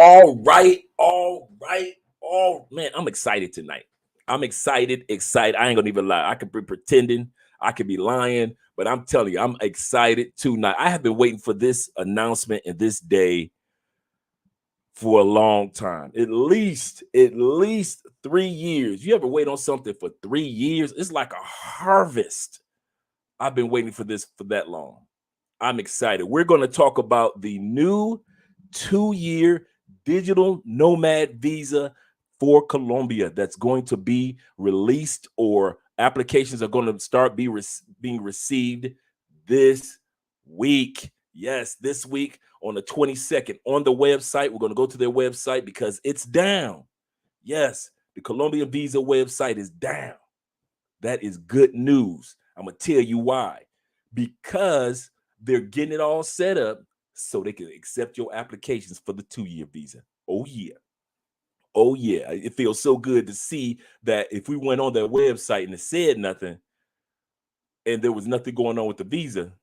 All right. Man, I'm excited tonight. I'm excited. I ain't gonna even lie. I could be pretending, I could be lying, but I'm telling you, I'm excited tonight. I have been waiting for this announcement and this day for a long time. At least 3 years. You ever wait on something for 3 years? It's like a harvest. I've been waiting for this for that long. I'm excited. We're going to talk about the new 2-year digital nomad visa for Colombia that's going to be released, or applications are going to start being received this week. Yes, this week on the 22nd on the website. We're going to go to their website because it's down. Yes, the Colombian visa website is down. That is good news. I'm going to tell you why. Because they're getting it all set up so they can accept your applications for the 2-year visa. Oh, yeah. Oh, yeah. It feels so good to see that if we went on their website and it said nothing and there was nothing going on with the visa,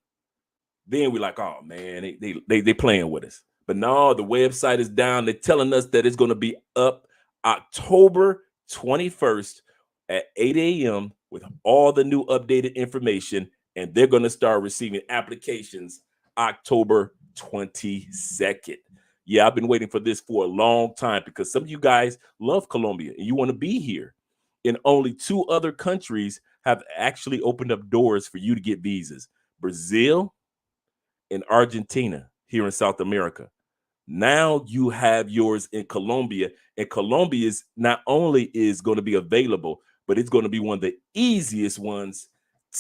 then we're like, oh, man, they playing with us. But no, the website is down. They're telling us that it's going to be up October 21st at 8 a.m. with all the new updated information, and they're going to start receiving applications October 22nd. Yeah, I've been waiting for this for a long time because some of you guys love Colombia and you want to be here. And only 2 other countries have actually opened up doors for you to get visas: Brazil and Argentina here in South America. Now you have yours in Colombia, and Colombia is not only is going to be available, but it's going to be one of the easiest ones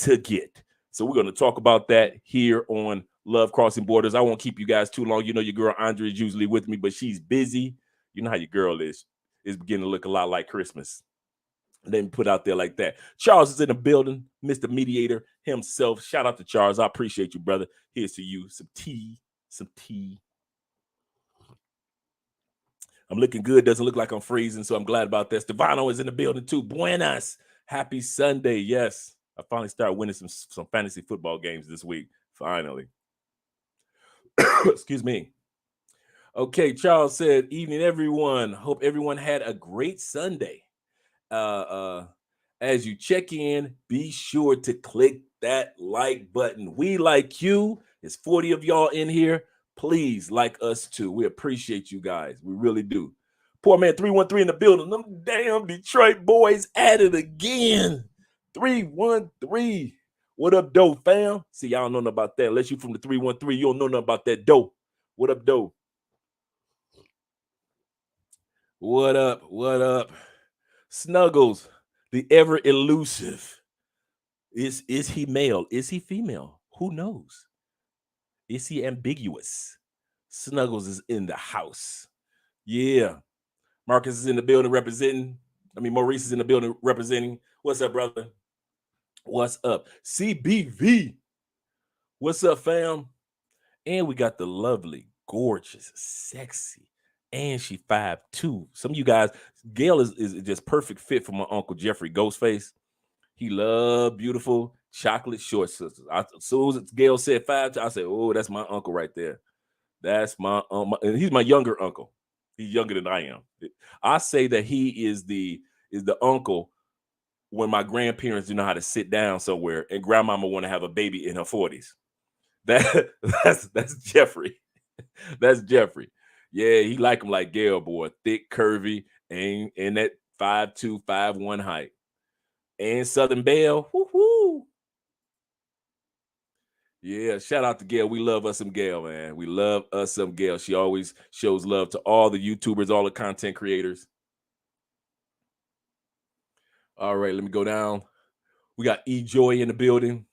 to get. So we're going to talk about that here on Love Crossing Borders. I won't keep you guys too long. You know, your girl Andrea is usually with me, but she's busy. You know how your girl is. It's beginning to look a lot like Christmas. Let me put out there like that. Charles is in the building, Mr. Mediator himself. Shout out to Charles. I appreciate you, brother. Here's to you. Some tea. I'm looking good. Doesn't look like I'm freezing, so I'm glad about that. Stefano is in the building too. Buenas. Happy Sunday. Yes. I finally started winning some fantasy football games this week. Finally. Excuse me. Okay, Charles said, evening, everyone. Hope everyone had a great Sunday. As you check in, be sure to click that like button. We like you. There's 40 of y'all in here. Please like us too. We appreciate you guys. We really do. Poor man 313 in the building. Them damn Detroit boys at it again. 313. What up, doe fam? See, y'all don't know nothing about that. Unless you from the 313, you don't know nothing about that doe. What up, doe? What up? What up? Snuggles, the ever elusive. Is he male? Is he female? Who knows? Is he ambiguous? Snuggles is in the house. Yeah. Marcus is in the building representing. Maurice is in the building representing. What's up, brother? What's up? CBV. What's up, fam? And we got the lovely, gorgeous, sexy, and she 5'2". Some of you guys, Gail is just perfect fit for my Uncle Jeffrey Ghostface. He loved beautiful chocolate short sisters. As soon as Gail said 5'2", I said, oh, that's my uncle right there. That's my and he's my younger uncle. He's younger than I am. I say that he is the uncle when my grandparents do know how to sit down somewhere and grandmama want to have a baby in her 40s. That's Jeffrey. That's Jeffrey. Yeah, he like him like Gail, boy. Thick, curvy, and that 5'2", 5'1" height. And Southern Belle. Woo-hoo. Yeah, shout out to Gail. We love us some Gail, man. We love us some Gail. She always shows love to all the YouTubers, all the content creators. All right, let me go down. We got E-Joy in the building.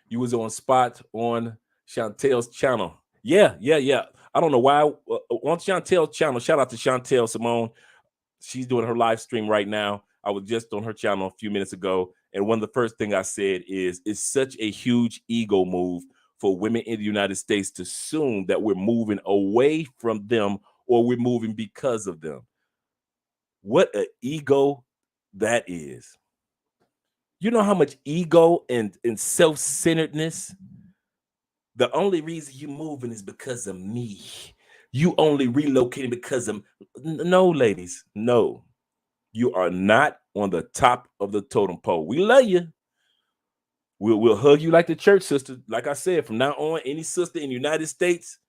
You was on spot on Chantel's channel. Yeah. I don't know why. On Chantel's channel, shout out to Chantel Simone. She's doing her live stream right now. I was just on her channel a few minutes ago. And one of the first things I said is, it's such a huge ego move for women in the United States to assume that we're moving away from them or we're moving because of them. What an ego that is. You know how much ego and self-centeredness? The only reason you're moving is because of me. You only relocating because of no, ladies. No, you are not on the top of the totem pole. We love you. We'll hug you like the church sister. Like I said, from now on, any sister in the United States,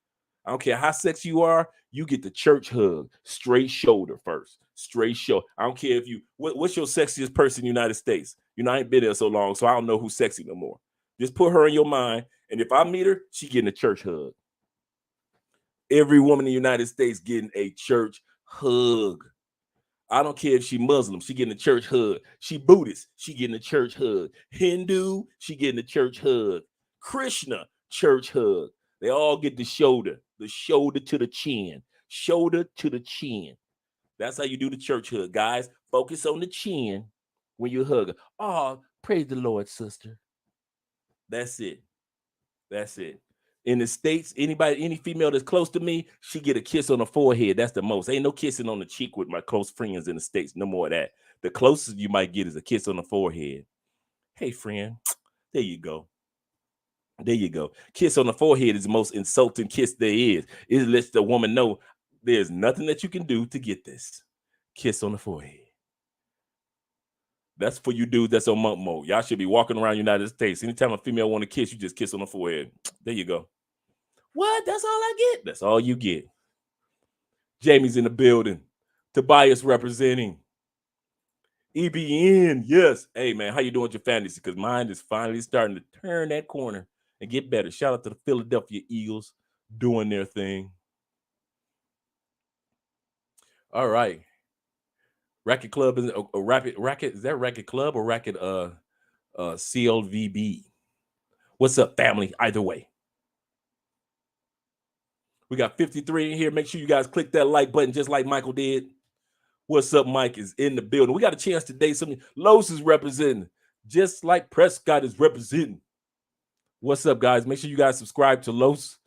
I don't care how sexy you are, you get the church hug, straight shoulder first, straight shoulder. I don't care if you what's your sexiest person in the United States. You know, I ain't been there so long, so I don't know who's sexy no more. Just put her in your mind, and if I meet her, she getting a church hug. Every woman in the United States getting a church hug. I don't care if she Muslim, she getting a church hug. She Buddhist, she getting a church hug. Hindu, she getting a church hug. Krishna, church hug. They all get the shoulder to the chin, shoulder to the chin. That's how you do the church hug, guys. Focus on the chin when you hug her. Oh, praise the Lord, sister. That's it. That's it. In the States, any female that's close to me, she get a kiss on the forehead. That's the most. Ain't no kissing on the cheek with my close friends in the States. No more of that. The closest you might get is a kiss on the forehead. Hey, friend. There you go. There you go. Kiss on the forehead is the most insulting kiss there is. It lets the woman know there's nothing that you can do to get this. Kiss on the forehead. That's for you dudes that's on monk mode. Y'all should be walking around United States. Anytime a female want to kiss, you just kiss on the forehead. There you go. What? That's all I get? That's all you get. Jamie's in the building. Tobias representing. EBN, yes. Hey, man, how you doing with your fantasy? Because mine is finally starting to turn that corner and get better. Shout out to the Philadelphia Eagles doing their thing. All right. Racket Club is a racket. Is that Racket Club or Racket CLVB? What's up, family? Either way. We got 53 in here. Make sure you guys click that like button just like Michael did. What's up, Mike is in the building. We got a chance today. Something Los is representing, just like Prescott is representing. What's up, guys? Make sure you guys subscribe to Los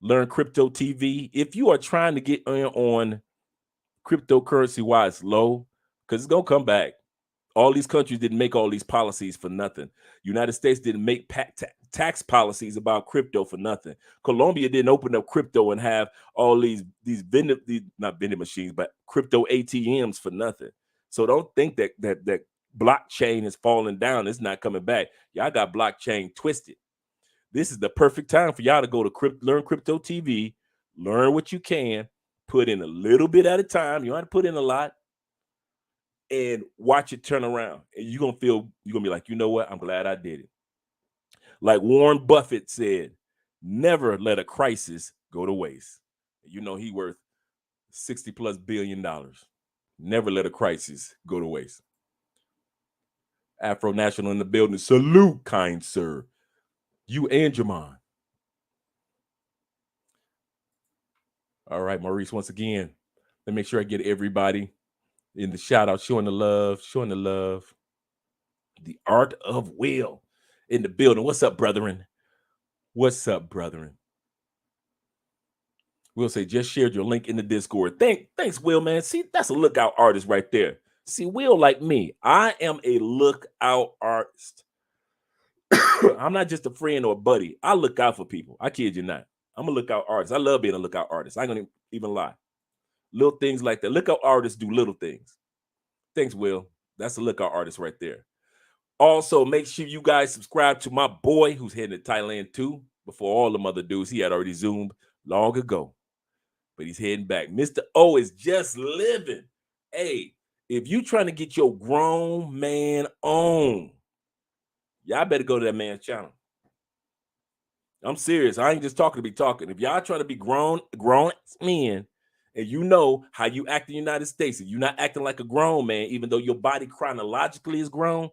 Learn Crypto TV. If you are trying to get on cryptocurrency while it's low, because it's gonna come back. All these countries didn't make all these policies for nothing. United States didn't make tax policies about crypto for nothing. Colombia didn't open up crypto and have all these not vending machines, but crypto ATMs for nothing. So don't think that blockchain is falling down. It's not coming back. Y'all got blockchain twisted. This is the perfect time for y'all to go to Learn Crypto TV, learn what you can, put in a little bit at a time. You don't have to put in a lot. And watch it turn around. And you're gonna be like, you know what? I'm glad I did it. Like Warren Buffett said, never let a crisis go to waste. You know, he worth $60+ billion. Never let a crisis go to waste. Afro National in the building. Salute, kind sir. You and Jamon. All right, Maurice, once again, let me make sure I get everybody in the shout out, showing the love. The art of will in the building. What's up, brethren? What's up, brethren? Will say, just shared your link in the Discord. Thanks, Will, man. See, that's a lookout artist right there. See, Will, like me, I am a lookout artist. I'm not just a friend or a buddy. I look out for people. I kid you not. I'm a lookout artist. I love being a lookout artist. I ain't gonna even lie. Little things like that. Lookout artists do little things. Thanks, Will. That's a lookout artist right there. Also, make sure you guys subscribe to my boy who's heading to Thailand too. Before all the other dudes, he had already zoomed long ago, but he's heading back. Mr. O is just living. Hey, if you trying to get your grown man on, y'all better go to that man's channel. I'm serious. I ain't just talking to be talking. If y'all trying to be grown men, and you know how you act in the United States, if you're not acting like a grown man, even though your body chronologically is grown,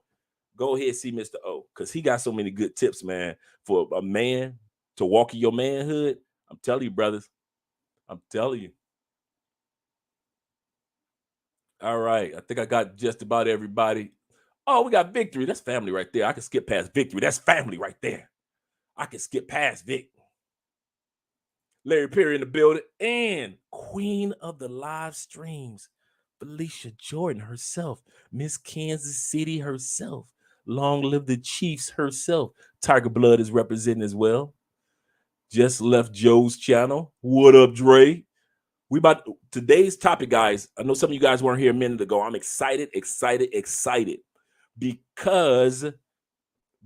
go ahead see Mr. O, because he got so many good tips, man, for a man to walk in your manhood. I'm telling you, brothers. I'm telling you. All right. I think I got just about everybody. Oh, we got Victory. That's family right there. I can skip past Victory. That's family right there. I can skip past Vic. Larry Perry in the building. And queen of the live streams, Felicia Jordan herself. Miss Kansas City herself. Long live the Chiefs herself. Tiger Blood is representing as well. Just left Joe's channel. What up, Dre? We about today's topic, guys. I know some of you guys weren't here a minute ago. I'm excited because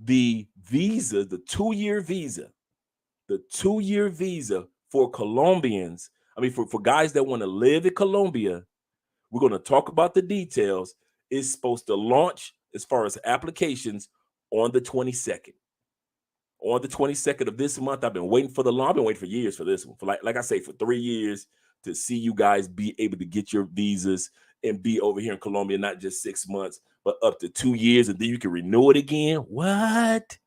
the visa, the 2-year visa, for Colombians, I mean, for guys that want to live in Colombia, we're going to talk about the details. Is supposed to launch as far as applications on the 22nd. On the 22nd of this month. I've been waiting for I've been waiting for years for this one. For like I say, for 3 years to see you guys be able to get your visas and be over here in Colombia, not just 6 months, but up to 2 years, and then you can renew it again. What?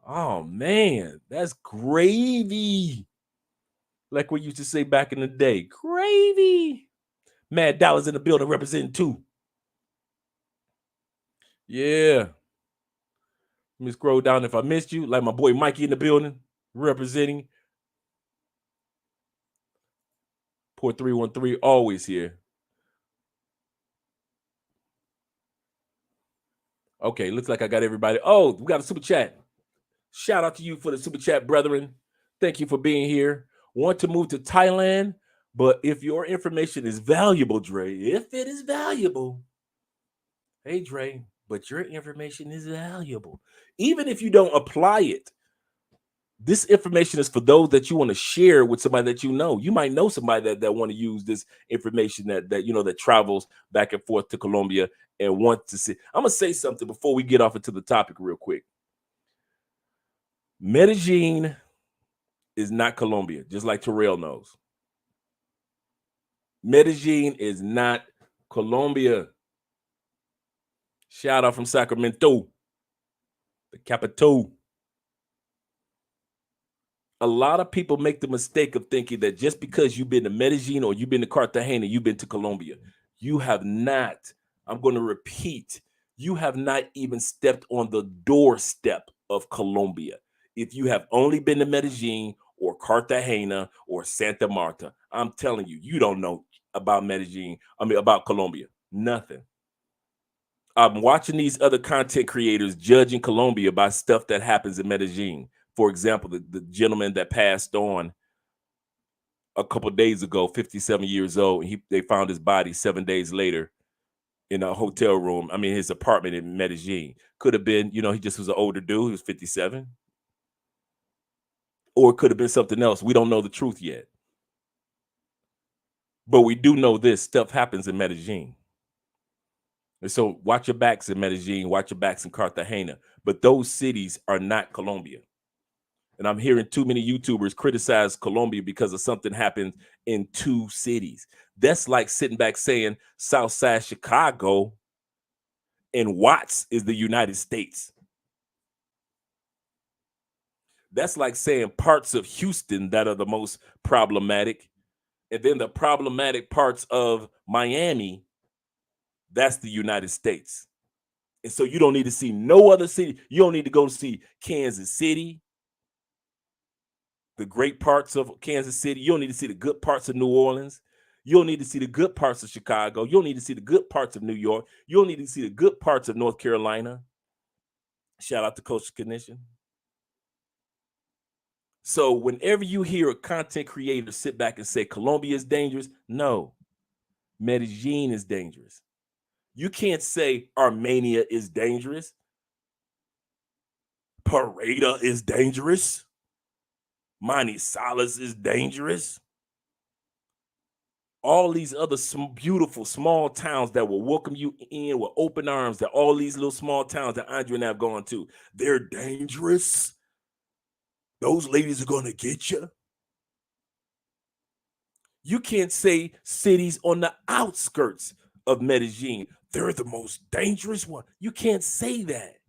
Oh man, that's gravy. Like we used to say back in the day, gravy. Mad Dollars in the building representing too. Yeah. Let me scroll down if I missed you. Like my boy Mikey in the building representing. Port 313 always here. Okay, looks like I got everybody. Oh, we got a super chat. Shout out to you for the super chat, brethren. Thank you for being here. Want to move to Thailand, but if your information is valuable, Dre, if it is valuable, hey, Dre, but your information is valuable. Even if you don't apply it, this information is for those that you want to share with somebody that you know. You might know somebody that want to use this information that travels back and forth to Colombia and want to see. I'm gonna say something before we get off into the topic real quick. Medellin is not Colombia, just like Terrell knows. Medellin is not Colombia. Shout out from Sacramento, the capital. A lot of people make the mistake of thinking that just because you've been to Medellin or you've been to Cartagena, you've been to Colombia. You have not. I'm going to repeat. You have not even stepped on the doorstep of Colombia. If you have only been to Medellin or Cartagena or Santa Marta, I'm telling you, you don't know about Medellin. I mean, about Colombia. Nothing. I'm watching these other content creators judging Colombia by stuff that happens in Medellin. For example, the gentleman that passed on a couple of days ago, 57 years old, and they found his body 7 days later in a hotel room. I mean, his apartment in Medellin. Could have been, he just was an older dude. He was 57. Or it could have been something else. We don't know the truth yet. But we do know this stuff happens in Medellin. And so watch your backs in Medellin, watch your backs in Cartagena. But those cities are not Colombia. And I'm hearing too many YouTubers criticize Colombia because of something happened in 2 cities. That's like sitting back saying Southside Chicago and Watts is the United States. That's like saying parts of Houston that are the most problematic, and then the problematic parts of Miami, that's the United States. And so you don't need to see no other city. You don't need to go see Kansas City, the great parts of Kansas City. You don't need to see the good parts of New Orleans. You don't need to see the good parts of Chicago. You don't need to see the good parts of New York. You don't need to see the good parts of North Carolina. Shout out to Coach Condition. So whenever you hear a content creator sit back and say Colombia is dangerous, no, Medellin is dangerous. You can't say Armenia is dangerous. Pareda is dangerous. Manizales is dangerous. All these other beautiful small towns that will welcome you in with open arms, that all these little small towns that Andre and I have gone to, they're dangerous. Those ladies are going to get you. You can't say cities on the outskirts of Medellin, they're the most dangerous one. You can't say that.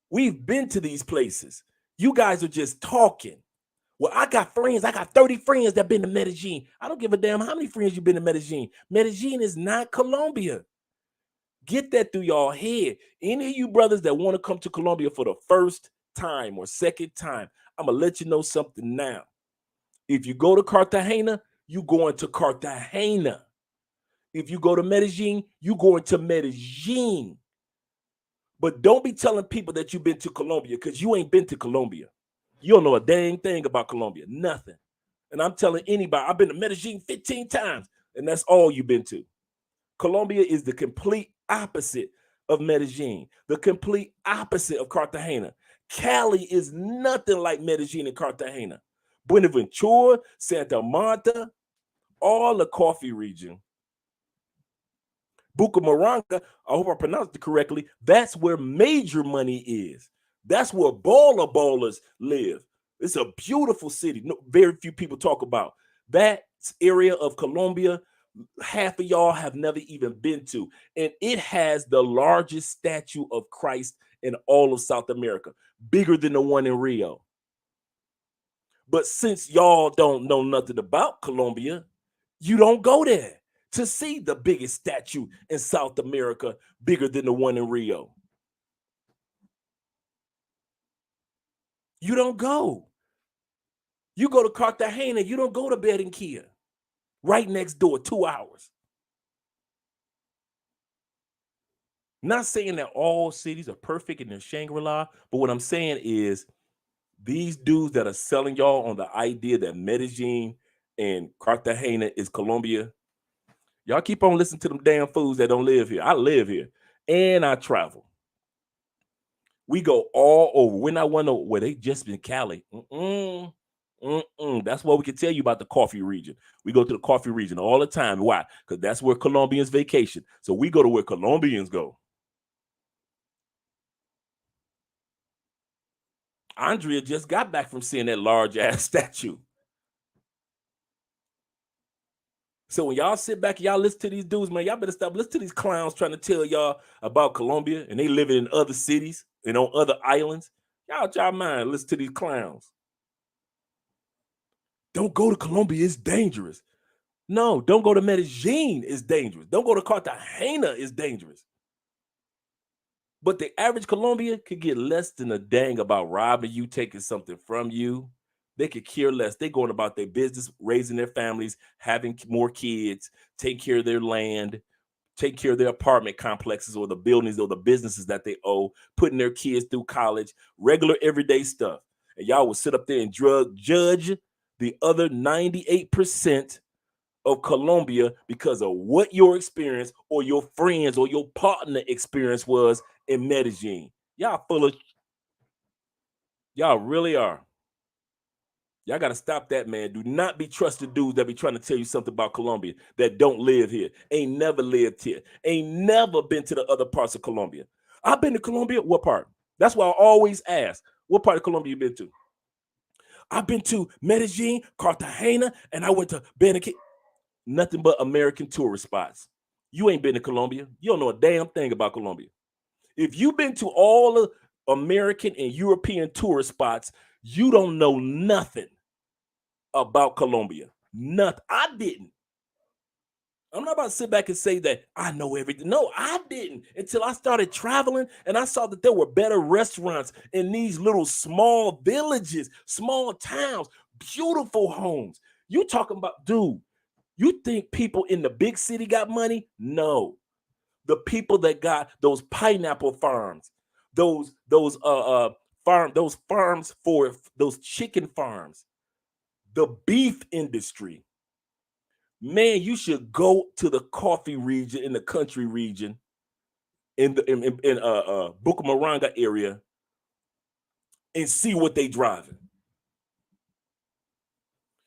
We've been to these places. You guys are just talking. Well, I got friends. I got 30 friends that been to Medellin. I don't give a damn how many friends you've been to Medellin. Medellin is not Colombia. Get that through y'all head. Any of you brothers that want to come to Colombia for the first time or second time, I'm going to let you know something now. If you go to Cartagena, you going to Cartagena. If you go to Medellin, you going to Medellin. But don't be telling people that you've been to Colombia, because you ain't been to Colombia. You don't know a dang thing about Colombia, nothing. And I'm telling anybody, I've been to Medellin 15 times, and that's all you've been to. Colombia is the complete opposite of Medellin, the complete opposite of Cartagena. Cali is nothing like Medellin and Cartagena. Buenaventura, Santa Marta, all the coffee region. Bucaramanga, I hope I pronounced it correctly, that's where major money is. That's where ballers live. It's a beautiful city. No, very few people talk about that area of Colombia. Half of y'all have never even been to, and it has the largest statue of Christ in all of South America, bigger than the one in Rio. But since y'all don't know nothing about Colombia, you don't go there to see the biggest statue in South America, bigger than the one in Rio. You don't go. You go to Cartagena, you don't go to Barranquilla, right next door, 2 hours. Not saying that all cities are perfect and they're Shangri-La, but what I'm saying is these dudes that are selling y'all on the idea that Medellin and Cartagena is Colombia, y'all keep on listening to them damn fools that don't live here. I live here and I travel. We go all over. We're not one of where they just been Cali. That's what we can tell you about the coffee region. We go to the coffee region all the time. Why? Because that's where Colombians vacation. So we go to where Colombians go. Andrea just got back from seeing that large ass statue. So when y'all sit back and y'all listen to these dudes, man, y'all better stop listening to these clowns trying to tell y'all about Colombia and they living in other cities and on other islands. Y'all mind, listen to these clowns. Don't go to Colombia, it's dangerous. No, don't go to Medellin, it's dangerous. Don't go to Cartagena, it's dangerous. But the average Colombian could get less than a dang about robbing you, taking something from you. They could care less. They're going about their business, raising their families, having more kids, take care of their land, take care of their apartment complexes or the buildings or the businesses that they owe, putting their kids through college, regular everyday stuff. And y'all will sit up there and judge the other 98% of Colombia because of what your experience or your friends or your partner experience was in Medellin. Y'all full of, y'all really are. Y'all got to stop that, man. Do not be trusted dudes that be trying to tell you something about Colombia that don't live here, ain't never lived here, ain't never been to the other parts of Colombia. I've been to Colombia. What part? That's why I always ask, what part of Colombia you been to? I've been to Medellin, Cartagena, and I went to Barranquilla. Nothing but American tourist spots. You ain't been to Colombia. You don't know a damn thing about Colombia. If you've been to all the American and European tourist spots, you don't know nothing about Colombia. Nothing. I didn't. I'm not about to sit back and say that I know everything. No, I didn't until I started traveling and I saw that there were better restaurants in these little small villages, small towns, beautiful homes. You talking about, dude, you think people in the big city got money? No. The people that got those pineapple farms, those farms for those chicken farms, the beef industry. Man, you should go to the coffee region in the country region in the in Bucaramanga area and see what they driving.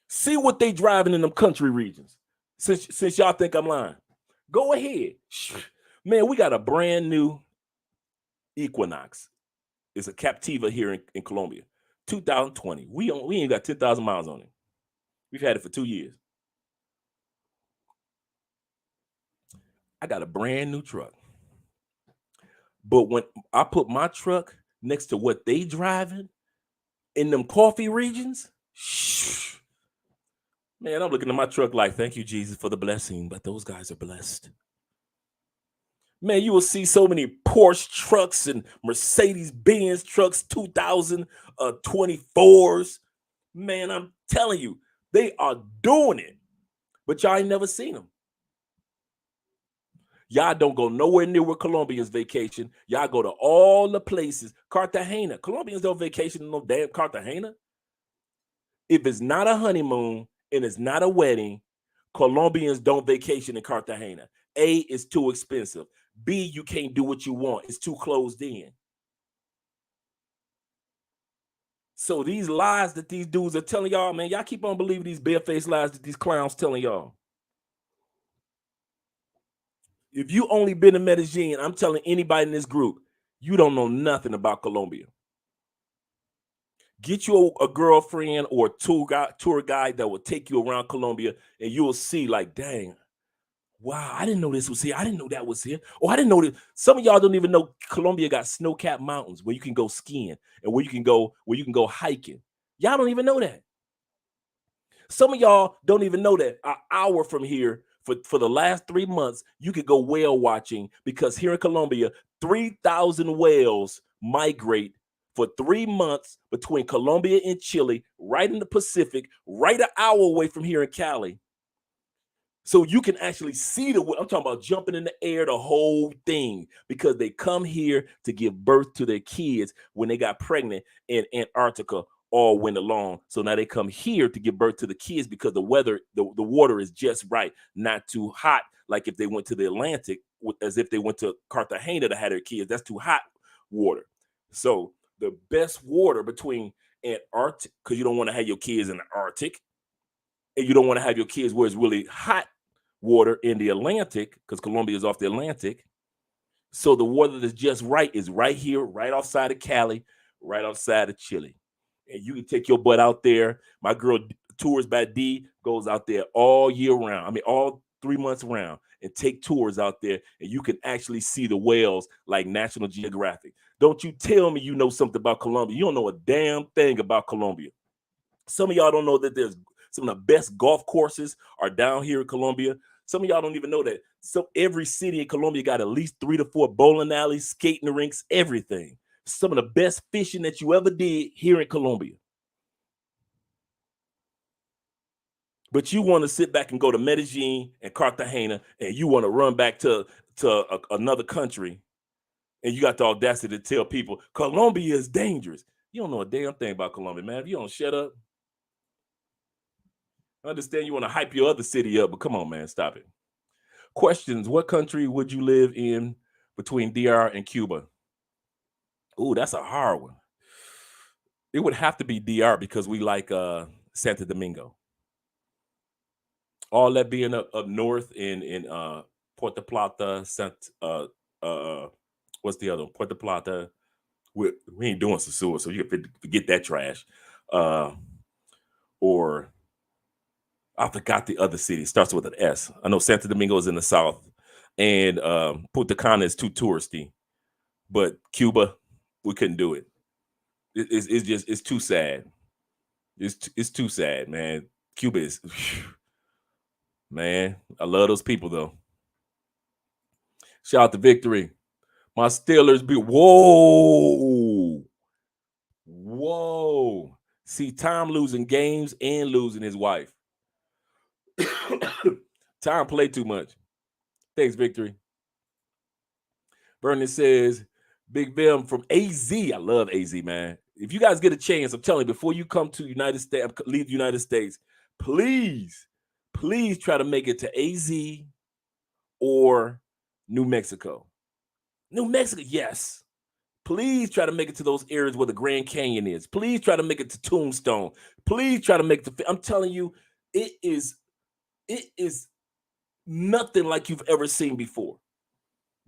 See what they driving in them country regions. Since y'all think I'm lying, go ahead. Man, we got a brand new Equinox. It's a Captiva here in Colombia. 2020. We ain't got 10,000 miles on it. We've had it for 2 years. I got a brand new truck. But when I put my truck next to what they driving in them coffee regions, man, I'm looking at my truck like, thank you, Jesus, for the blessing. But those guys are blessed. Man, you will see so many Porsche trucks and Mercedes-Benz trucks, 2024s. Man, I'm telling you, they are doing it. But y'all ain't never seen them. Y'all don't go nowhere near where Colombians vacation. Y'all go to all the places. Cartagena. Colombians don't vacation in no damn Cartagena. If it's not a honeymoon and it's not a wedding, Colombians don't vacation in Cartagena. A, it's too expensive. B, you can't do what you want. It's too closed in. So these lies that these dudes are telling y'all, man, y'all keep on believing these barefaced lies that these clowns telling y'all. If you only been to Medellin, I'm telling anybody in this group, you don't know nothing about Colombia. Get you a girlfriend or a tour guide that will take you around Colombia, and you will see, like, dang, wow, I didn't know this was here. I didn't know that was here. Oh, I didn't know that. Some of y'all don't even know Colombia got snow-capped mountains where you can go skiing and where you can go hiking. Y'all don't even know that. Some of y'all don't even know that an hour from here, for the last 3 months, you could go whale watching, because here in Colombia, 3,000 whales migrate for 3 months between Colombia and Chile, right in the Pacific, right an hour away from here in Cali. So you can actually see I'm talking about jumping in the air, the whole thing, because they come here to give birth to their kids when they got pregnant in Antarctica all winter long. So now they come here to give birth to the kids because the weather, the water is just right, not too hot. Like if they went to the Atlantic, as if they went to Cartagena to have their kids, that's too hot water. So the best water between Antarctic, because you don't want to have your kids in the Arctic, and you don't want to have your kids where it's really hot water in the Atlantic, because Colombia is off the Atlantic. So the water that's just right is right here, right outside of Cali, right outside of Chile. And you can take your butt out there. My girl Tours by D goes out there all year round. I mean, all 3 months around, and take tours out there, and you can actually see the whales like National Geographic. Don't you tell me you know something about Colombia. You don't know a damn thing about Colombia. Some of y'all don't know that there's some of the best golf courses are down here in Colombia. Some of y'all don't even know that. So every city in Colombia got at least 3 to 4 bowling alleys, skating rinks, everything. Some of the best fishing that you ever did here in Colombia. But you want to sit back and go to Medellin and Cartagena, and you want to run back to another country, and you got the audacity to tell people Colombia is dangerous. You don't know a damn thing about Colombia, man. If you don't shut up. I understand you want to hype your other city up, but come on, man, stop it. Questions: what country would you live in between DR and Cuba? Ooh, that's a hard one. It would have to be DR because we like Santo Domingo. All that being up north in Puerto Plata, what's the other one? Puerto Plata. We ain't doing Sosúa, so you can forget that trash. Or I forgot the other city. It starts with an S. I know Santo Domingo is in the south, and Punta Cana is too touristy. But Cuba, we couldn't do it. It's just it's too sad. It's too sad, man. Cuba is, man. I love those people though. Shout out to Victory. My Steelers be whoa. See, Tom losing games and losing his wife. Tom played too much. Thanks, Victory. Vernon says, Big Vim from AZ. I love AZ, man. If you guys get a chance, I'm telling you, before you come to United States, leave the United States, please try to make it to AZ or New Mexico. New Mexico, yes. Please try to make it to those areas where the Grand Canyon is. Please try to make it to Tombstone. Please try to make it to, I'm telling you, it is nothing like you've ever seen before.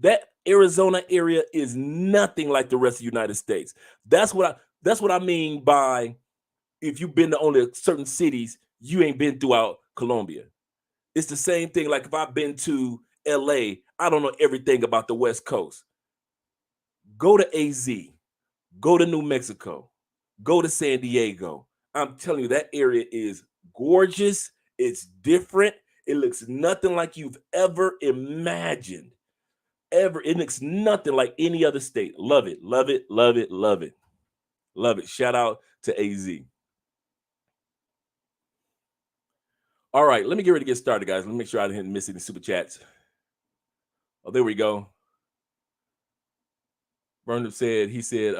That Arizona area is nothing like the rest of the United States. That's what I mean by, if you've been to only certain cities, you ain't been throughout Colombia. It's the same thing. Like if I've been to LA, I don't know everything about the West Coast. Go to AZ, go to New Mexico, go to San Diego. I'm telling you, that area is gorgeous. It's different. It looks nothing like you've ever imagined. It looks nothing like any other state. Love it, love it, love it, love it, love it. Shout out to AZ. All right, let me get ready to get started, guys. Let me make sure I didn't miss any super chats. Oh, there we go. Burnham said, he said,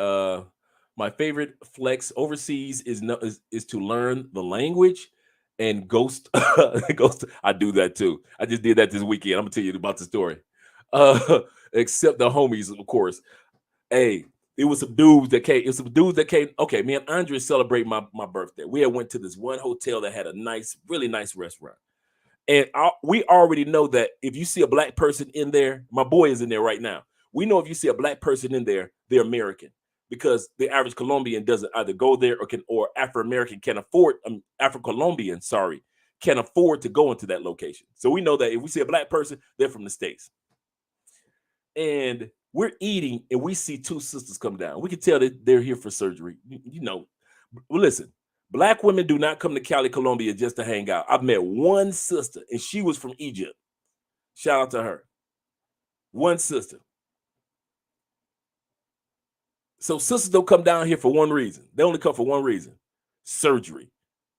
my favorite flex overseas is to learn the language and ghost. Ghost. I do that too. I just did that this weekend. I'm gonna tell you about the story. Uh, except the homies, of course. Hey, it was some dudes that came. It was some dudes that came. Okay, me and Andre celebrate my birthday. We had went to this one hotel that had a nice, really nice restaurant. And we already know that if you see a black person in there, my boy is in there right now. We know if you see a black person in there, they're American, because the average Colombian doesn't either go there or Afro American can afford Afro Colombian, sorry, can afford to go into that location. So we know that if we see a black person, they're from the States. And we're eating and we see two sisters come down. We can tell that they're here for surgery. You know, listen, black women do not come to Cali, Colombia just to hang out. I've met one sister and she was from Egypt. Shout out to her. One sister. So sisters don't come down here for one reason. They only come for one reason: surgery.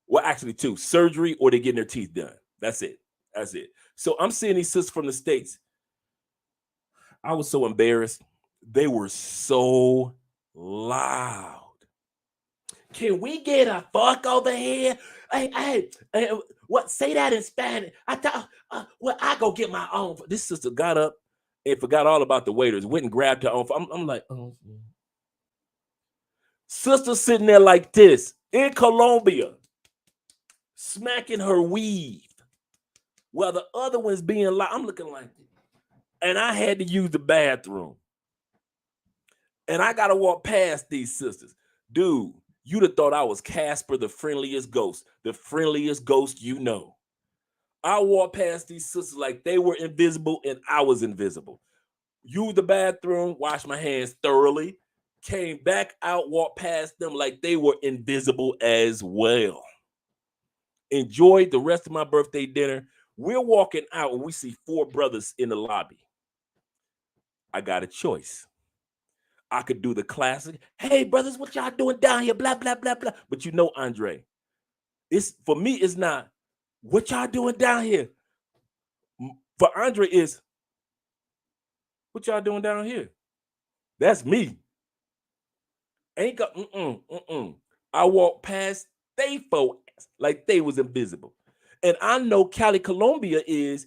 Well, actually two: surgery or they're getting their teeth done. That's it. That's it. So I'm seeing these sisters from the States. I was so embarrassed. They were so loud. Can we get a fuck over here? Hey, what? Say that in Spanish. I thought, well, I go get my own. This sister got up and forgot all about the waiters. Went and grabbed her own. I'm like, oh. Sister sitting there like this in Colombia, smacking her weave, while the other one's being loud. I'm looking like, and I had to use the bathroom, and I gotta walk past these sisters, dude. You'd have thought I was Casper, the friendliest ghost you know. I walked past these sisters like they were invisible and I was invisible. Used the bathroom, washed my hands thoroughly, came back out, walked past them like they were invisible as well. Enjoyed the rest of my birthday dinner. We're walking out and we see four brothers in the lobby. I got a choice. I could do the classic, hey brothers, what y'all doing down here? Blah, blah, blah, blah. But you know, Andre, it's for me, it's not what y'all doing down here. For Andre, is what y'all doing down here? That's me. Ain't got I walked past they folks like they was invisible. And I know Cali, Colombia is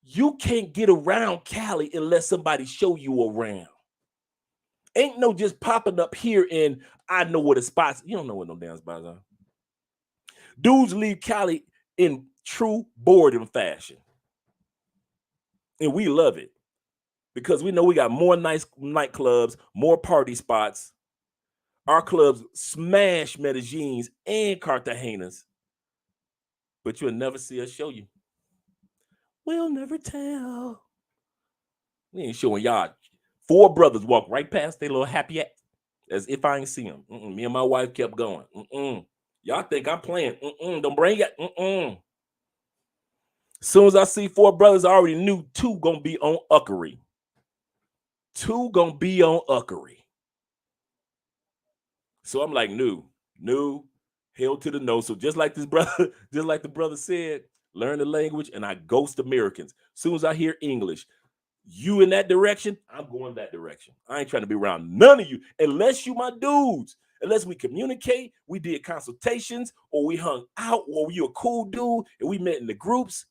you can't get around Cali unless somebody show you around. Ain't no just popping up here and I know where the spots. You don't know what no damn spots are. Dudes leave Cali in true boredom fashion. And we love it because we know we got more nice nightclubs, more party spots. Our clubs smash Medellin's and Cartagena's, but you'll never see us show you. We'll never tell. We ain't showing y'all. Four brothers walk right past their little happy act as if I ain't see them. Me and my wife kept going. Y'all think I'm playing. Don't bring it. Soon as I see four brothers, I already knew two gonna be on uckery. Two gonna be on uckery. So I'm like, new, hell to the no. So just like this brother, just like the brother said, learn the language and I ghost Americans. Soon as I hear English, you in that direction, I'm going that direction. I ain't trying to be around none of you unless you my dudes. Unless we communicate, we did consultations, or we hung out, or you a cool dude and we met in the groups.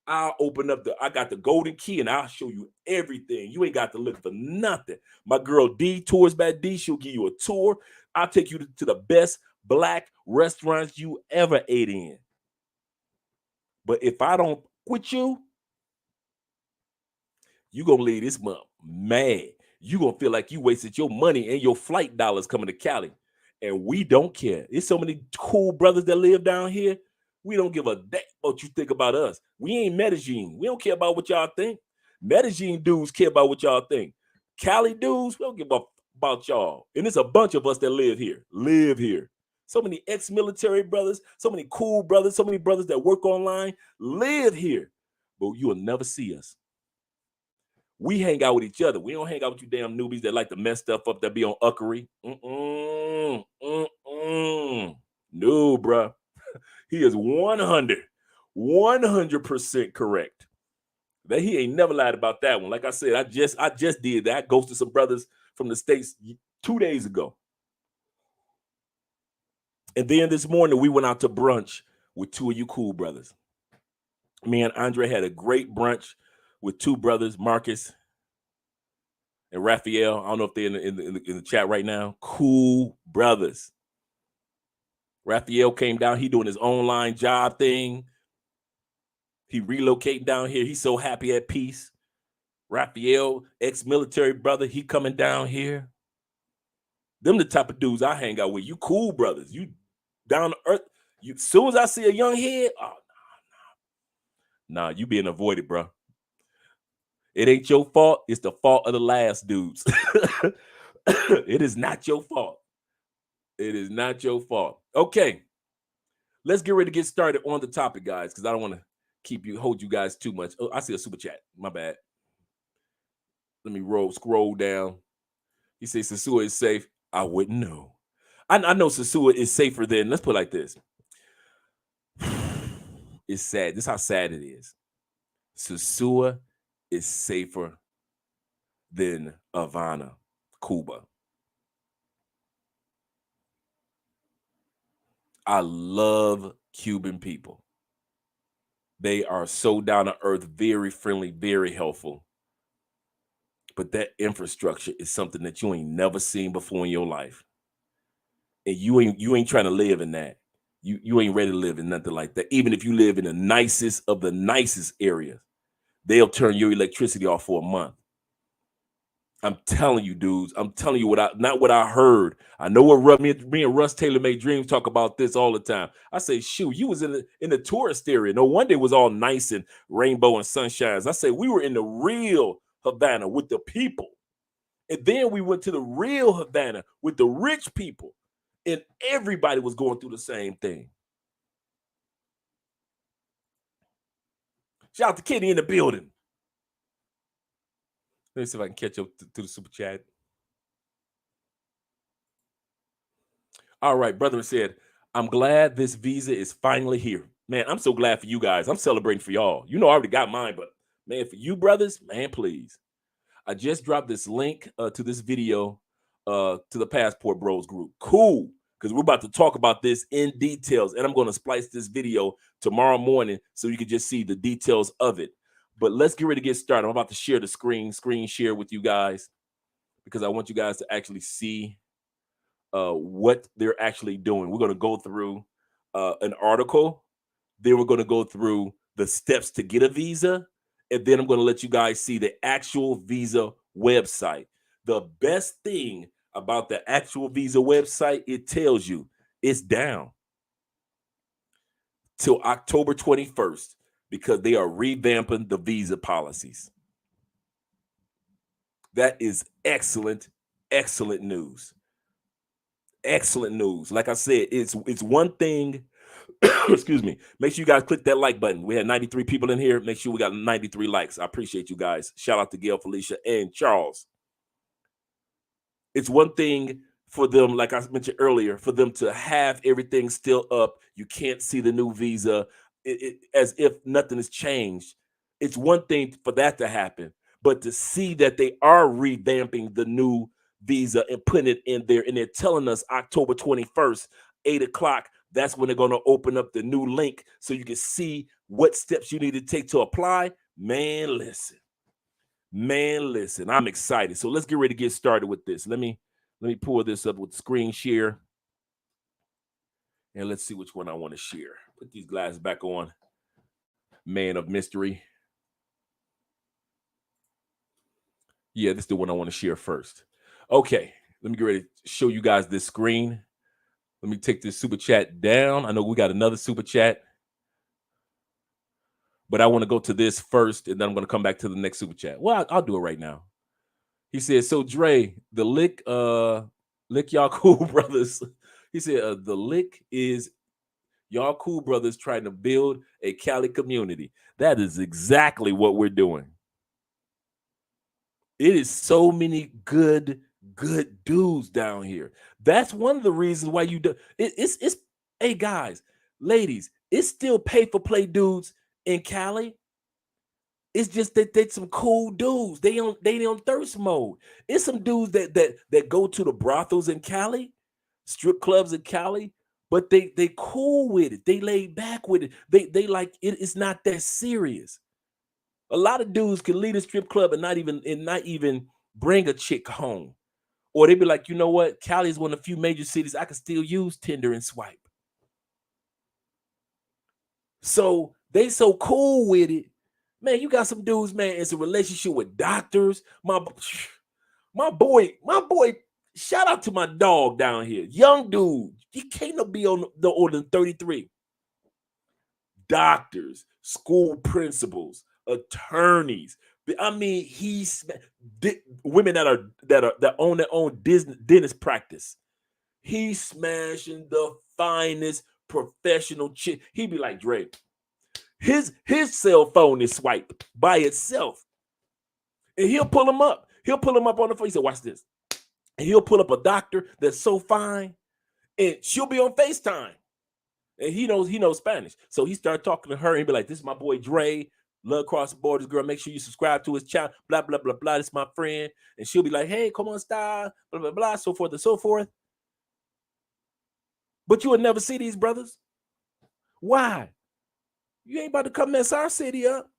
I'll open up I got the golden key and I'll show you everything. You ain't got to look for nothing. My girl D, Tours by D, she'll give you a tour. I'll take you to the best black restaurants you ever ate in. But if I don't quit you, you're going to leave this month mad. You're going to feel like you wasted your money and your flight dollars coming to Cali. And we don't care. There's so many cool brothers that live down here. We don't give a damn what you think about us. We ain't Medellin. We don't care about what y'all think. Medellin dudes care about what y'all think. Cali dudes, we don't give a about y'all. And there's a bunch of us that live here. So many ex-military brothers, so many cool brothers, so many brothers that work online live here. But you will never see us. We hang out with each other. We don't hang out with you damn newbies that like to mess stuff up, that be on uckery. No, bro. He is 100% correct. That he ain't never lied about that one. Like I said, I just did that. I ghosted some brothers from the States 2 days ago. And then this morning we went out to brunch with two of you cool brothers. Me and Andre had a great brunch with two brothers, Marcus and Raphael. I don't know if they're in the chat right now. Cool brothers. Raphael came down. He doing his online job thing. He relocating down here. He's so happy at peace. Raphael, ex-military brother, he coming down here. Them the type of dudes I hang out with. You cool brothers. You down to earth. You, as soon as I see a young head, oh, nah, you being avoided, bro. It ain't your fault. It's the fault of the last dudes. It is not your fault. It is not your fault. Okay. Let's get ready to get started on the topic, guys, because I don't want to hold you guys too much. Oh, I see a super chat. My bad. Let me scroll down. He says Sosua is safe. I wouldn't know. I know Sosua is safer than, let's put it like this. It's sad. This is how sad it is. Sosua is safer than Havana, Cuba. I love Cuban people. They are so down to earth, very friendly, very helpful. But that infrastructure is something that you ain't never seen before in your life. And you ain't trying to live in that. You ain't ready to live in nothing like that. Even if you live in the nicest of the nicest areas, they'll turn your electricity off for a month. I'm telling you, dudes. I'm telling you not what I heard. I know what me and Russ Taylor Made Dreams talk about this all the time. I say, shoot, you was in the tourist area. No wonder it was all nice and rainbow and sunshines. I say we were in the real Havana with the people. And then we went to the real Havana with the rich people. And everybody was going through the same thing. Shout out to Kenny in the building. Let me see if I can catch up to the super chat. All right, brother said, I'm glad this visa is finally here. Man, I'm so glad for you guys. I'm celebrating for y'all. You know, I already got mine, but man, for you brothers, man, please. I just dropped this link to this video to the Passport Bros group. Cool, because we're about to talk about this in details, and I'm going to splice this video tomorrow morning so you can just see the details of it. But let's get ready to get started. I'm about to share the screen share with you guys because I want you guys to actually see what they're actually doing. We're going to go through an article. Then we're going to go through the steps to get a visa. And then I'm going to let you guys see the actual visa website. The best thing about the actual visa website, it tells you it's down till October 21st because they are revamping the visa policies. That is excellent, excellent news. Excellent news. Like I said, it's one thing. Excuse me. Make sure you guys click that like button. We had 93 people in here. Make sure we got 93 likes. I appreciate you guys. Shout out to Gail, Felicia, and Charles. It's one thing for them, like I mentioned earlier, for them to have everything still up. You can't see the new visa as if nothing has changed. It's one thing for that to happen, but to see that they are revamping the new visa and putting it in there, and they're telling us October 21st, 8 o'clock, that's when they're going to open up the new link so you can see what steps you need to take to apply. Man, listen, I'm excited. So let's get ready to get started with this. Let me pull this up with screen share, and let's see which one I want to share. Put these glasses back on. Man of mystery. Yeah, this is the one I want to share first. Okay, let me get ready to show you guys this screen. Let me take this super chat down. I know we got another super chat, but I want to go to this first, and then I'm going to come back to the next super chat. Well, I'll do it right now. He said, so Dre, the lick y'all cool brothers. He said, the lick is y'all cool brothers trying to build a Cali community. That is exactly what we're doing. It is so many good dudes down here. That's one of the reasons why you do it's hey guys, ladies, it's still pay for play dudes in Cali. It's just that they some cool dudes. They on thirst mode. It's some dudes that go to the brothels in Cali, strip clubs in Cali, but they cool with it. They laid back with it. They like it, it's not that serious. A lot of dudes can leave a strip club and not even bring a chick home. Or they be like, you know what? Cali is one of the few major cities I can still use Tinder and swipe. So they so cool with it. Man, you got some dudes, man, it's a relationship with doctors. My boy, shout out to my dog down here. Young dude. He can't be on no older than 33. Doctors, school principals, attorneys. I mean, women that own their own dentist practice. He's smashing the finest professional chick. He be like, Dre, his cell phone is swiped by itself. And he'll pull him up. He'll pull him up on the phone. He said, watch this. And he'll pull up a doctor that's so fine, and she'll be on FaceTime. And he knows Spanish. So he started talking to her and be like, this is my boy Dre. Love Cross the Borders, girl. Make sure you subscribe to his channel. Blah, blah, blah, blah. This is my friend. And she'll be like, hey, come on, style. Blah, blah, blah, so forth and so forth. But you would never see these brothers. Why? You ain't about to come mess our city up.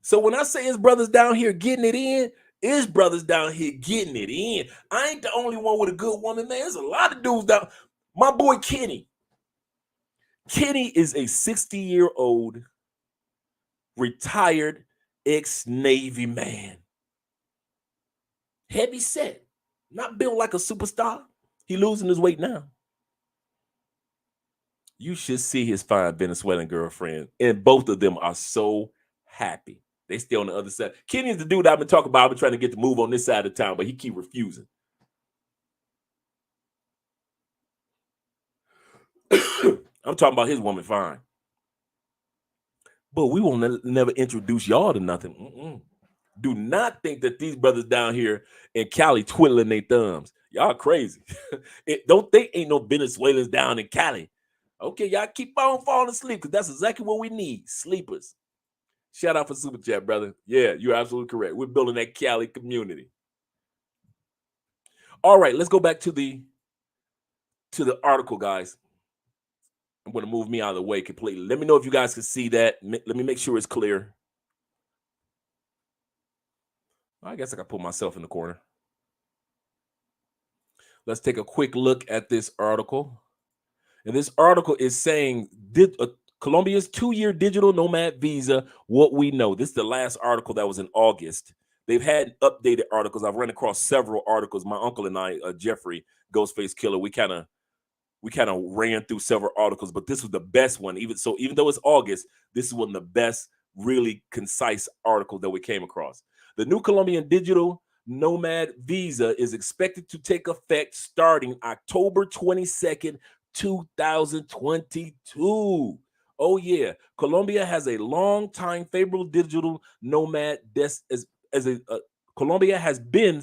So when I say his brothers down here getting it in, his brothers down here getting it in. I ain't the only one with a good woman, man. There's a lot of dudes down. My boy Kenny. Kenny is a 60-year-old retired ex-Navy man. Heavy set. Not built like a superstar. He losing his weight now. You should see his fine Venezuelan girlfriend. And both of them are so happy. They stay on the other side. Kenny is the dude I've been talking about. I've been trying to get to move on this side of town, but he keep refusing. I'm talking about his woman fine. But we won't never introduce y'all to nothing. Do not think that these brothers down here in Cali twiddling their thumbs. Y'all crazy. Don't think ain't no Venezuelans down in Cali. Okay, y'all keep on falling asleep because that's exactly what we need. Sleepers. Shout out for Super Chat, brother. Yeah, you're absolutely correct. We're building that Cali community. All right, let's go back to the article, guys. I'm going to move me out of the way completely. Let me know if you guys can see that. Let me make sure it's clear. I guess I can put myself in the corner. Let's take a quick look at this article. And this article is saying, Colombia's 2-year digital nomad visa, what we know. This is the last article that was in August. They've had updated articles. I've run across several articles. My uncle and I, Jeffrey, Ghostface Killer, we kind of ran through several articles, but this was the best one. Even though it's August, this is one of the best, really concise articles that we came across. The new Colombian digital nomad visa is expected to take effect starting October 22nd, 2022. Oh yeah, Colombia has a long time favorable digital nomad Colombia has been,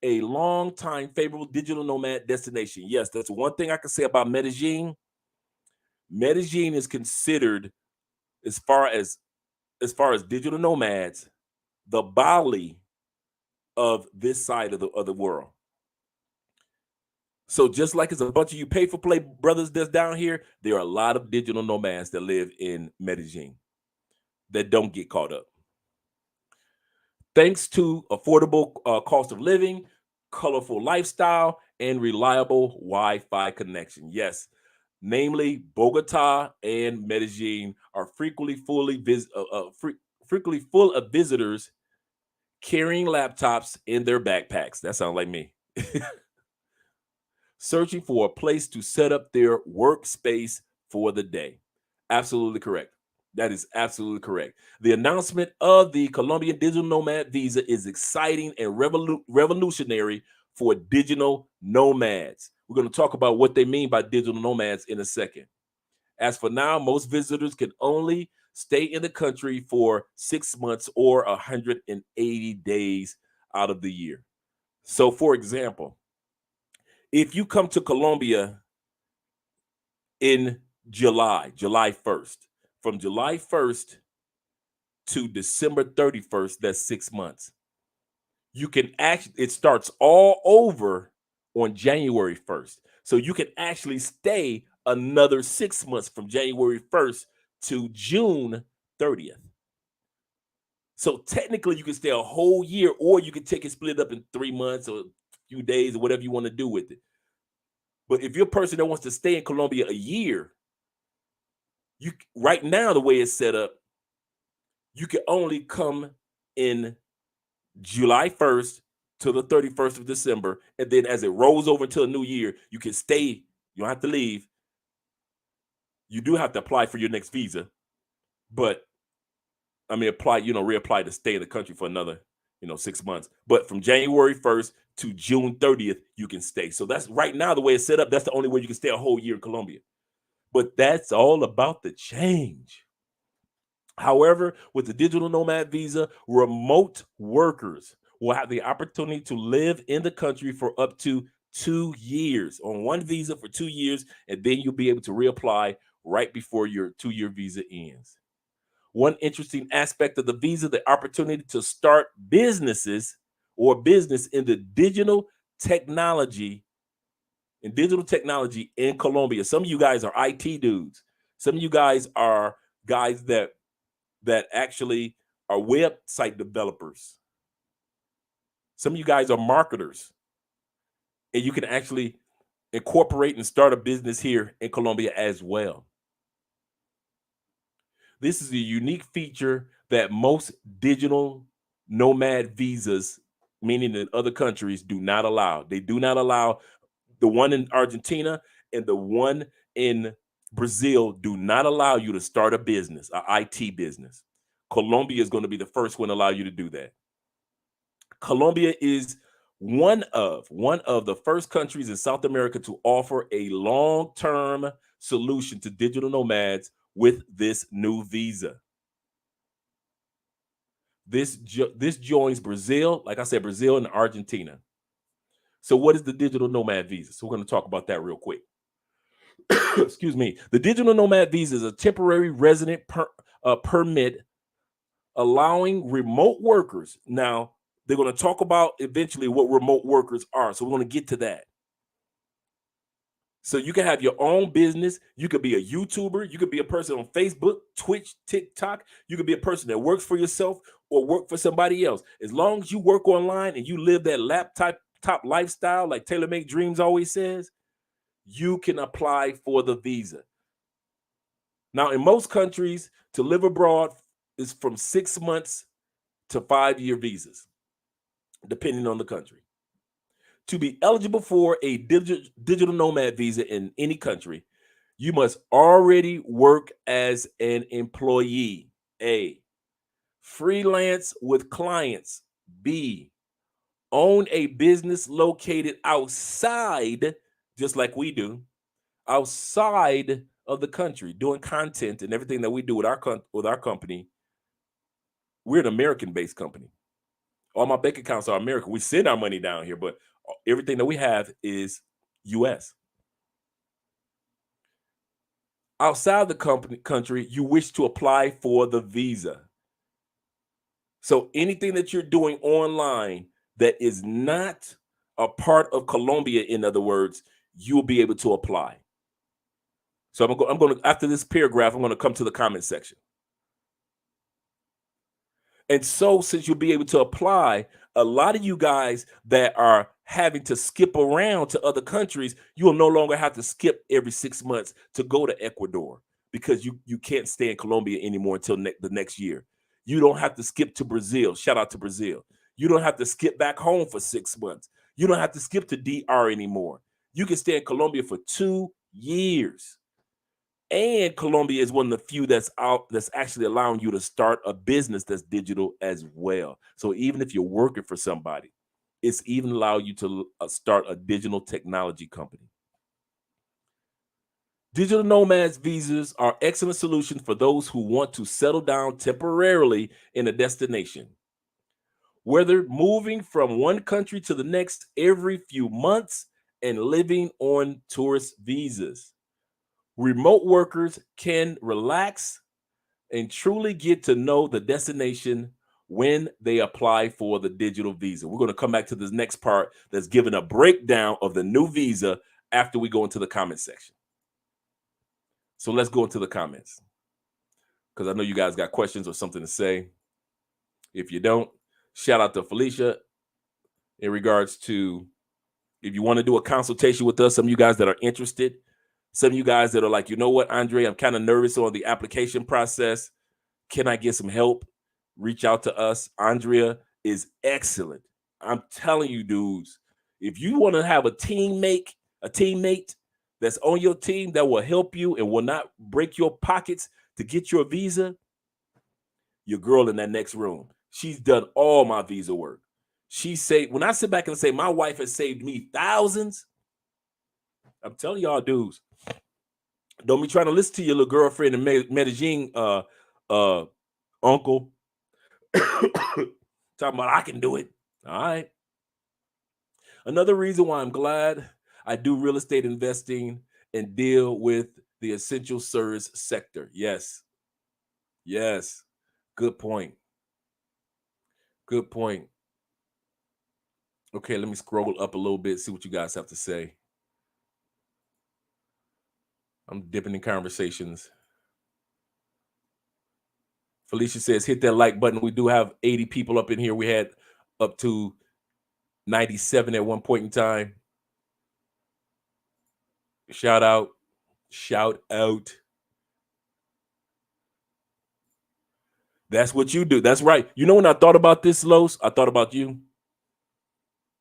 a long time favorable digital nomad destination. Yes, that's one thing I can say about Medellin. Medellin is considered, as far as digital nomads, the Bali of this side of the world. So just like it's a bunch of you pay for play brothers that's down here, there are a lot of digital nomads that live in Medellin that don't get caught up. Thanks to affordable cost of living, colorful lifestyle, and reliable Wi-Fi connection. Yes, namely Bogota and Medellin are frequently full of visitors carrying laptops in their backpacks. That sounds like me. Searching for a place to set up their workspace for the day. Absolutely correct. That is absolutely correct. The announcement of the Colombian digital nomad visa is exciting and revolutionary for digital nomads. We're going to talk about what they mean by digital nomads in a second. As for now, most visitors can only stay in the country for 6 months or 180 days out of the year. So, for example, if you come to Colombia in July 1st, from July 1st to December 31st. That's 6 months. You can actually, it starts all over on January 1st. So you can actually stay another 6 months from January 1st to June 30th. So technically you can stay a whole year, or you can take it split up in 3 months or a few days or whatever you want to do with it. But if you're a person that wants to stay in Colombia a year, you right now, the way it's set up, you can only come in July 1st to the 31st of December. And then as it rolls over until a new year, you can stay. You don't have to leave. You do have to apply for your next visa, but I mean, reapply to stay in the country for another, 6 months. But from January 1st to June 30th, you can stay. So that's right now the way it's set up. That's the only way you can stay a whole year in Colombia. But that's all about the change. However, with the digital nomad visa, remote workers will have the opportunity to live in the country for up to 2 years on one visa for 2 years, and then you'll be able to reapply right before your 2-year visa ends. One interesting aspect of the visa, the opportunity to start businesses or business in the digital technology in Colombia. Some of you guys are IT dudes. Some of you guys are guys that actually are website developers. Some of you guys are marketers, and you can actually incorporate and start a business here in Colombia as well. This is a unique feature that most digital nomad visas, meaning in other countries, do not allow. They do not allow. The one in Argentina and the one in Brazil do not allow you to start a business, an IT business. Colombia is going to be the first one to allow you to do that. Colombia is one of the first countries in South America to offer a long-term solution to digital nomads with this new visa. This joins Brazil, like I said, Brazil and Argentina. So what is the digital nomad visa? So we're going to talk about that real quick. Excuse me. The digital nomad visa is a temporary resident permit allowing remote workers. Now, they're going to talk about eventually what remote workers are. So we're going to get to that. So you can have your own business. You could be a YouTuber. You could be a person on Facebook, Twitch, TikTok. You could be a person that works for yourself or work for somebody else. As long as you work online and you live that laptop lifestyle, like Taylor Make Dreams always says, you can apply for the visa. Now, in most countries, to live abroad is from 6 months to 5-year visas, depending on the country. To be eligible for a digital nomad visa in any country, you must already work as an employee. A, freelance with clients. B, own a business located outside, just like we do, outside of the country, doing content and everything that we do with our company. We're an American-based company. All my bank accounts are American. We send our money down here, but everything that we have is U.S. Outside the country, you wish to apply for the visa. So anything that you're doing online that is not a part of Colombia, in other words, you'll be able to apply. So I'm going to, after this paragraph, I'm going to come to the comment section. And so since you'll be able to apply, a lot of you guys that are having to skip around to other countries, you will no longer have to skip every 6 months to go to Ecuador, because you can't stay in Colombia anymore until the next year. You don't have to skip to Brazil. Shout out to Brazil. You don't have to skip back home for 6 months. You don't have to skip to DR anymore. You can stay in Colombia for 2 years. And Colombia is one of the few that's actually allowing you to start a business that's digital as well. So even if you're working for somebody, it's even allow you to start a digital technology company. Digital nomads visas are excellent solutions for those who want to settle down temporarily in a destination. Whether moving from one country to the next every few months and living on tourist visas, remote workers can relax and truly get to know the destination when they apply for the digital visa. We're going to come back to this next part that's giving a breakdown of the new visa after we go into the comment section. So let's go into the comments because I know you guys got questions or something to say. If you don't, shout out to Felicia in regards to if you want to do a consultation with us, some of you guys that are interested, some of you guys that are like, you know what, Andre, I'm kind of nervous on the application process. Can I get some help? Reach out to us. Andrea is excellent. I'm telling you, dudes, if you want to have a teammate that's on your team that will help you and will not break your pockets to get your visa, your girl in that next room. She's done all my visa work. She say, when I sit back and say my wife has saved me thousands, I'm telling y'all, dudes, don't be trying to listen to your little girlfriend in Medellin, uncle, talking about I can do it. All right. Another reason why I'm glad I do real estate investing and deal with the essential service sector. Yes. Yes. Good point. Good point. Okay, let me scroll up a little bit, see what you guys have to say. I'm dipping in conversations. Felicia says, hit that like button. We do have 80 people up in here. We had up to 97 at one point in time. Shout out. Shout out. That's what you do. That's right. You know when I thought about this, Los? I thought about you.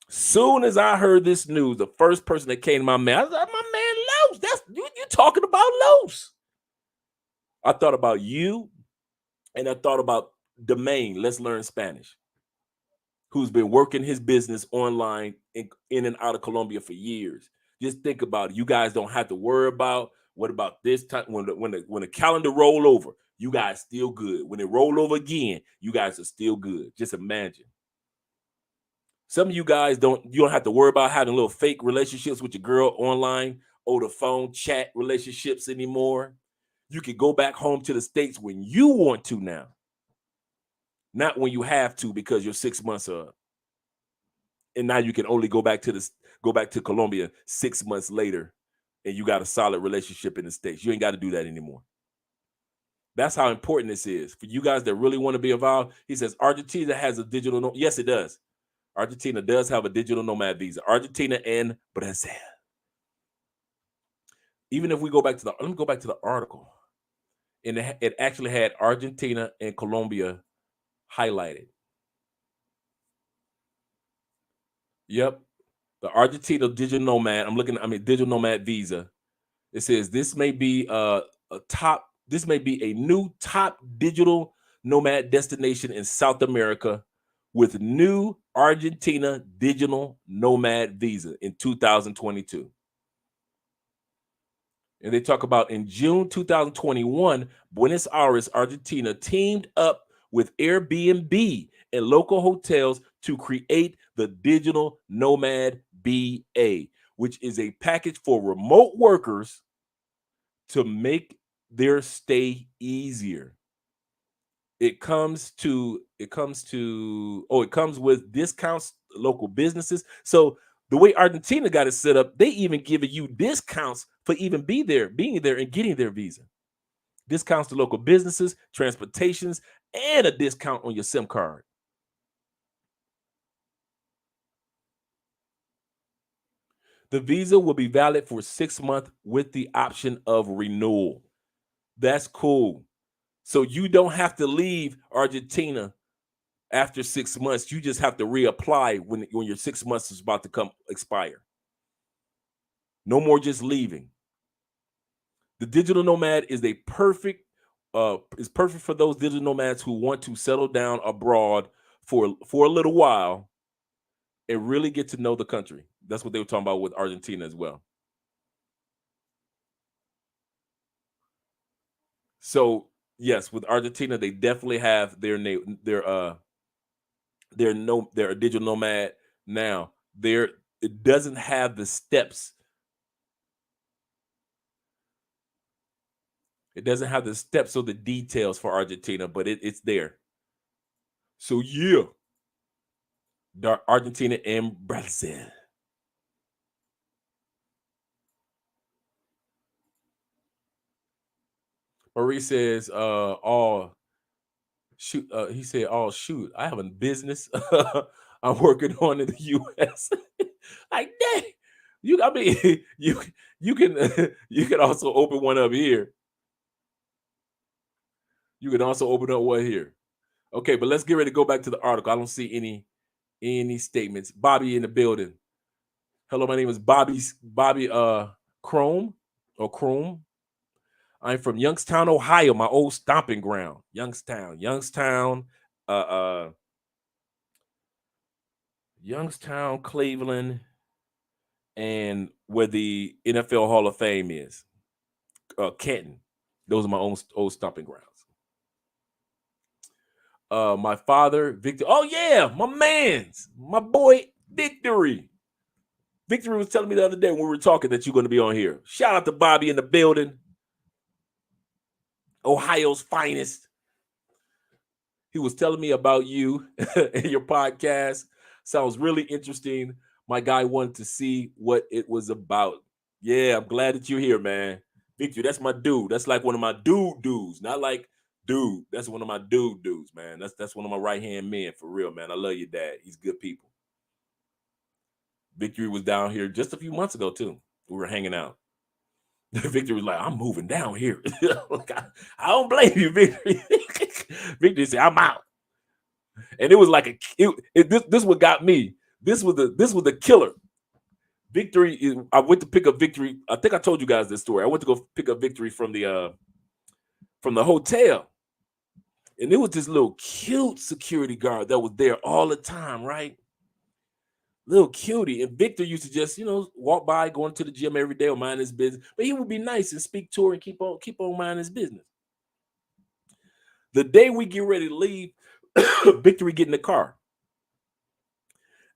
Soon as I heard this news, the first person that came to my man, I was like, my man Los. That's you talking about Los. I thought about you, and I thought about Domain. Let's learn Spanish. Who's been working his business online in and out of Colombia for years. Just think about it. You guys don't have to worry about what about this time when the calendar roll over. You guys still good. When it roll over again, you guys are still good. Just imagine. Some of you guys don't have to worry about having little fake relationships with your girl online or the phone chat relationships anymore. You can go back home to the States when you want to now. Not when you have to because your 6 months are up. And now you can only go back to Colombia 6 months later, and you got a solid relationship in the States. You ain't got to do that anymore. That's how important this is for you guys that really want to be involved. He says Argentina has a digital. Yes, it does. Argentina does have a digital nomad visa. Argentina and Brazil. Even if we go back to let me go back to the article, and it actually had Argentina and Colombia highlighted. Yep, the Argentina digital nomad. Digital nomad visa. It says this may be this may be a new top digital nomad destination in South America with new Argentina digital nomad visa in 2022. And they talk about in June 2021, Buenos Aires, Argentina teamed up with Airbnb and local hotels to create the Digital Nomad BA, which is a package for remote workers to make their stay easier. It comes with discounts local businesses. So the way Argentina got it set up, they even giving you discounts for even being there and getting their visa. Discounts to local businesses, transportations, and a discount on your SIM card. The visa will be valid for 6 months with the option of renewal. That's cool. So you don't have to leave Argentina after 6 months. You just have to reapply when your 6 months is about to expire. No more just leaving. The digital nomad is perfect for those digital nomads who want to settle down abroad for a little while and really get to know the country. That's what they were talking about with Argentina as well. So yes, with Argentina, they definitely have their digital nomad now. It doesn't have the steps. It doesn't have the steps or the details for Argentina, but it's there. So yeah, Argentina and Brazil. Marie says, "All shoot." He said, "Oh shoot, I have a business I'm working on in the U.S." Like that, you. I mean, you can you can also open one up here. You can also open up one here. Okay, but let's get ready to go back to the article. I don't see any statements. Bobby in the building. Hello, my name is Bobby Chrome or Chrome. I'm from Youngstown, Ohio, my old stomping ground. Youngstown, uh, uh, Youngstown, Cleveland, and where the NFL Hall of Fame is, Canton. Those are my old stomping grounds. My father, Victor. Oh yeah, my boy, Victory. Victory was telling me the other day when we were talking that you're going to be on here. Shout out to Bobby in the building, Ohio's finest. He was telling me about you and your podcast. Sounds really interesting. My guy wanted to see what it was about. Yeah, I'm glad that you're here, man. Victor, that's my dude. That's like one of my dudes. Not like dude. That's one of my dudes, man. That's one of my right-hand men for real, man. I love your dad. He's good people. Victory was down here just a few months ago, too. We were hanging out. Victory was like, I'm moving down here. I don't blame you, Victory. Victory said, I'm out. And it was like this what got me. This was the killer. Victory. I went to pick up Victory. I think I told you guys this story. I went to go pick up Victory from the hotel, and it was this little cute security guard that was there all the time, right? Little cutie. And Victor used to just, walk by, going to the gym every day or mind his business. But he would be nice and speak to her and keep on minding his business. The day we get ready to leave, Victory get in the car.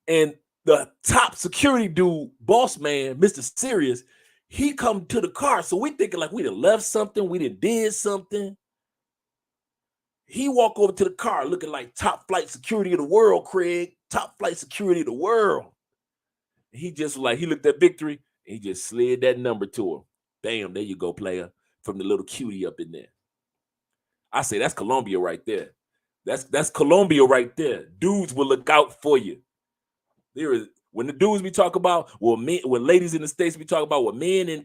And the top security dude, boss man, Mr. Serious, he come to the car. So we thinking like we done left something, we done did something. He walk over to the car looking like top flight security of the world, Craig. Top flight security of the world. He just he looked at Victory and he just slid that number to him. Bam, there you go, player. From the little cutie up in there. I say that's Colombia right there. That's Colombia right there. Dudes will look out for you. There is when the dudes we talk about, when ladies in the States we talk about, men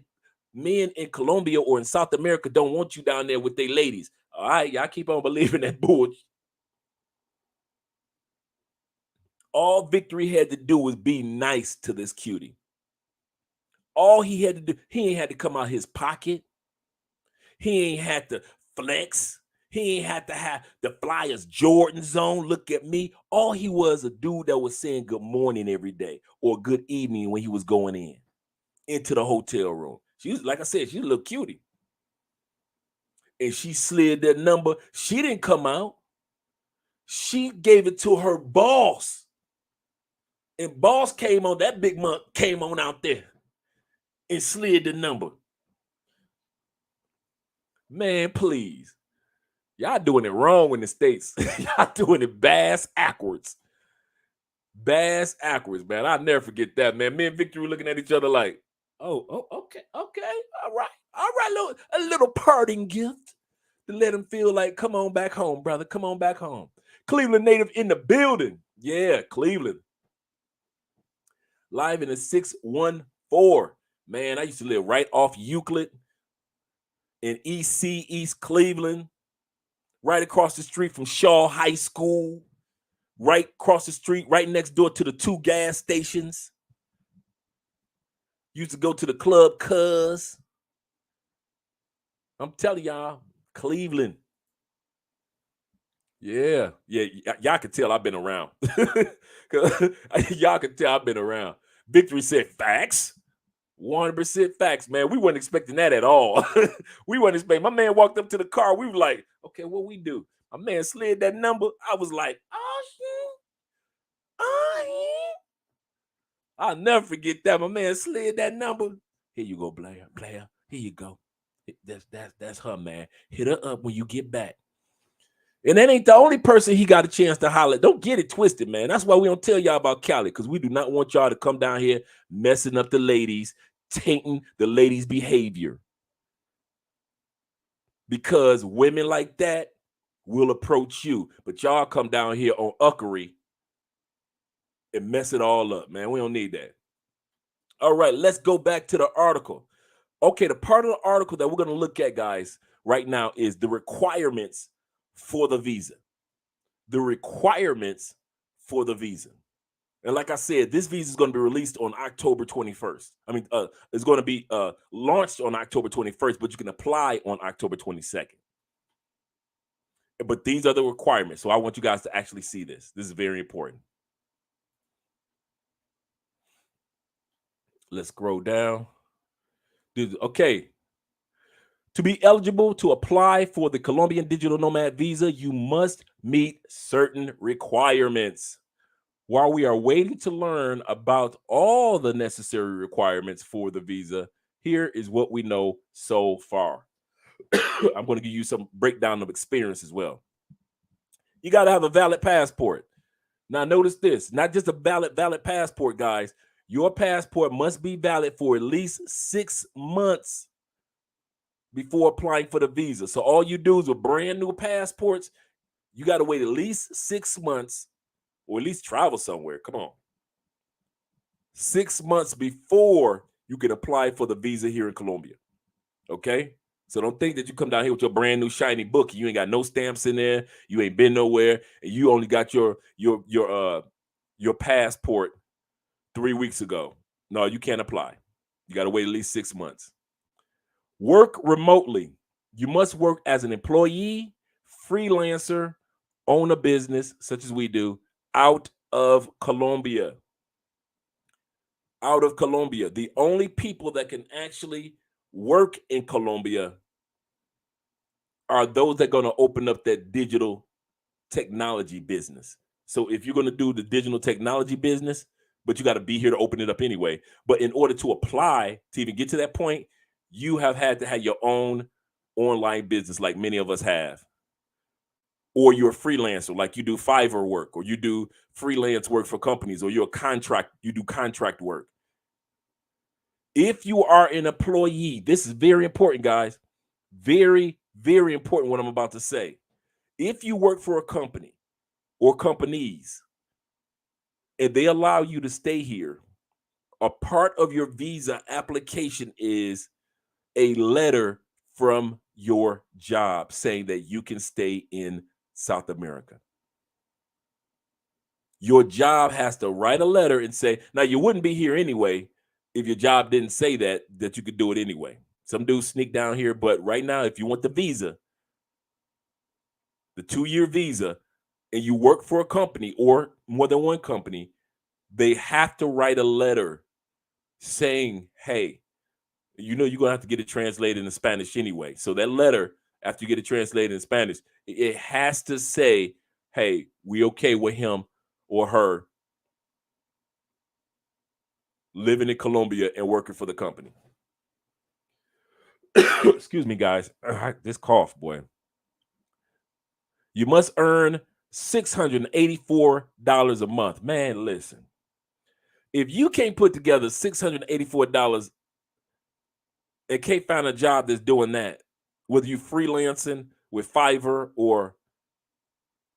in Colombia or in South America don't want you down there with their ladies. All right, y'all keep on believing that bullshit. All Victory had to do was be nice to this cutie. All he had to do, he ain't had to come out his pocket. He ain't had to flex. He ain't had to have the Flyers Jordan zone. Look at me. All he was a dude that was saying good morning every day or good evening when he was going into the hotel room. She was, like I said, she's a little cutie. And she slid that number. She didn't come out. She gave it to her boss. And boss came on, that big month came on out there and slid the number. Man, please. Y'all doing it wrong in the States. Y'all doing it bass backwards. Bass backwards, man. I'll never forget that, man. Me and Victory were looking at each other like, oh, okay. All right, a little parting gift to let him feel like, come on back home, brother. Come on back home. Cleveland native in the building. Yeah, Cleveland. Live in a 614. Man, I used to live right off Euclid in EC, East Cleveland, right across the street from Shaw High School, right across the street, right next door to the 2 gas stations. Used to go to the club Cuz. I'm telling y'all, Cleveland. Yeah. Y'all can tell I've been around. Y'all can tell I've been around. Victory said facts. 100% facts, man. We weren't expecting that at all. We weren't expecting. My man walked up to the car. We were like, okay, what we do? My man slid that number. I was like, oh shit. I'll never forget that. My man slid that number. Here you go, player. Here you go. That's her, man. Hit her up when you get back. And that ain't the only person he got a chance to holler. Don't get it twisted, man. That's why we don't tell y'all about Cali, because we do not want y'all to come down here messing up the ladies, tainting the ladies' behavior. Because women like that will approach you. But y'all come down here on uckery and mess it all up, man. We don't need that. All right, let's go back to the article. Okay, the part of the article that we're going to look at, guys, right now is the requirements for the visa. The requirements for the visa. And like I said, this visa is going to be released on October 21st. It's going to be launched on October 21st, but you can apply on October 22nd. But these are the requirements. So I want you guys to actually see this. This is very important. Let's scroll down. Okay. To be eligible to apply for the Colombian digital nomad visa, you must meet certain requirements. While we are waiting to learn about all the necessary requirements for the visa, here is what we know so far. I'm going to give you some breakdown of experience as well. You got to have a valid passport. Now, notice this, not just a valid passport, guys. Your passport must be valid for at least 6 months before applying for the visa. So all you do is with brand new passports, you got to wait at least 6 months, or at least travel somewhere. Come on. 6 months before you can apply for the visa here in Colombia. Okay? So don't think that you come down here with your brand new shiny book. You ain't got no stamps in there. You ain't been nowhere, and you only got your passport 3 weeks ago. No, you can't apply. You got to wait at least 6 months. Work remotely. You must work as an employee, freelancer, own a business, such as we do, out of Colombia. Out of Colombia. The only people that can actually work in Colombia are those that are going to open up that digital technology business. So if you're going to do the digital technology business, but you got to be here to open it up anyway. But in order to apply to even get to that point, you have had to have your own online business, like many of us have. Or you're a freelancer, like you do Fiverr work, or you do freelance work for companies, or you do contract work. If you are an employee, this is very important, guys. Very, very important what I'm about to say. If you work for a company or companies and they allow you to stay here, a part of your visa application is a letter from your job saying that you can stay in South America. Your job has to write a letter and say, now you wouldn't be here anyway if your job didn't say that you could do it anyway. Some dudes sneak down here, but right now, if you want the visa, the 2-year visa, and you work for a company or more than one company, they have to write a letter saying, hey, you're going to have to get it translated in Spanish anyway. So that letter, after you get it translated in Spanish, it has to say, hey, we okay with him or her living in Colombia and working for the company. Excuse me, guys. This cough, boy. You must earn $684 a month. Man, listen. If you can't put together $684 and can't find a job that's doing that, whether you freelancing with Fiverr or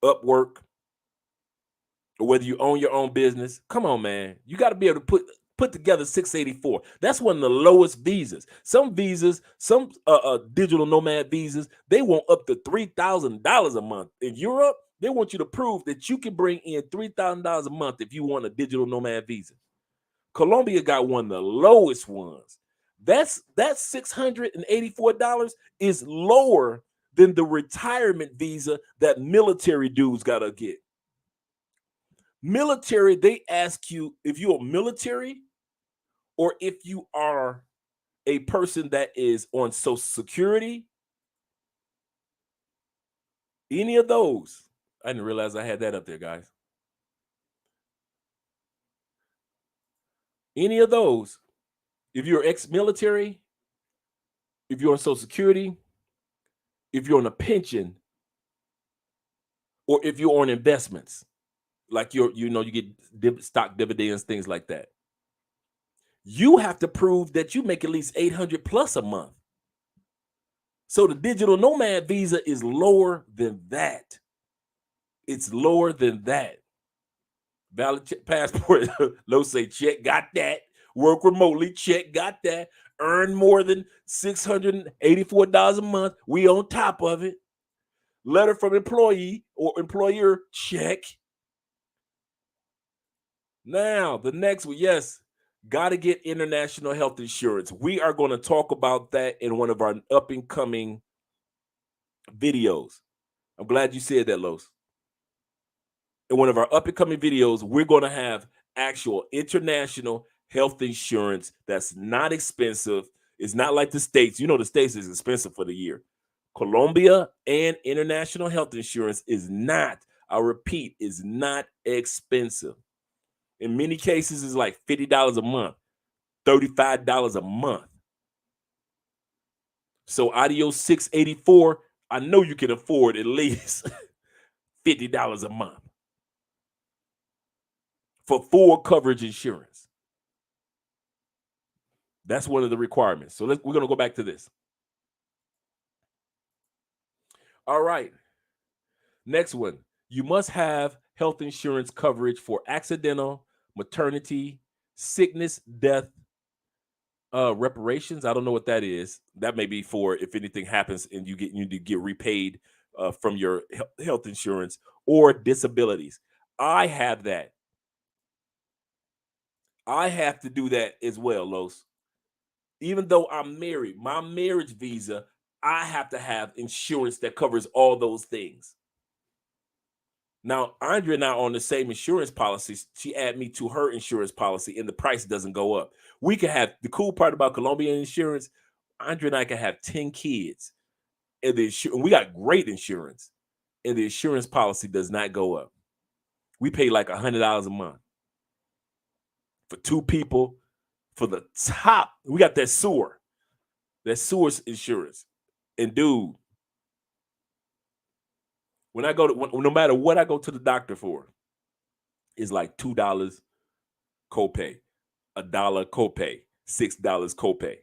Upwork, or whether you own your own business, come on, man. You got to be able to put together 684. That's one of the lowest visas. Some visas, some digital nomad visas, they want up to $3,000 a month. In Europe, they want you to prove that you can bring in $3,000 a month if you want a digital nomad visa. Colombia got one of the lowest ones. That $684 is lower than the retirement visa that military dudes gotta get. Military, they ask you if you're military or if you are a person that is on Social Security. Any of those. I didn't realize I had that up there, guys. Any of those. If you're ex-military, if you're on Social Security, if you're on a pension, or if you're on investments, like you get stock dividends, things like that. You have to prove that you make at least 800 plus a month. So the digital nomad visa is lower than that. It's lower than that. Valid passport, low say check, got that. Work remotely, check, got that. Earn more than $684 a month. We on top of it. Letter from employee or employer, check. Now, the next one, yes, got to get international health insurance. We are going to talk about that in one of our up and coming videos. I'm glad you said that, Los. In one of our up and coming videos, we're going to have actual international health insurance that's not expensive. It's not like the States. You know, the States is expensive for the year. Colombia and international health insurance is not, I repeat, is not expensive. In many cases, it's like $50 a month, $35 a month. So out of your $684, I know you can afford at least $50 a month for full coverage insurance. That's one of the requirements. So we're going to go back to this. All right. Next one. You must have health insurance coverage for accidental, maternity, sickness, death, reparations. I don't know what that is. That may be for if anything happens and you need to get repaid from your health insurance, or disabilities. I have that. I have to do that as well, Los. Even though I'm married, my marriage visa, I have to have insurance that covers all those things. Now, Andrea and I are on the same insurance policies. She add me to her insurance policy and the price doesn't go up. We can have, the cool part about Colombian insurance, Andrea and I can have 10 kids. And we got great insurance. And the insurance policy does not go up. We pay like $100 a month for 2 people. For the top, we got that sewer insurance. And dude, when I go to, no matter what I go to the doctor for, it's like $2 copay, $1 copay, $6 copay.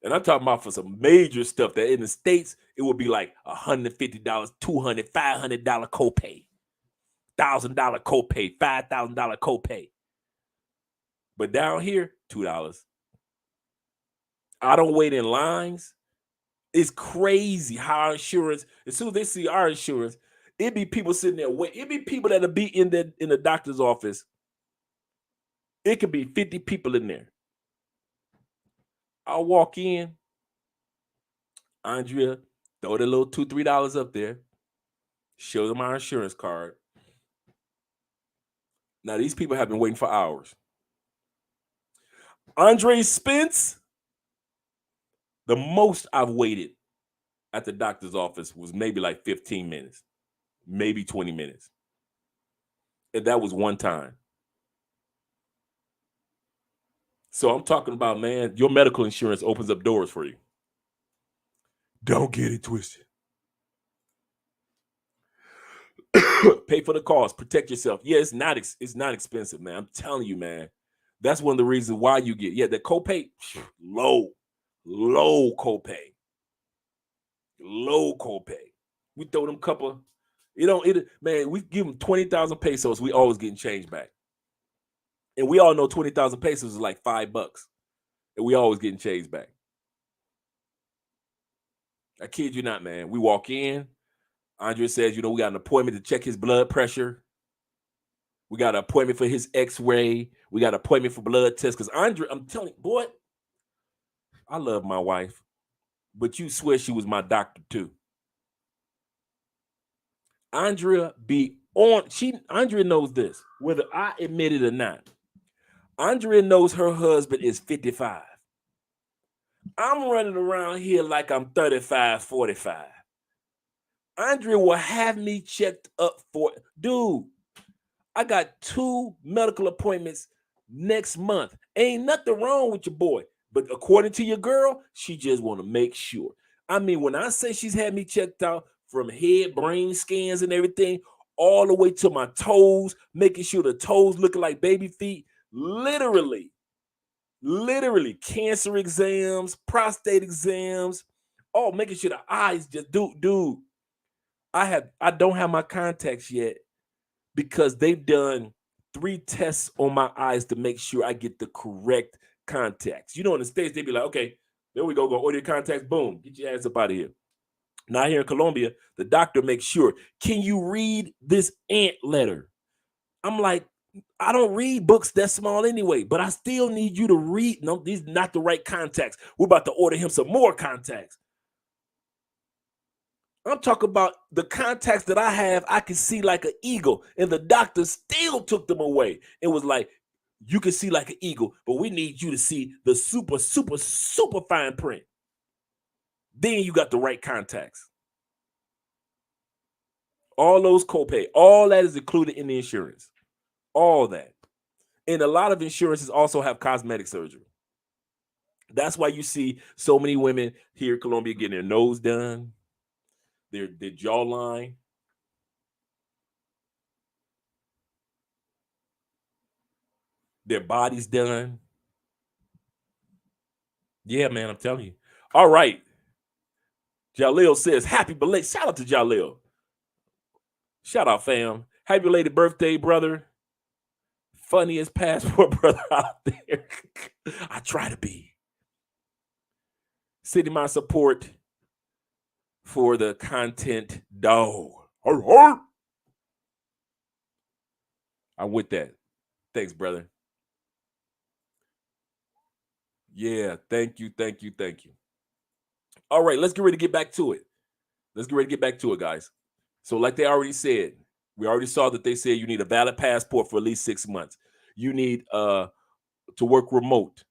And I'm talking about for some major stuff that in the States, it would be like $150, $200, $500 copay, $1,000 copay, $5,000 copay. But down here, $2. I don't wait in lines. It's crazy how our insurance, as soon as they see our insurance, it'd be people sitting there waiting. It'd be people that'll be in the doctor's office. It could be 50 people in there. I'll walk in, Andrea, throw the little $2, $3 up there, show them our insurance card. Now, these people have been waiting for hours. Andre Spence, the most I've waited at the doctor's office was maybe like 15 minutes, maybe 20 minutes. And that was one time. So I'm talking about, man, your medical insurance opens up doors for you. Don't get it twisted. Pay for the cost, protect yourself. Yeah, it's not expensive, man. I'm telling you, man. That's one of the reasons why you get, the copay, low copay. Low copay. We throw them couple, man, we give them 20,000 pesos, we always getting change back. And we all know 20,000 pesos is like $5. And we always getting change back. I kid you not, man. We walk in, Andre says, we got an appointment to check his blood pressure. We got an appointment for his x-ray. We got an appointment for blood tests. Because Andre, I'm telling you, boy, I love my wife, but you swear she was my doctor too. Andrea Andrea knows this, whether I admit it or not. Andrea knows her husband is 55. I'm running around here like I'm 35, 45. Andrea will have me checked up for, dude, I got 2 medical appointments next month. Ain't nothing wrong with your boy. But according to your girl, she just want to make sure. I mean, when I say she's had me checked out from head, brain scans and everything, all the way to my toes, making sure the toes looking like baby feet, literally, cancer exams, prostate exams, oh, making sure the eyes just dude. I don't have my contacts yet because they've done 3 tests on my eyes to make sure I get the correct contacts. You know, in the States, they'd be like, okay, there we go order your contacts, boom, get your ass up out of here. Now here in Colombia, the doctor makes sure, can you read this ant letter? I'm like, I don't read books that small anyway, but I still need you to read. No, these are not the right contacts. We're about to order him some more contacts. I'm talking about the contacts that I have, I can see like an eagle, and the doctor still took them away. It was like, you can see like an eagle, but we need you to see the super, super, super fine print. Then you got the right contacts. All those copay, all that is included in the insurance. All that. And a lot of insurances also have cosmetic surgery. That's why you see so many women here in Colombia getting their nose done, their jawline, their bodies done. Yeah, man, I'm telling you. All right. Jalil says, happy belated. Shout out to Jalil. Shout out, fam. Happy belated birthday, brother. Funniest passport brother out there. I try to be. Sending my support for the content dog. I'm with that. Thanks, brother. Yeah, thank you. All right, let's get ready to get back to it. Guys. So like they already said, we already saw that they said you need a valid passport for at least 6 months. You need to work remote,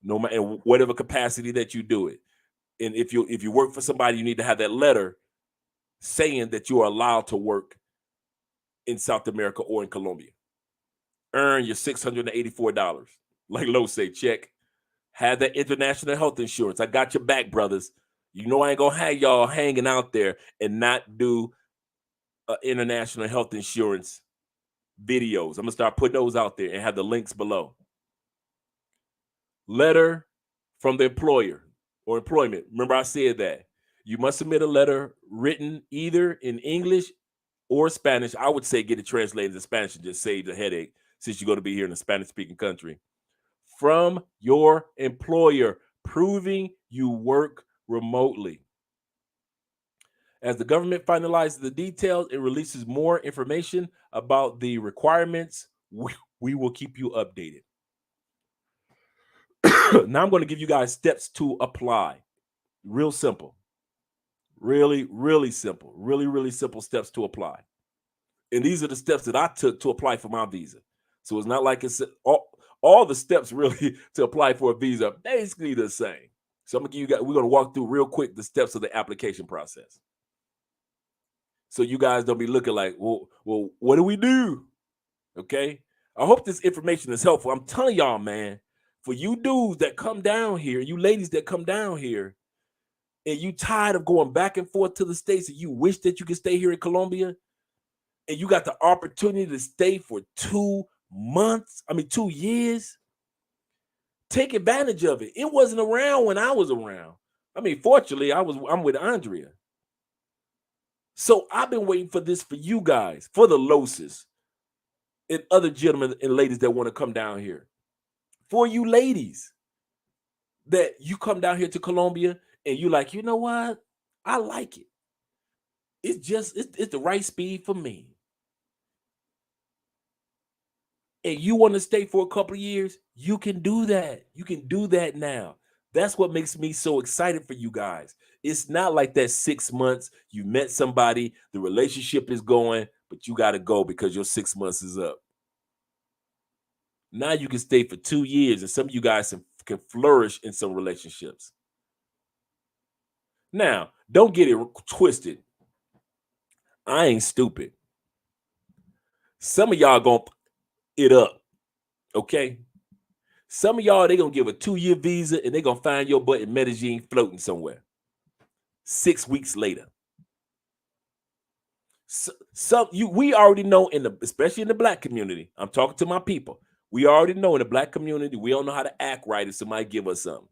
no matter in whatever capacity that you do it. And if you work for somebody, you need to have that letter saying that you are allowed to work in South America or in Colombia. Earn your $684. Like Lo say, check. Have that international health insurance. I got your back, brothers. You know I ain't gonna have y'all hanging out there and not do international health insurance videos. I'm gonna start putting those out there and have the links below. Letter from the employer or employment. Remember I said that. You must submit a letter written either in English or Spanish. I would say get it translated into Spanish and just save the headache since you're going to be here in a Spanish-speaking country. From your employer, proving you work remotely. As the government finalizes the details, it releases more information about the requirements. We will keep you updated. Now I'm going to give you guys steps to apply. Real simple. Really, really simple. Really, really simple steps to apply. And these are the steps that I took to apply for my visa. So it's not like it's all the steps really to apply for a visa are basically the same. So I'm gonna give you guys, we're gonna walk through real quick the steps of the application process. So you guys don't be looking like, well, what do we do? Okay. I hope this information is helpful. I'm telling y'all, man, for you dudes that come down here, you ladies that come down here, and you tired of going back and forth to the States and you wish that you could stay here in Colombia, and you got the opportunity to stay for 2 years, take advantage of it. It wasn't around when I was around. I mean, fortunately, I'm with Andrea. So I've been waiting for this for you guys, for the Loses and other gentlemen and ladies that want to come down here. For you ladies that you come down here to Colombia and you like, you know what? I like it. It's the right speed for me. And you want to stay for a couple of years, you can do that. You can do that now. That's what makes me so excited for you guys. It's not like that 6 months, you met somebody, the relationship is going, but you got to go because your 6 months is up. Now you can stay for 2 years, and some of you guys can flourish in some relationships. Now, don't get it twisted. I ain't stupid. Some of y'all gonna it up, okay? Some of y'all, they gonna give a 2-year visa and they gonna find your butt in Medellin floating somewhere 6 weeks later. We already know especially in the black community. I'm talking to my people. We already know in the black community, we don't know how to act right if somebody give us something.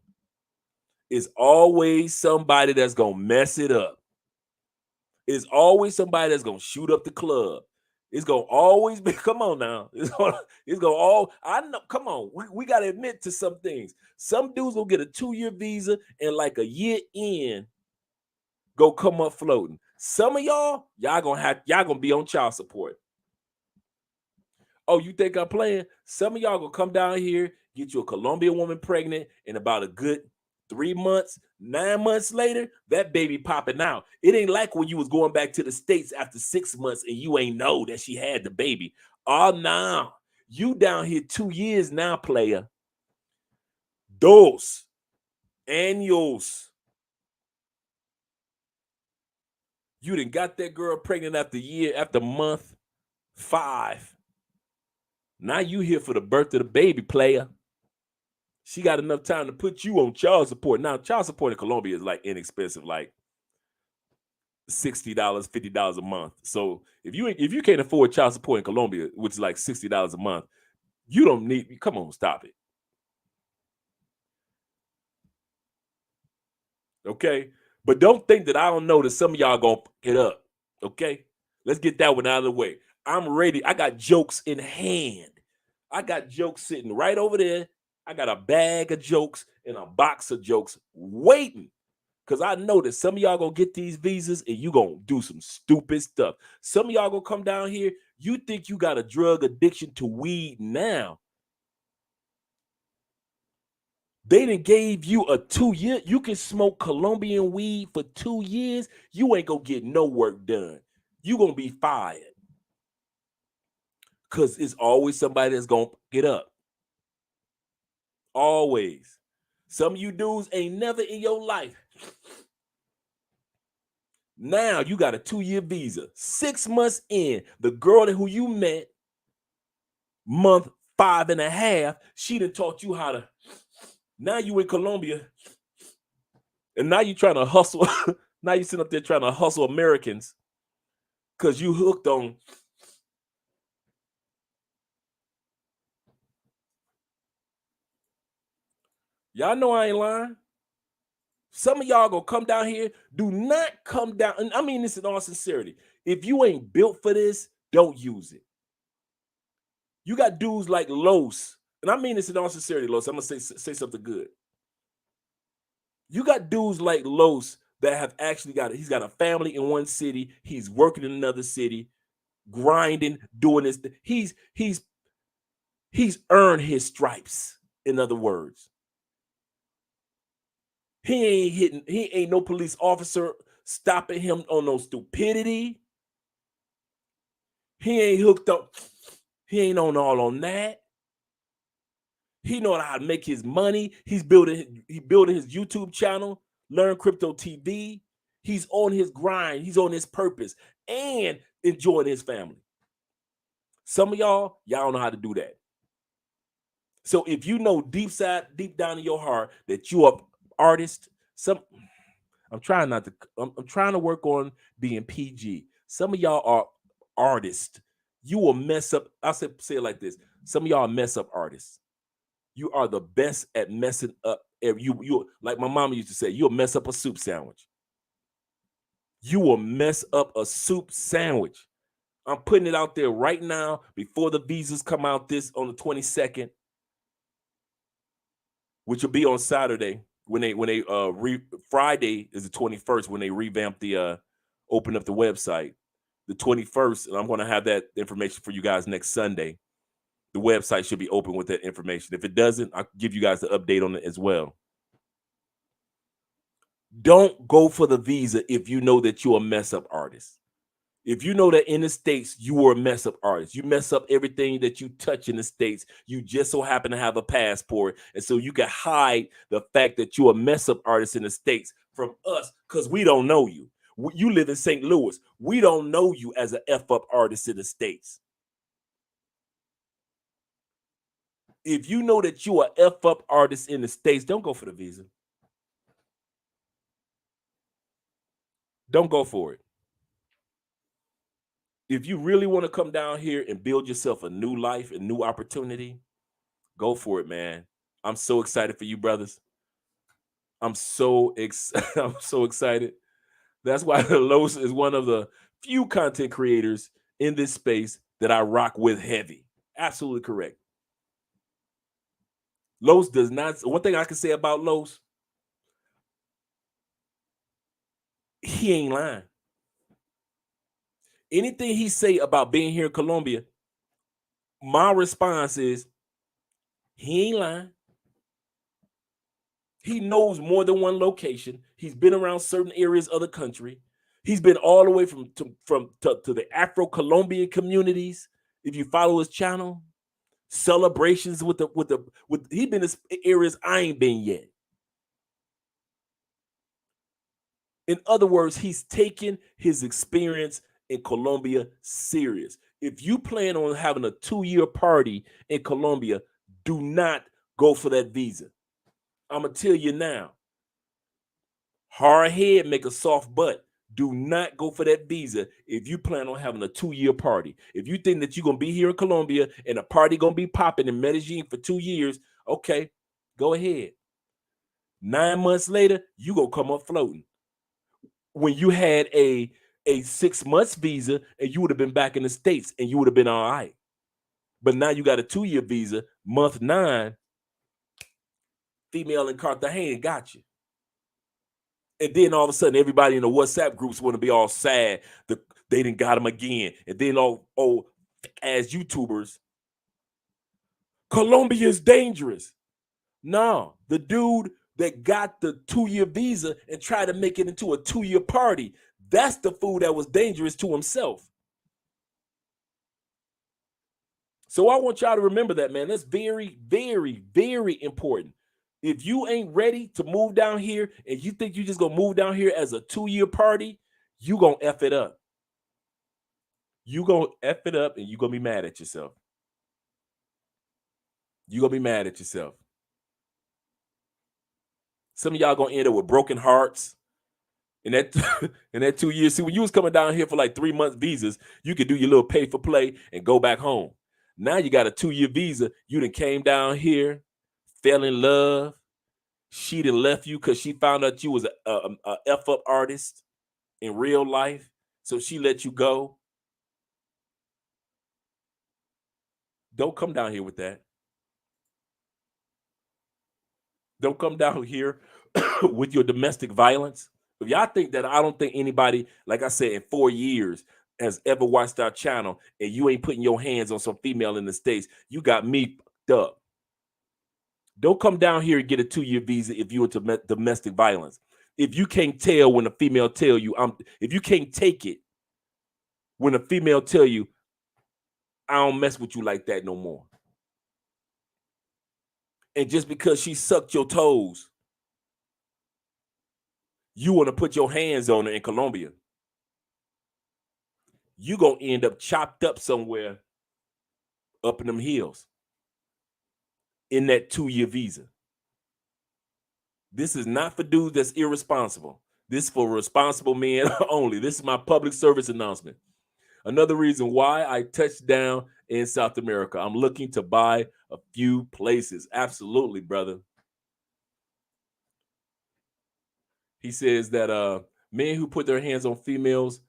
It's always somebody that's gonna mess it up. It's always somebody that's gonna shoot up the club. It's gonna always be, come on now. I know, come on. We gotta admit to some things. Some dudes will get a 2-year visa and like a year in, go come up floating. Some of y'all gonna be on child support. Oh, you think I'm playing? Some of y'all gonna come down here, get you a Colombian woman pregnant, in about a good 3 months, 9 months later, that baby popping out. It ain't like when you was going back to the States after 6 months and you ain't know that she had the baby. Oh, now you down here 2 years now, player. Dos años. You done got that girl pregnant after month 5. Now you here for the birth of the baby, player. She got enough time to put you on child support. Now, child support in Colombia is like inexpensive, like $60, $50 a month. So if you can't afford child support in Colombia, which is like $60 a month, you don't need. Come on, stop it. Okay, but don't think that I don't know that some of y'all gonna get up. Okay, let's get that one out of the way. I'm ready. I got jokes in hand. I got jokes sitting right over there. I got a bag of jokes and a box of jokes waiting. Because I know that some of y'all gonna get these visas and you gonna do some stupid stuff. Some of y'all gonna come down here. You think you got a drug addiction to weed now. They done gave you a 2-year. You can smoke Colombian weed for 2 years. You ain't gonna get no work done. You gonna be fired. Because it's always somebody that's gonna get up. Always. Some of you dudes ain't never in your life. Now you got a 2-year visa. 6 months in, the girl who you met month 5.5, she done taught you how to. Now you in Colombia, and now you trying to hustle. Now you sitting up there trying to hustle Americans because you hooked on. Y'all know I ain't lying. Some of y'all gonna come down here. Do not come down. And I mean this in all sincerity. If you ain't built for this, don't use it. You got dudes like Los, and I mean this in all sincerity, Los. I'm gonna say something good. You got dudes like Los that have actually he's got a family in one city. He's working in another city, grinding, doing this. He's earned his stripes. In other words, he ain't no police officer stopping him on no stupidity. He ain't hooked up. He ain't on that. He know how to make his money. He's building his YouTube channel, Learn Crypto TV. He's on his grind. He's on his purpose and enjoying his family. Some of y'all don't know how to do that. So if you know deep down in your heart that you are artist, I'm trying to work on being PG. Some of y'all are artists. You will mess up. I'll say it like this. Some of y'all are mess up artists. You are the best at messing up. You like my mama used to say, you'll mess up a soup sandwich. You will mess up a soup sandwich. I'm putting it out there right now before the visas come out on the 22nd, which will be on Saturday Friday is the 21st when they revamp open up the website. The 21st, and I'm going to have that information for you guys next Sunday. The website should be open with that information. If it doesn't, I'll give you guys the update on it as well. Don't go for the visa if you know that you're a mess up artist. If you know that in the States, you are a mess up artist, you mess up everything that you touch in the States, you just so happen to have a passport. And so you can hide the fact that you're a mess up artist in the States from us because we don't know you. You live in St. Louis. We don't know you as an F up artist in the States. If you know that you are F up artist in the States, don't go for the visa. Don't go for it. If you really want to come down here and build yourself a new life, a new opportunity, go for it, man. I'm so excited for you, brothers. I'm so excited. That's why Los is one of the few content creators in this space that I rock with heavy. Absolutely correct. Los does not. One thing I can say about Los, he ain't lying. Anything he say about being here in Colombia, my response is he ain't lying. He knows more than one location. He's been around certain areas of the country. He's been all the way to the Afro-Colombian communities. If you follow his channel, celebrations with he been in areas I ain't been yet. In other words, he's taken his experience in Colombia serious. If you plan on having a 2-year party in Colombia, do not go for that visa. I'm gonna tell you now. Hard head make a soft butt. Do not go for that visa if you plan on having a 2-year party. If you think that you're gonna be here in Colombia and a party gonna be popping in Medellin for 2 years, okay, go ahead. 9 months later, you gonna come up floating. When you had a 6 months visa and you would have been back in the States and you would have been all right. But now you got a 2-year visa, month 9, female in Cartagena got you. And then all of a sudden, everybody in the WhatsApp groups want to be all sad. They didn't got him again. And then as YouTubers, Colombia is dangerous. No, the dude that got the 2-year visa and tried to make it into a 2-year party, that's the fool that was dangerous to himself. So I want y'all to remember that, man. That's very, very, very important. If you ain't ready to move down here and you think you just gonna move down here as a 2-year party, you gonna F it up. You gonna F it up and you gonna be mad at yourself. You gonna be mad at yourself. Some of y'all gonna end up with broken hearts. In that in that 2 years, see, when you was coming down here for like 3-month visas, you could do your little pay for play and go back home. Now you got a 2-year visa. You done came down here, fell in love. She done left you because she found out you was a F up artist in real life. So she let you go. Don't come down here with that. Don't come down here with your domestic violence. If y'all think that, I don't think anybody, like I said, in 4 years has ever watched our channel and you ain't putting your hands on some female in the States, you got me fucked up. Don't come down here and get a 2-year visa if you into domestic violence. If you can't tell when a female tell you, if you can't take it when a female tell you, I don't mess with you like that no more. And just because she sucked your toes, you want to put your hands on her in Colombia, you gonna end up chopped up somewhere up in them hills in that 2-year visa. This is not for dudes that's irresponsible. This is for responsible men only. This is my public service announcement. Another reason why I touched down in South America. I'm looking to buy a few places. Absolutely, brother. He says that men who put their hands on females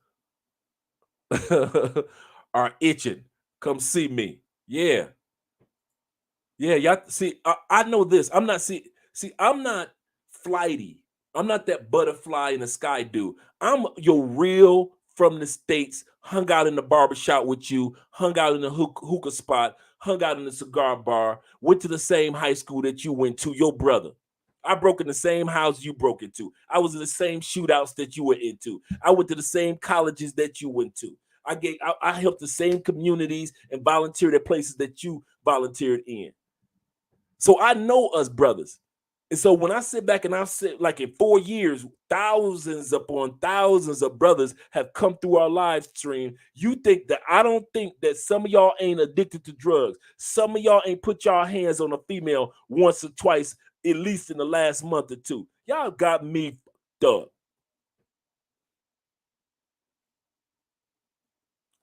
are itching. Come see me. Yeah. Yeah, y'all see, I know this. I'm not flighty. I'm not that butterfly in the sky dude. I'm your real from the States, hung out in the barbershop with you, hung out in the hookah spot, hung out in the cigar bar, went to the same high school that you went to, your brother. I broke in the same house you broke into. I was in the same shootouts that you were into. I went to the same colleges that you went to. I helped the same communities and volunteered at places that you volunteered in. So I know us brothers. And so when I sit back and I sit like in 4 years, thousands upon thousands of brothers have come through our live stream. You think that I don't think that some of y'all ain't addicted to drugs. Some of y'all ain't put y'all hands on a female once or twice, at least in the last month or two. Y'all got me fucked up.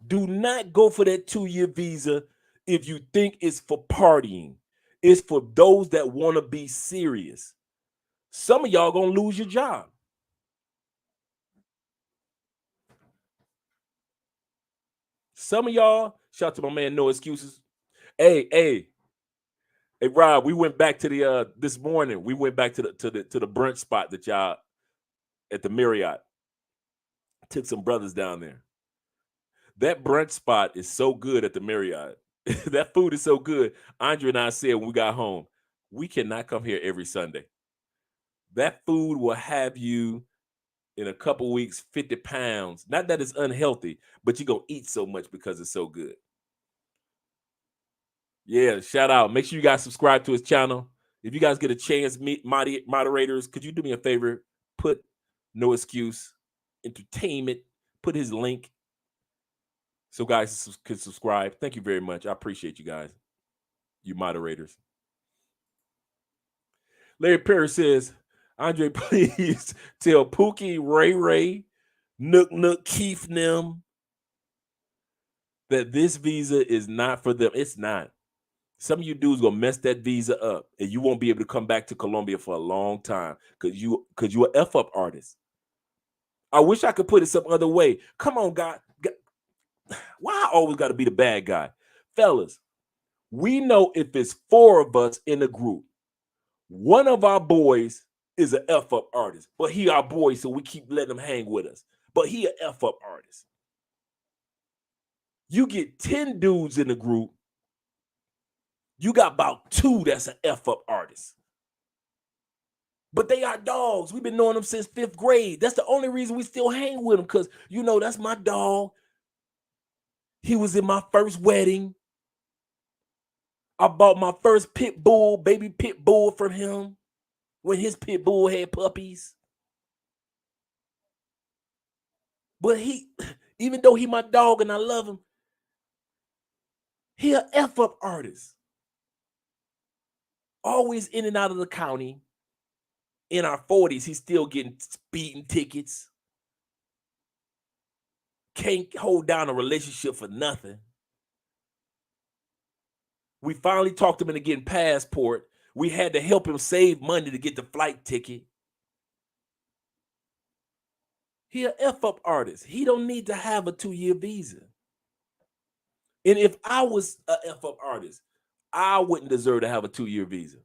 Do not go for that 2-year visa if you think it's for partying. It's for those that want to be serious. Some of y'all gonna lose your job. Some of y'all, shout out to my man, No Excuses. Hey, Rob, we went back to the this morning. We went back to the brunch spot that y'all at the Marriott. Took some brothers down there. That brunch spot is so good at the Marriott. That food is so good. Andre and I said when we got home, we cannot come here every Sunday. That food will have you in a couple weeks 50 pounds. Not that it's unhealthy, but you're gonna eat so much because it's so good. Yeah, shout out. Make sure you guys subscribe to his channel. If you guys get a chance, moderators, could you do me a favor? Put No Excuse Entertainment, put his link so guys can subscribe. Thank you very much. I appreciate you guys, you moderators. Larry Perry says, Andre, please tell Pookie, Ray Ray, Nook, Keith, them that this visa is not for them. It's not. Some of you dudes gonna mess that visa up, and you won't be able to come back to Colombia for a long time because you're an F up artist. I wish I could put it some other way. Come on, God. Why I always got to be the bad guy? Fellas, we know if it's 4 of us in a group, one of our boys is an F up artist, but he our boy, so we keep letting him hang with us. But he an F up artist. You get 10 dudes in the group, you got about 2 that's an F up artist. But they are dogs. We've been knowing them since 5th grade. That's the only reason we still hang with them, because, you know, that's my dog. He was in my first wedding. I bought my first pit bull, baby pit bull from him when his pit bull had puppies. But he, even though he my dog and I love him, he an F up artist. Always in and out of the county. In our 40s, he's still getting speeding tickets. Can't hold down a relationship for nothing. We finally talked him into getting passport. We had to help him save money to get the flight ticket. He an F up artist. He don't need to have a 2-year visa. And if I was a F up artist, I wouldn't deserve to have a 2-year visa.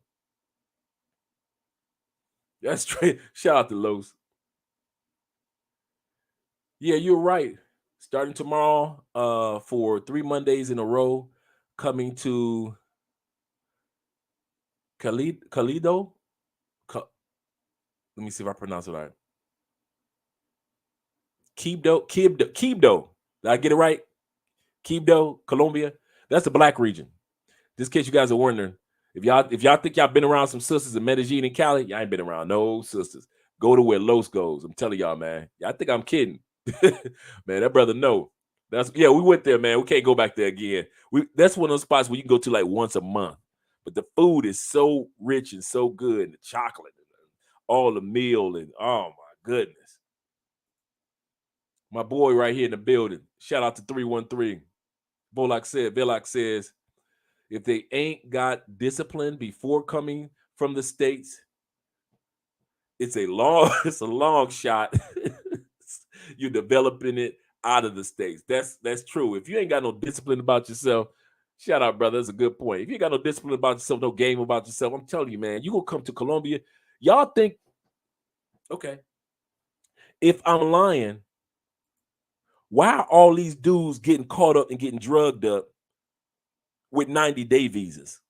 That's straight. Shout out to Los. Yeah, you're right. Starting tomorrow, for 3 Mondays in a row, coming to Calido. Let me see if I pronounce it right. Quibdó. Did I get it right? Quibdó, Colombia. That's the black region. Just in case you guys are wondering, if y'all think y'all been around some sisters in Medellin and Cali, y'all ain't been around no sisters. Go to where Los goes. I'm telling y'all, man. Y'all think I'm kidding. Man, that brother know. We went there, man. We can't go back there again. That's one of those spots where you can go to like once a month. But the food is so rich and so good, and the chocolate and all the meal, and oh my goodness. My boy right here in the building. Shout out to 313. Vilak says, if they ain't got discipline before coming from the States, it's a long shot. You're developing it out of the States. That's true. If you ain't got no discipline about yourself, shout out, brother. That's a good point. If you ain't got no discipline about yourself, no game about yourself, I'm telling you, man, you gonna come to Colombia. Y'all think, okay, if I'm lying, why are all these dudes getting caught up and getting drugged up with 90-day visas?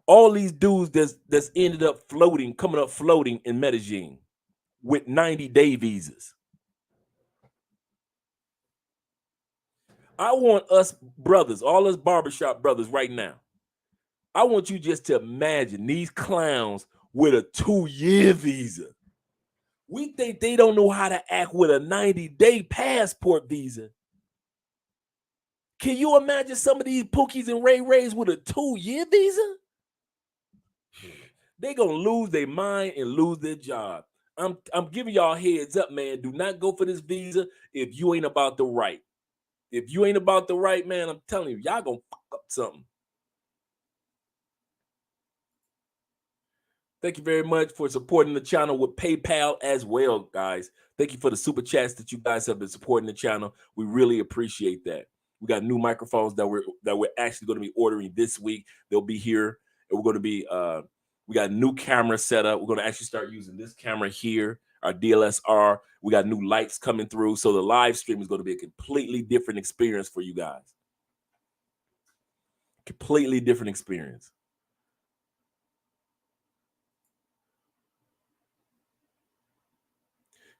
All these dudes that's ended up coming up floating in Medellin with 90-day visas. I want us brothers, all us barbershop brothers right now, I want you just to imagine these clowns with a 2-year visa. We think they don't know how to act with a 90-day passport visa. Can you imagine some of these Pookies and Ray Rays with a 2-year visa? They're gonna lose their mind and lose their job. I'm giving y'all heads up, man. Do not go for this visa if you ain't about the right. If you ain't about the right, man, I'm telling you, y'all gonna fuck up something. Thank you very much for supporting the channel with PayPal as well, guys. Thank you for the super chats that you guys have been supporting the channel. We really appreciate that. We got new microphones that we're actually going to be ordering this week. They'll be here, and we're going to be we got a new camera set up. We're going to actually start using this camera here, our DLSR. We got new lights coming through, so the live stream is going to be a completely different experience for you guys. Completely different experience.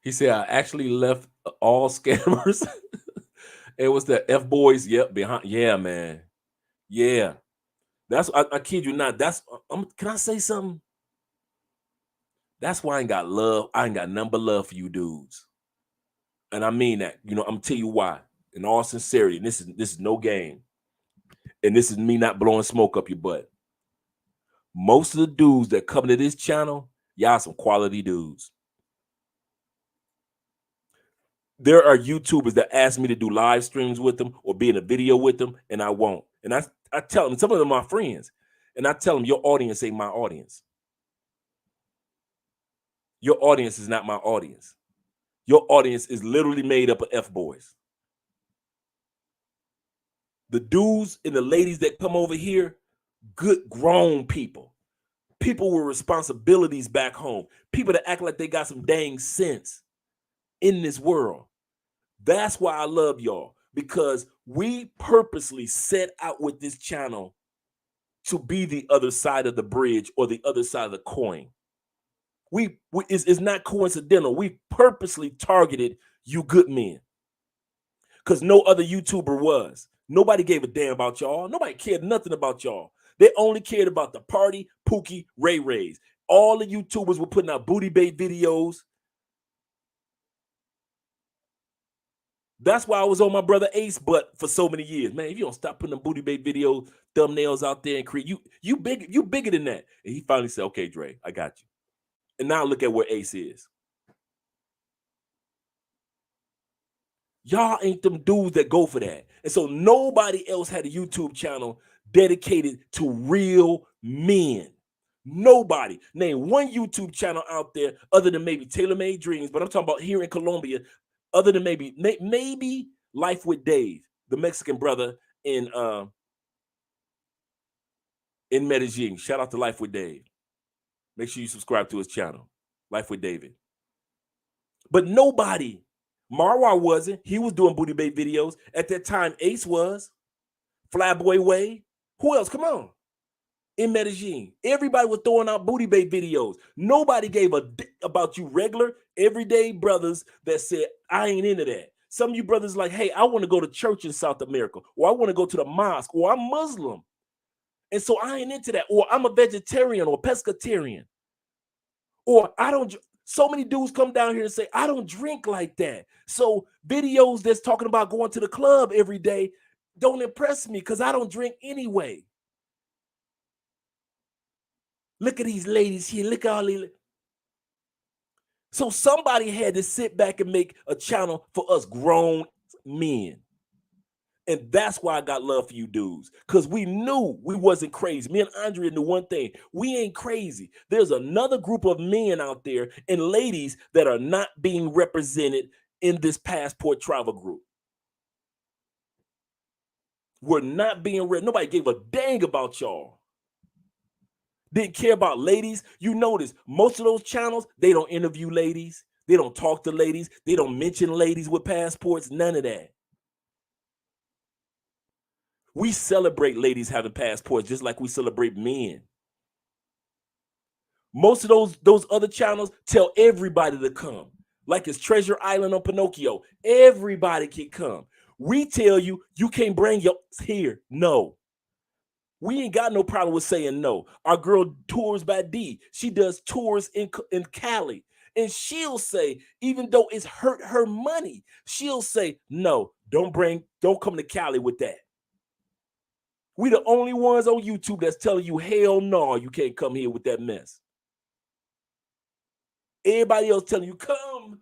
He said, I actually left all scammers. It was the F boys. Yep, behind. Yeah, man. Yeah. That's I kid you not. That's can I say something? That's why I ain't got love. I ain't got none but love for you dudes. And I mean that. You know, I'm gonna tell you why. In all sincerity, and this is no game. And this is me not blowing smoke up your butt. Most of the dudes that come to this channel, y'all some quality dudes. There are YouTubers that ask me to do live streams with them or be in a video with them, and I won't. And I tell them, some of them are my friends, and I tell them, your audience ain't my audience. Your audience is not my audience. Your audience is literally made up of F-boys. The dudes and the ladies that come over here, good grown people. People with responsibilities back home. People that act like they got some dang sense in this world. That's why I love y'all, because we purposely set out with this channel to be the other side of the bridge or the other side of the coin. It's not coincidental. We purposely targeted you good men because no other YouTuber was. Nobody gave a damn about y'all. Nobody cared nothing about y'all. They only cared about the party, Pookie, Ray Rays. All the YouTubers were putting out booty bait videos. That's why I was on my brother Ace butt for so many years. Man, if you don't stop putting them booty bait video thumbnails out there and create, you bigger than that. And he finally said, okay, Dre, I got you. And now look at where Ace is. Y'all ain't them dudes that go for that. And so nobody else had a YouTube channel dedicated to real men. Nobody. Name one YouTube channel out there other than maybe Taylor Made Dreams, but I'm talking about here in Colombia, other than maybe Life with Dave, the Mexican brother in Medellin. Shout out to Life with Dave. Make sure you subscribe to his channel, Life with David. But nobody. Marwar wasn't. He was doing booty bait videos. At that time, Ace was. Flyboy Way. Who else? Come on. In Medellin. Everybody was throwing out booty bait videos. Nobody gave a dick about you regular, everyday brothers that said, I ain't into that. Some of you brothers like, hey, I want to go to church in South America, or I want to go to the mosque, or I'm Muslim. And so I ain't into that. Or I'm a vegetarian or pescatarian. Or I don't. So many dudes come down here and say, I don't drink like that. So videos that's talking about going to the club every day don't impress me because I don't drink anyway. Look at these ladies here. Look at all these. So somebody had to sit back and make a channel for us grown men. And that's why I got love for you dudes, because we knew we wasn't crazy. Me and Andrea knew one thing. We ain't crazy. There's another group of men out there and ladies that are not being represented in this passport travel group. We're not being read. Nobody gave a dang about y'all. Didn't care about ladies. You notice most of those channels, they don't interview ladies. They don't talk to ladies. They don't mention ladies with passports. None of that. We celebrate ladies having passports just like we celebrate men. Most of those other channels tell everybody to come. Like it's Treasure Island on Pinocchio. Everybody can come. We tell you, you can't bring your here. No. We ain't got no problem with saying no. Our girl Tours by D, she does tours in Cali. And she'll say, even though it's hurt her money, she'll say, no, don't come to Cali with that. We the only ones on YouTube that's telling you, hell no, you can't come here with that mess. Everybody else telling you, come,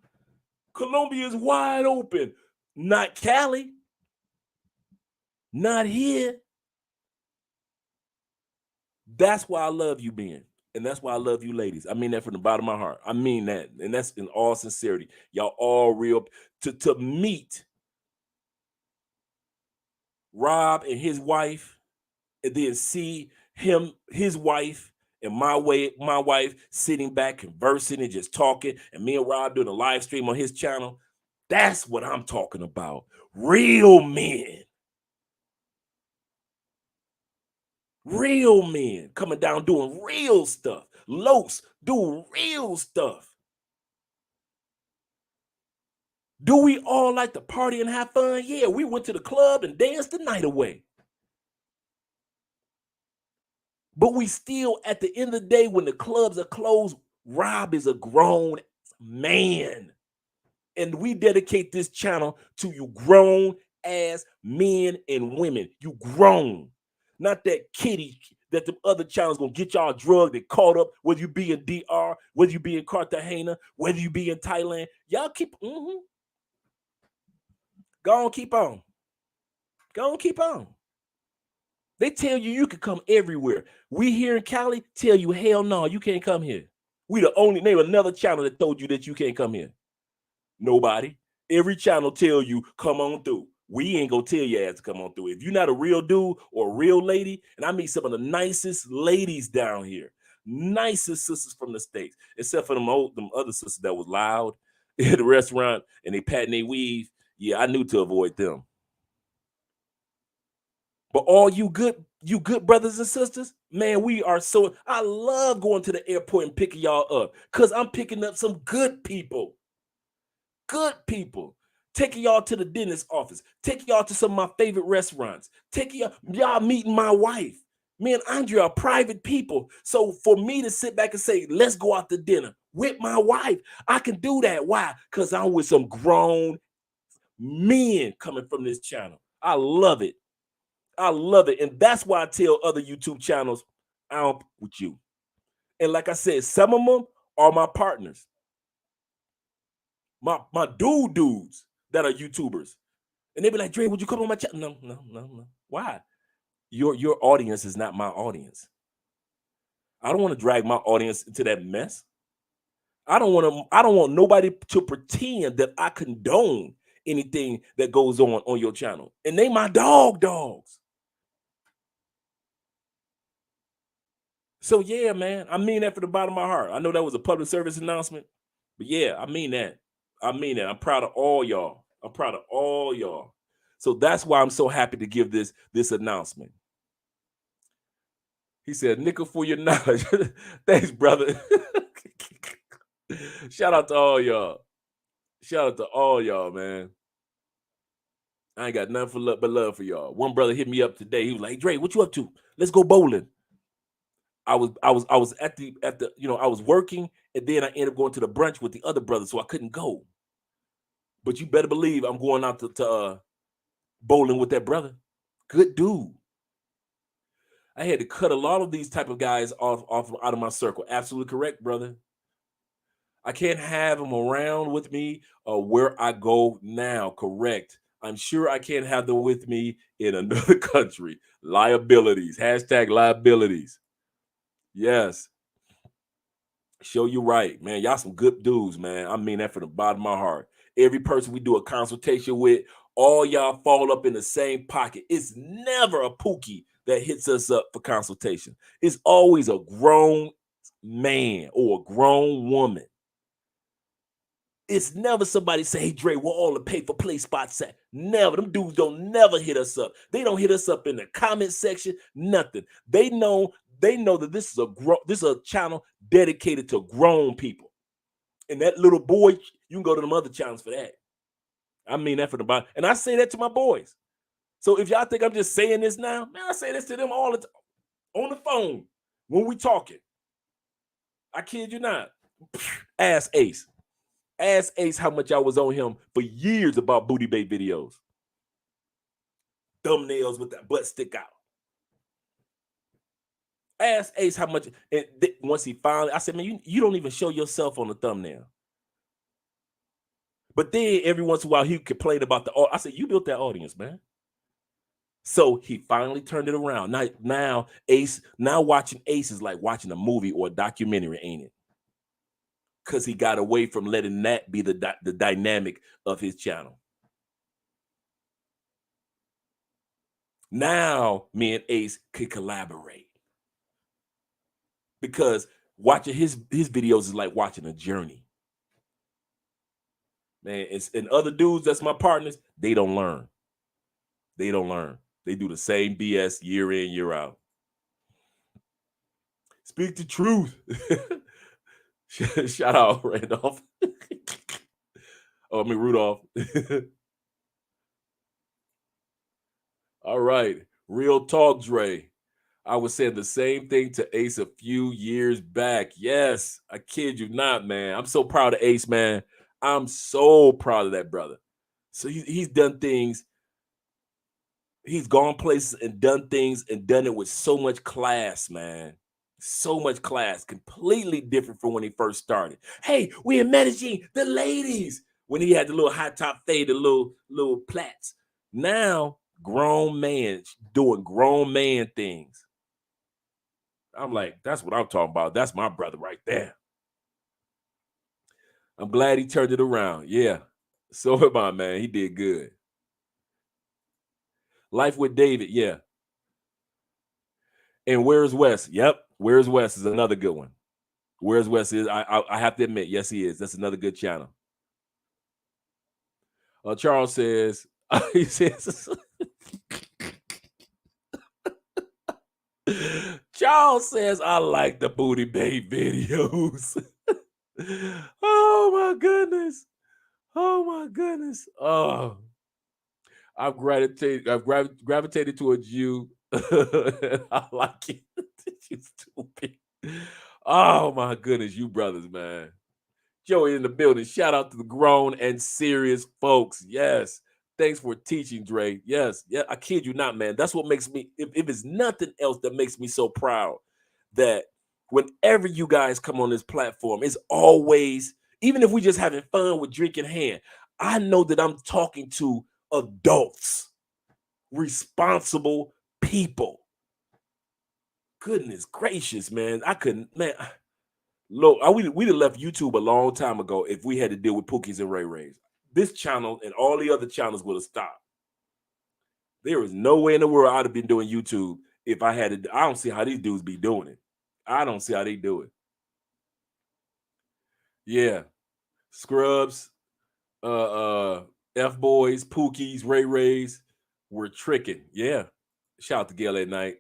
Colombia's wide open. Not Cali. Not here. That's why I love you, Ben. And that's why I love you, ladies. I mean that from the bottom of my heart. I mean that. And that's in all sincerity. Y'all all real. To meet Rob and his wife, and then see him, his wife, and my wife sitting back conversing and just talking, and me and Rob doing a live stream on his channel. That's what I'm talking about. Real men. Real men coming down doing real stuff. Los doing real stuff. Do we all like to party and have fun? Yeah, we went to the club and danced the night away. But we still, at the end of the day, when the clubs are closed, Rob is a grown man. And we dedicate this channel to you grown ass men and women. You grown. Not that kitty that the other channels gonna get y'all drugged and caught up, whether you be in DR, whether you be in Cartagena, whether you be in Thailand. Y'all keep, go on, keep on. Go on, keep on. They tell you can come everywhere. We here in Cali tell you, hell no, you can't come here. We the only, name another channel that told you that you can't come here. Nobody. Every channel tell you, come on through. We ain't gonna tell your ass to come on through. If you're not a real dude or a real lady, and I meet some of the nicest ladies down here, nicest sisters from the States, except for them other sisters that was loud at the restaurant and they patting their weave. Yeah, I knew to avoid them. But all you good brothers and sisters, man, we are so, I love going to the airport and picking y'all up because I'm picking up some good people. Good people. Taking y'all to the dentist office, taking y'all to some of my favorite restaurants, taking y'all meeting my wife. Me and Andrea are private people. So for me to sit back and say, let's go out to dinner with my wife, I can do that. Why? Because I'm with some grown men coming from this channel. I love it. I love it. And that's why I tell other YouTube channels, I don't with you. And like I said, some of them are my partners. My dudes that are YouTubers. And they be like, Dre, would you come on my channel? No. Why? Your audience is not my audience. I don't want to drag my audience into that mess. I don't want nobody to pretend that I condone anything that goes on your channel. And they my dogs. So yeah, man, I mean that from the bottom of my heart. I know that was a public service announcement, but yeah, I mean that. I'm proud of all y'all. I'm proud of all y'all. So that's why I'm so happy to give this announcement. He said, nickel for your knowledge. Thanks, brother. Shout out to all y'all. Shout out to all y'all, man. I ain't got nothing but love for y'all. One brother hit me up today. He was like, Dre, what you up to? Let's go bowling. I was at the I was working, and then I ended up going to the brunch with the other brother, so I couldn't go. But you better believe I'm going out to bowling with that brother. Good dude. I had to cut a lot of these type of guys off out of my circle. Absolutely correct, brother. I can't have them around with me where I go now. Correct. I'm sure I can't have them with me in another country. Liabilities. Hashtag liabilities. Yes. Show you right, man. Y'all some good dudes, man. I mean that from the bottom of my heart. Every person we do a consultation with, all y'all fall up in the same pocket. It's never a Pookie that hits us up for consultation. It's always a grown man or a grown woman. It's never somebody say, hey, Dre, where all the pay for play spots at? Never. Them dudes don't never hit us up. They don't hit us up in the comment section, nothing. They know that this is a channel dedicated to grown people. And that little boy, you can go to them other channels for that. I mean that from the bottom. And I say that to my boys. So if y'all think I'm just saying this now, man, I say this to them all the time. On the phone when we talking. I kid you not. Ask Ace. Ask Ace how much I was on him for years about booty bait videos. Thumbnails with that butt stick out. Ask Ace how much. And once he finally, I said, man, you don't even show yourself on the thumbnail. But then every once in a while he complained about the. I said, you built that audience, man. So he finally turned it around. Now Ace. Now watching Ace is like watching a movie or a documentary, ain't it? Because he got away from letting that be the dynamic of his channel. Now me and Ace could collaborate. Because watching his videos is like watching a journey. Man, and other dudes that's my partners, they don't learn. They don't learn. They do the same BS year in, year out. Speak the truth. Shout out, Randolph. Rudolph. All right. Real talk, Dre. I was saying the same thing to Ace a few years back. Yes, I kid you not, man. I'm so proud of Ace, man. I'm so proud of that brother. So he's done things. He's gone places and done things and done it with so much class, man. So much class, completely different from when he first started. Hey, we in Medellin, the ladies. When he had the little high top fade, the little plaits. Now, grown man doing grown man things. I'm like, that's what I'm talking about. That's my brother right there. I'm glad he turned it around. Yeah. So am I, man. He did good. Life with David, yeah. And Where's West? Yep. Where's West is another good one. Where's West is, I have to admit, yes, he is. That's another good channel. Charles says, he says, Charles says, I like the booty bait videos. Oh my goodness. Oh my goodness. Oh, I've gravitated towards you. I like it. You stupid. Oh my goodness, you brothers, man. Joey in the building. Shout out to the grown and serious folks. Yes. Thanks for teaching, Dre. Yes. Yeah, I kid you not, man. That's what makes me, if it's nothing else that makes me so proud, that whenever you guys come on this platform, it's always, even if we just having fun with drinking hand, I know that I'm talking to adults, responsible people. Goodness gracious, man. I couldn't, man. Look, we'd have left YouTube a long time ago if we had to deal with Pookies and Ray Rays. This channel and all the other channels would have stopped. There is no way in the world I'd have been doing YouTube if I had to. I don't see how these dudes be doing it. I don't see how they do it. Yeah. Scrubs, F Boys, Pookies, Ray Rays were tricking. Yeah. Shout out to Gail at night.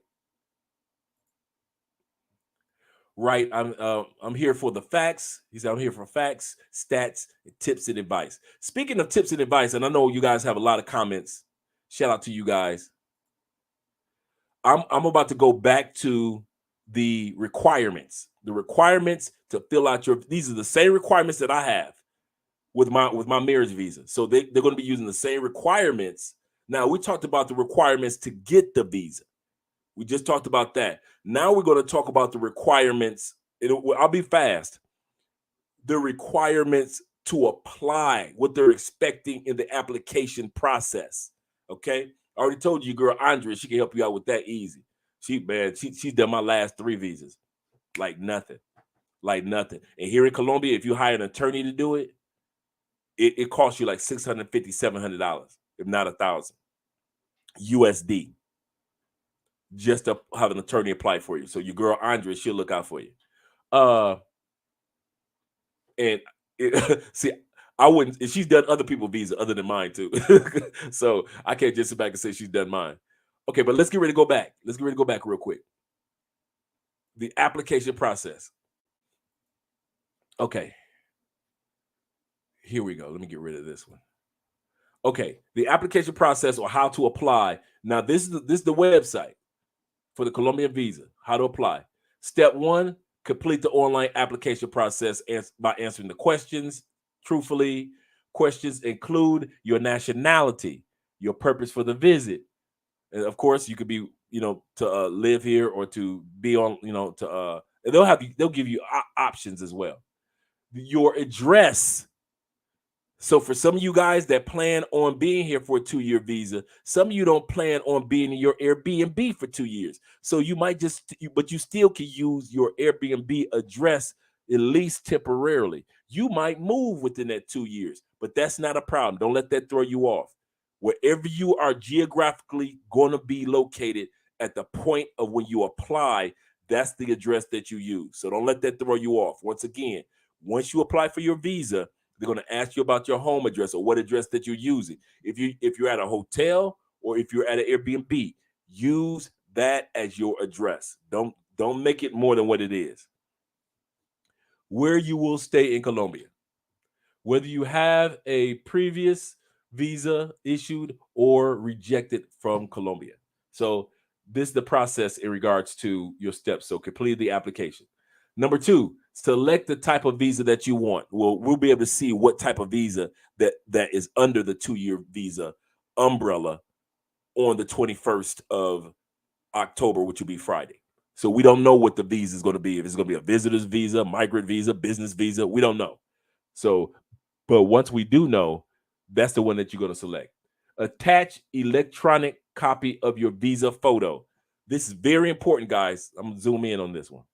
Right, I'm here for the facts. He said, I'm here for facts, stats, tips, and advice. Speaking of tips and advice, and I know you guys have a lot of comments. Shout out to you guys. I'm about to go back to the requirements. The requirements to fill out these are the same requirements that I have with my marriage visa. So they're going to be using the same requirements. Now, we talked about the requirements to get the visa. We just talked about that. Now we're going to talk about the requirements. I'll be fast. The requirements to apply, what they're expecting in the application process. Okay. I already told you, girl, Andrea, she can help you out with that easy. She's done my last 3 visas. Like nothing. Like nothing. And here in Colombia, if you hire an attorney to do it, it costs you like $650, $700, if not $1,000 USD. Just to have an attorney apply for you. So your girl Andrea, she'll look out for you. See, I wouldn't, if she's done other people's visa other than mine too. So I can't just sit back and say she's done mine. Okay, but let's get ready to go back. Let's get ready to go back real quick. The application process. Okay. Here we go. Let me get rid of this one. Okay, the application process or how to apply. Now, this is the website for the Colombian visa. How to apply. Step 1, complete the online application process by answering the questions truthfully. Questions include your nationality, your purpose for the visit, and of course you could be, to live here or to be on, and they'll give you options as well. Your address. So for some of you guys that plan on being here for a 2-year visa, some of you don't plan on being in your Airbnb for 2 years. So you might but you still can use your Airbnb address at least temporarily. You might move within that 2 years, but that's not a problem. Don't let that throw you off. Wherever you are geographically going to be located at the point of when you apply, that's the address that you use. So don't let that throw you off. Once again, once you apply for your visa, they're going to ask you about your home address or what address that you're using. If you're at a hotel or if you're at an Airbnb, use that as your address. Don't make it more than what it is. Where you will stay in Colombia, whether you have a previous visa issued or rejected from Colombia. So this is the process in regards to your steps. So complete the application. Number 2, select the type of visa that you want. We'll be able to see what type of visa that is under the 2-year visa umbrella on the 21st of October, which will be Friday. So we don't know what the visa is going to be. If it's going to be a visitor's visa, migrant visa, business visa, we don't know. So, but once we do know, that's the one that you're going to select. Attach electronic copy of your visa photo. This is very important, guys. I'm going to zoom in on this one.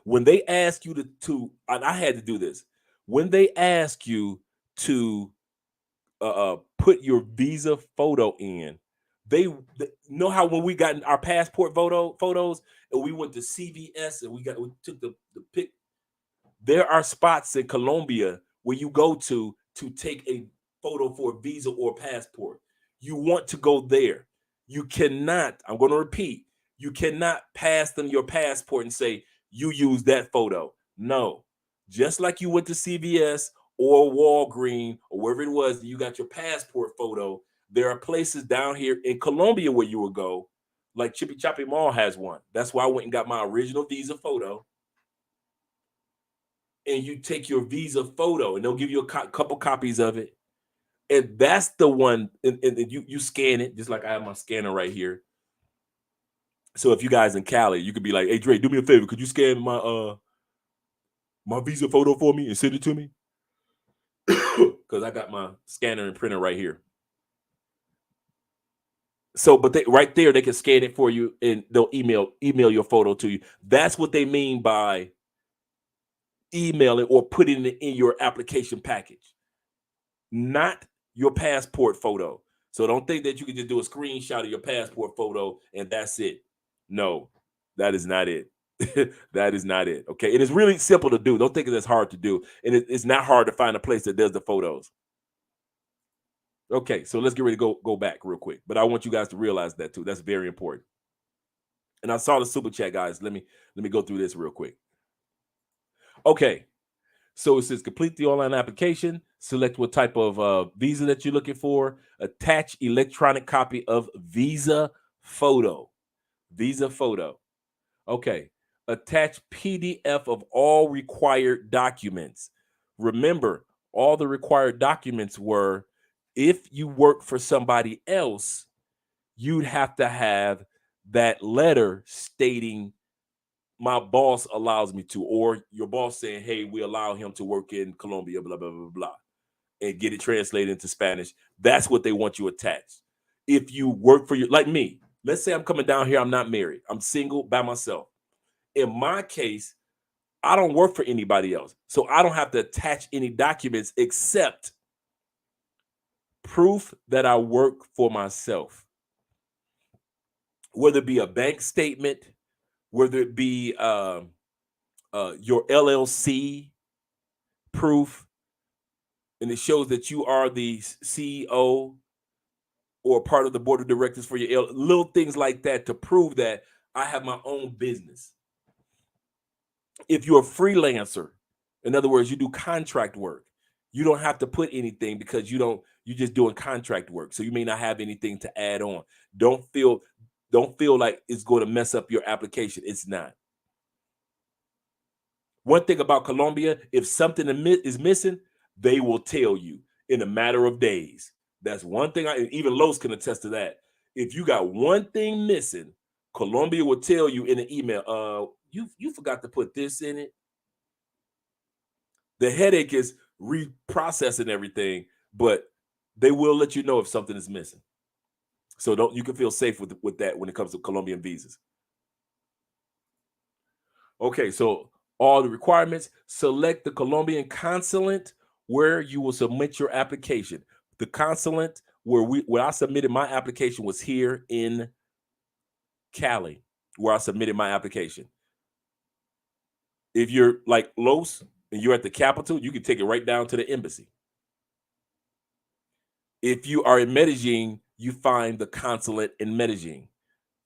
When they ask you to and I had to do this. When they ask you to put your visa photo in, they know how when we got our passport photos and we went to CVS and we took the pic. There are spots in Colombia where you go to take a photo for a visa or passport. You want to go there. You cannot, I'm going to repeat, you cannot pass them your passport and say, you use that photo. No. Just like you went to CVS or Walgreens or wherever it was, you got your passport photo. There are places down here in Colombia where you will go, like Chippy Choppy Mall has one. That's why I went and got my original visa photo. And you take your visa photo and they'll give you a couple copies of it. And that's the one, and you scan it, just like I have my scanner right here. So if you guys in Cali, you could be like, hey, Dre, do me a favor. Could you scan my visa photo for me and send it to me? Because I got my scanner and printer right here. So, but right there, they can scan it for you and they'll email your photo to you. That's what they mean by email it or putting it in your application package, not your passport photo. So don't think that you can just do a screenshot of your passport photo and that's it. No, that is not it. That is not it. Okay. It is really simple to do. Don't think it's hard to do. And it's not hard to find a place that does the photos. Okay. So let's get ready to go back real quick. But I want you guys to realize that too. That's very important. And I saw the super chat, guys. Let me go through this real quick. Okay. So it says complete the online application, select what type of visa that you're looking for, attach electronic copy of visa photo. Visa photo. Okay. Attach PDF of all required documents. Remember, all the required documents were if you work for somebody else, you'd have to have that letter stating my boss allows me to, or your boss saying, hey, we allow him to work in Colombia, blah, blah, blah, blah, and get it translated into Spanish. That's what they want you attached. If you work for like me, let's say I'm coming down here, I'm not married, I'm single by myself. In my case, I don't work for anybody else. So I don't have to attach any documents except proof that I work for myself. Whether it be a bank statement, whether it be your LLC proof, and it shows that you are the CEO or part of the board of directors for your little things like that to prove that I have my own business. If you're a freelancer, in other words, you do contract work, you don't have to put anything because you're just doing contract work. So you may not have anything to add on. Don't feel Don't feel like it's going to mess up your application. It's not. One thing about Colombia, if something is missing, they will tell you in a matter of days. That's one thing. Even Los can attest to that. If you got one thing missing, Colombia will tell you in an email, you forgot to put this in it. The headache is reprocessing everything, but they will let you know if something is missing. So you can feel safe with that when it comes to Colombian visas. Okay, so all the requirements, select the Colombian consulate where you will submit your application. The consulate where I submitted my application was here in Cali, where I submitted my application. If you're like Los and you're at the capital, you can take it right down to the embassy. If you are in Medellin, you find the consulate in Medellin.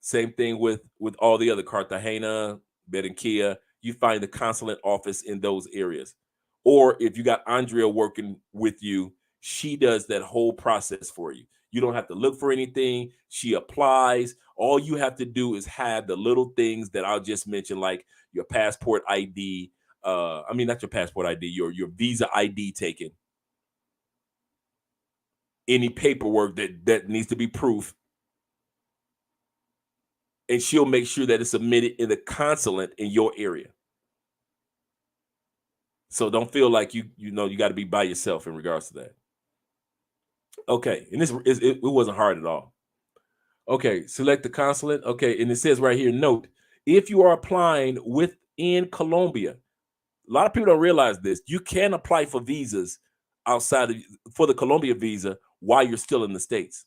Same thing with all the other Cartagena, Barranquilla. You find the consulate office in those areas. Or if you got Andrea working with you, she does that whole process for you. You don't have to look for anything. She applies. All you have to do is have the little things that I'll just mention, like your passport ID. I mean, not your passport ID, your visa ID taken. Any paperwork that needs to be proof. And she'll make sure that it's submitted in the consulate in your area. So don't feel like you got to be by yourself in regards to that. Okay, and it wasn't hard at all. Okay, select the consulate. Okay, and it says right here, note, if you are applying within Colombia, a lot of people don't realize this. You can apply for visas for the Colombia visa while you're still in the States.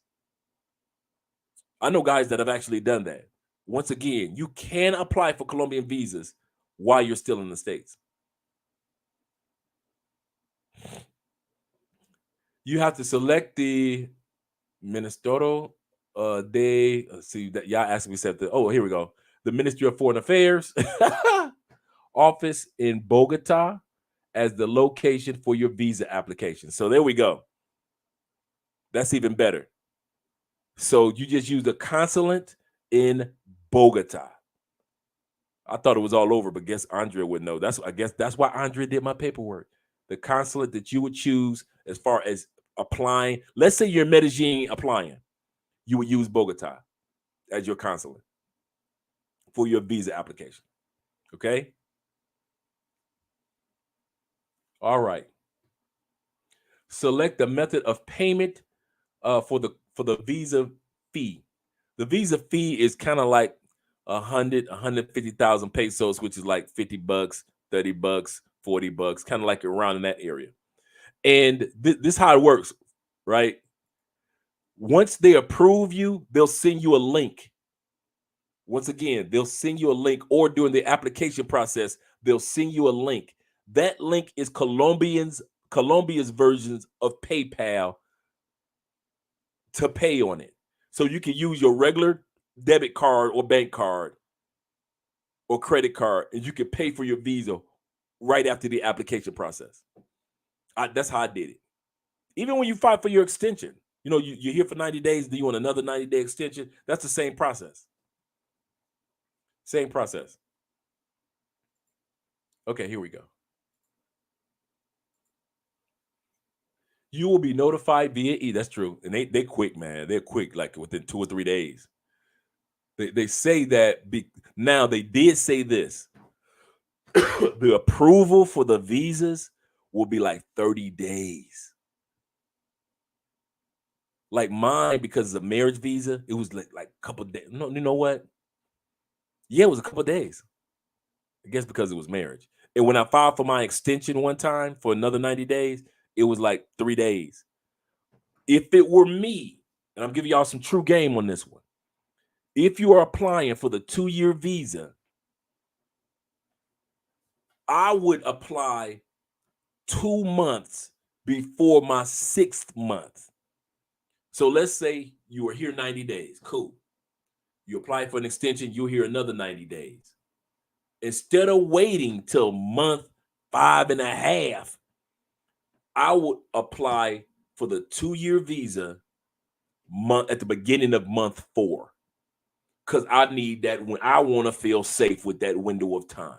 I know guys that have actually done that. Once again, you can apply for Colombian visas while you're still in the States. You have to select the Ministerio see that y'all asked me something. Oh, here we go. The Ministry of Foreign Affairs office in Bogota as the location for your visa application. So there we go. That's even better. So you just use the consulate in Bogota. I thought it was all over, but guess Andrea would know. I guess that's why Andrea did my paperwork. The consulate that you would choose as far as applying. Let's say you're Medellin applying. You would use Bogota as your consulate for your visa application. Okay? All right. Select the method of payment for the visa fee. The visa fee is kind of like 150,000 pesos, which is like $50, $30, $40, kind of like around in that area. And this is how it works, right? Once they approve you, they'll send you a link. Once again, they'll send you a link, or during the application process, they'll send you a link. That link is Colombia's versions of PayPal to pay on it. So you can use your regular debit card or bank card or credit card, and you can pay for your visa right after the application process. That's how I did it. Even when you file for your extension, you're here for 90 days, do you want another 90-day extension? That's the same process. Same process. Okay, here we go. You will be notified via that's true. And they quick, man. They're quick, like within 2 or 3 days. They say that now they did say this. The approval for the visas will be like 30 days. Like mine, because of marriage visa, it was like a couple days. No, you know what? Yeah, it was a couple days. I guess because it was marriage. And when I filed for my extension one time for another 90 days, it was like 3 days. If it were me, and I'm giving y'all some true game on this one. If you are applying for the 2-year visa, I would apply 2 months before my 6th month. So let's say you are here 90 days. Cool. You apply for an extension, you're here another 90 days. Instead of waiting till month 5.5, I would apply for the 2-year visa at the beginning of month 4. because I need that when I want to feel safe with that window of time.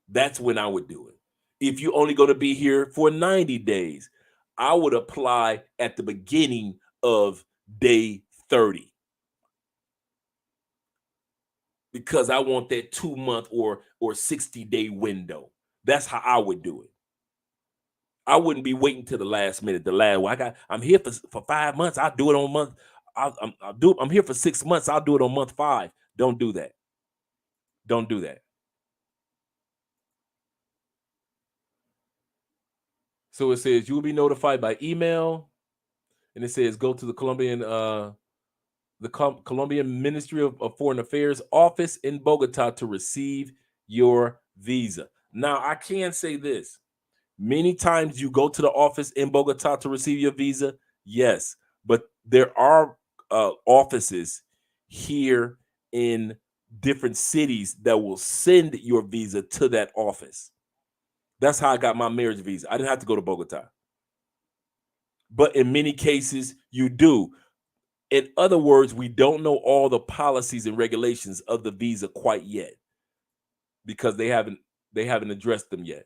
That's when I would do it. If you're only going to be here for 90 days, I would apply at the beginning of day 30 because I want that 2 month or 60-day window. That's how I would do it. I wouldn't be waiting till the last minute. I'm here for 5 months. I'll do it on month. I'm here for 6 months. I'll do it on month 5. Don't do that. Don't do that. So it says you will be notified by email, and it says go to the Colombian Ministry of Foreign Affairs office in Bogota to receive your visa. Now, I can say this. Many times you go to the office in Bogota to receive your visa, yes, but there are offices here in different cities that will send your visa to that office. That's how I got my marriage visa. I didn't have to go to Bogota. But in many cases, you do. In other words, we don't know all the policies and regulations of the visa quite yet because they haven't addressed them yet.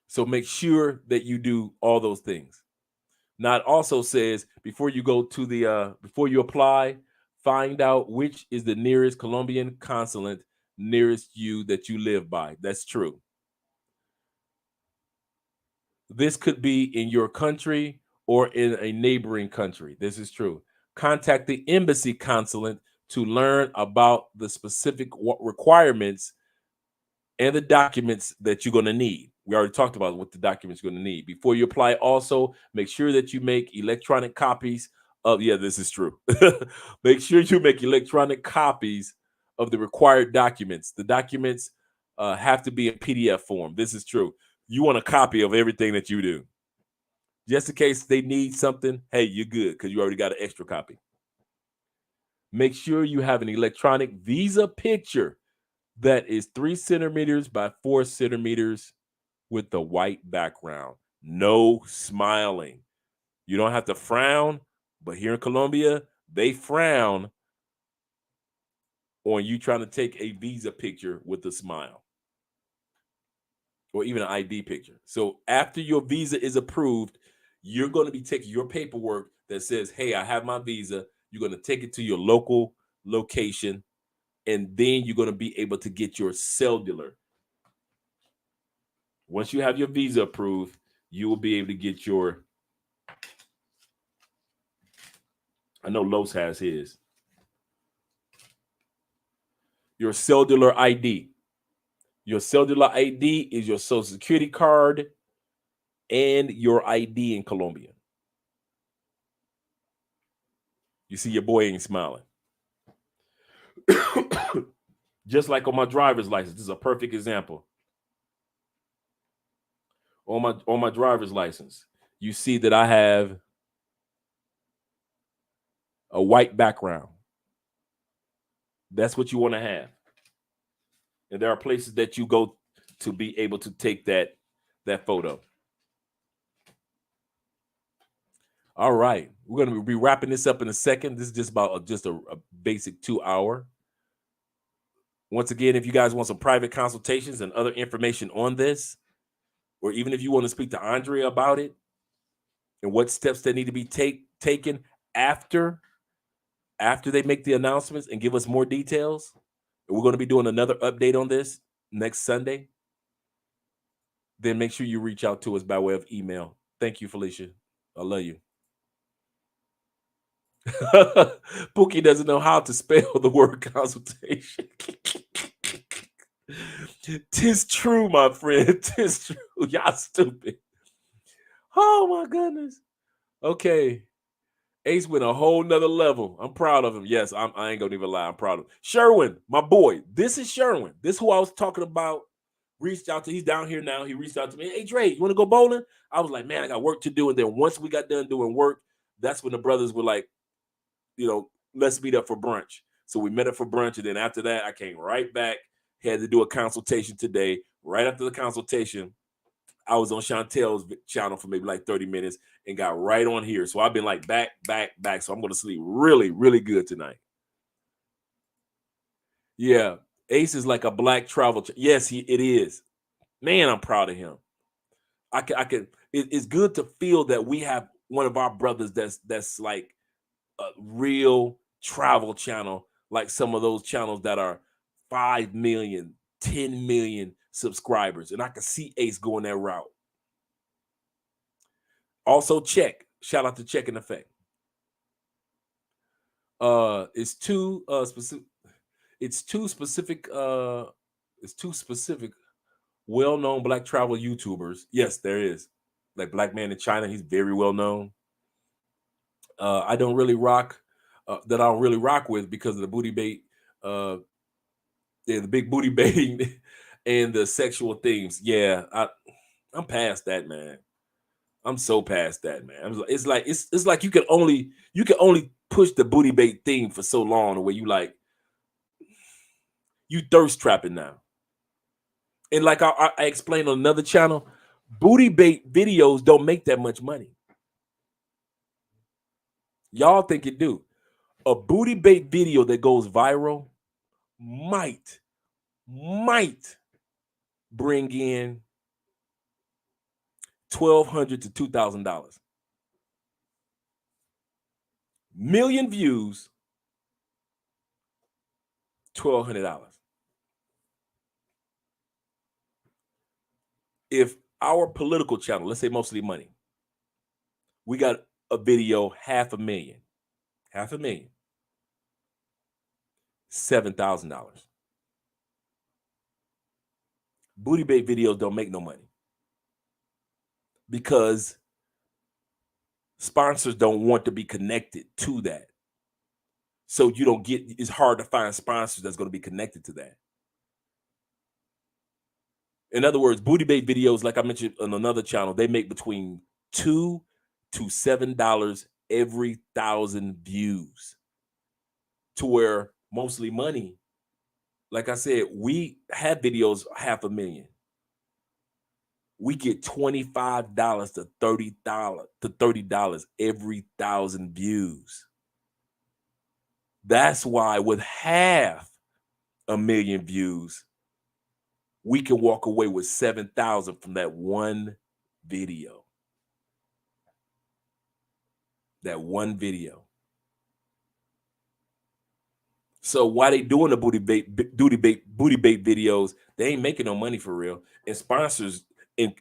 So make sure that you do all those things. Now it also says before you go to the before you apply, find out which is the nearest Colombian consulate nearest you that you live by. That's true. This could be in your country or in a neighboring country. This is true. Contact the embassy consulate to learn about the specific requirements and the documents that you're going to need. We already talked about what the documents you're going to need. Before you apply, also make sure that you make electronic copies of, yeah, this is true. Make sure you make electronic copies of the required documents. The documents have to be in PDF form. This is true. You want a copy of everything that you do. Just in case they need something, hey, you're good because you already got an extra copy. Make sure you have an electronic visa picture that is 3 centimeters by 4 centimeters with the white background. No smiling. You don't have to frown, but here in Colombia, they frown on you trying to take a visa picture with a smile or even an ID picture. So after your visa is approved, you're going to be taking your paperwork that says, hey, I have my visa. You're going to take it to your local location, and then you're going to be able to get your cellular. Once you have your visa approved, you will be able to get your, I know Los has his, your cellular ID. Your cellular ID is your social security card and your ID in Colombia. You see, your boy ain't smiling. Just like on my driver's license, this is a perfect example. On my driver's license, you see that I have a white background. That's what you want to have. And there are places that you go to be able to take that photo. All right, we're going to be wrapping this up in a second. This is just about a basic 2 hour. Once again, if you guys want some private consultations and other information on this, or even if you want to speak to Andrea about it and what steps that need to be taken after they make the announcements and give us more details, and we're going to be doing another update on this next Sunday, then make sure you reach out to us by way of email. Thank you, Felicia. I love you. Pookie doesn't know how to spell the word consultation. Tis true, my friend. Tis true. Y'all stupid. Oh my goodness. Okay. Ace went a whole nother level. I'm proud of him. Yes, I ain't gonna even lie. I'm proud of him. Sherwin, my boy. This is Sherwin. This is who I was talking about. Reached out to, he's down here now. He reached out to me. Hey, Dre, you want to go bowling? I was like, man, I got work to do. And then once we got done doing work, that's when the brothers were like, let's meet up for brunch. So we met up for brunch. And then after that, I came right back. Had to do a consultation today. Right after the consultation, I was on Chantel's channel for maybe like 30 minutes and got right on here. So I've been like back. So I'm going to sleep really, really good tonight. Yeah. Ace is like a black travel. Yes, it is. Man, I'm proud of him. It's good to feel that we have one of our brothers that's like a real travel channel, like some of those channels that are 5 million, 10 million subscribers. And I can see Ace going that route. Also, Check. Shout out to Check in Effect. It's two specific. It's two specific. It's two specific, well-known black travel YouTubers. Yes, there is. Like Black Man in China, he's very well known. I don't really rock. That I don't really rock with because of the booty bait. Yeah, the big booty baiting and the sexual themes. Yeah, I'm past that, man. I'm so past that, man. It's like you can only push the booty bait theme for so long, the way you like you thirst trapping now. And like I explained on another channel, booty bait videos don't make that much money. Y'all think it do. A booty bait video that goes viral might bring in $1,200 to $2,000. Million views, $1,200. If our political channel, let's say Mostly Money, we got a video $500,000, $7,000. Booty bait videos don't make no money because sponsors don't want to be connected to that. So you don't get, it's hard to find sponsors that's going to be connected to that. In other words, booty bait videos, like I mentioned on another channel, they make between $2 to $7 every 1,000 views. To where Mostly Money, like I said, we have videos $500,000. We get $25 to $30 every 1,000 views. That's why with 500,000 views, we can walk away with 7,000 from that one video. That one video. So why they doing the booty bait videos? They ain't making no money for real. And sponsors and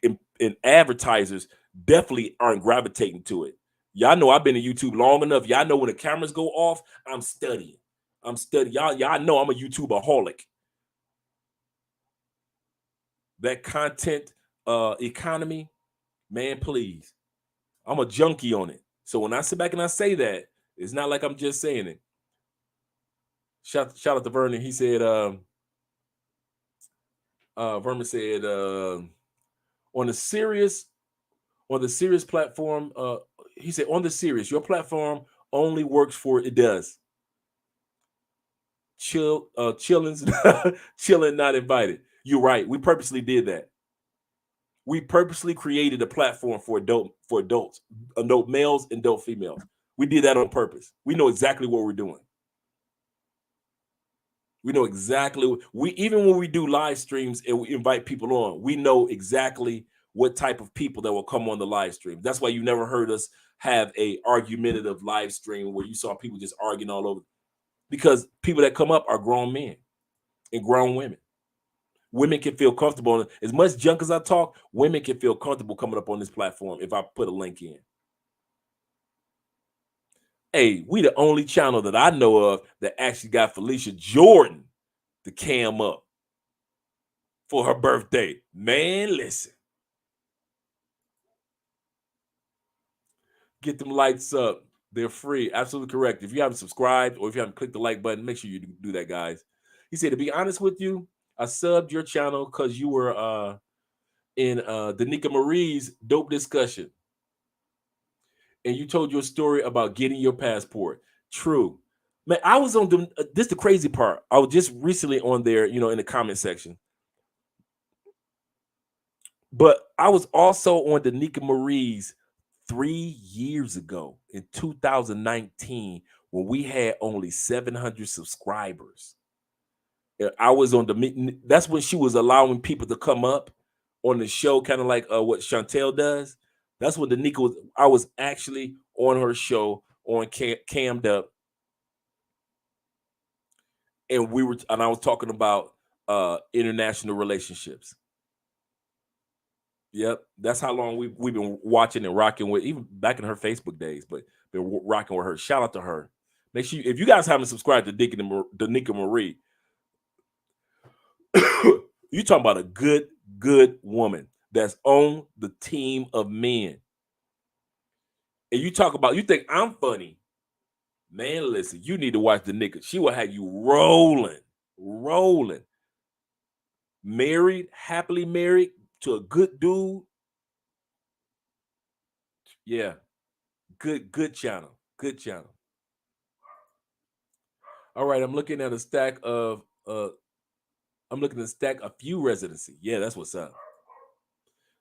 advertisers definitely aren't gravitating to it. Y'all know I've been in YouTube long enough. Y'all know when the cameras go off, I'm studying. Y'all know I'm a YouTubeaholic. That content economy, man, please. I'm a junkie on it. So when I sit back and I say that, it's not like I'm just saying it. Shout out to Vernon. He said, Vernon said, on the serious platform, he said, on the serious, your platform only works for, it does. Chilling, not invited. You're right. We purposely did that. We purposely created a platform for adults, adult males and adult females. We did that on purpose. We know exactly what we're doing. We know exactly, even when we do live streams and we invite people on, we know exactly what type of people that will come on the live stream. That's why you never heard us have a argumentative live stream where you saw people just arguing all over, because people that come up are grown men and grown women. Women can feel comfortable. As much junk as I talk, women can feel comfortable coming up on this platform if I put a link in. Hey, we the only channel that I know of that actually got Felicia Jordan to cam up for her birthday. Man, listen. Get them lights up. They're free. Absolutely correct. If you haven't subscribed or if you haven't clicked the like button, make sure you do that, guys. He said, to be honest with you, I subbed your channel because you were in Danica Marie's dope discussion. And you told your story about getting your passport. True. Man, I was on this the crazy part. I was just recently on there, in the comment section. But I was also on Danica Marie's 3 years ago in 2019 when we had only 700 subscribers. I was on that's when she was allowing people to come up on the show, kind of like what Chantel does. That's when Danica was. I was actually on her show on Cammed Up, and I was talking about international relationships. Yep, that's how long we've been watching and rocking with, even back in her Facebook days, but been rocking with her. Shout out to her. Make sure if you guys haven't subscribed to Danica Marie, you talking about a good woman that's on the team of men. And you think I'm funny, man. Listen, you need to watch Danica. She will have you rolling. Married, happily married to a good dude. Yeah, good channel. Good channel. All right, I'm looking at a stack of a few residency. Yeah, that's what's up.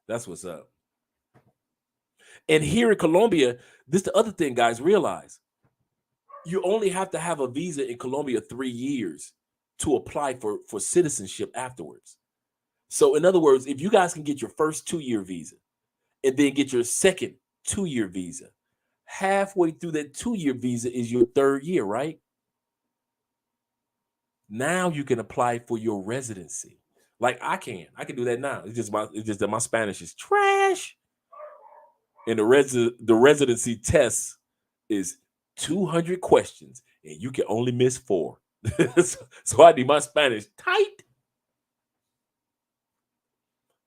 That's what's up. And here in Colombia, this the other thing, guys, realize you only have to have a visa in Colombia 3 years to apply for citizenship afterwards. So in other words, if you guys can get your first 2-year visa and then get your second 2-year visa, halfway through that 2-year visa is your 3rd year, right? Now you can apply for your residency. Like I can do that now. It's just that my Spanish is trash. And the residency test is 200 questions and you can only miss 4. So I need my Spanish tight.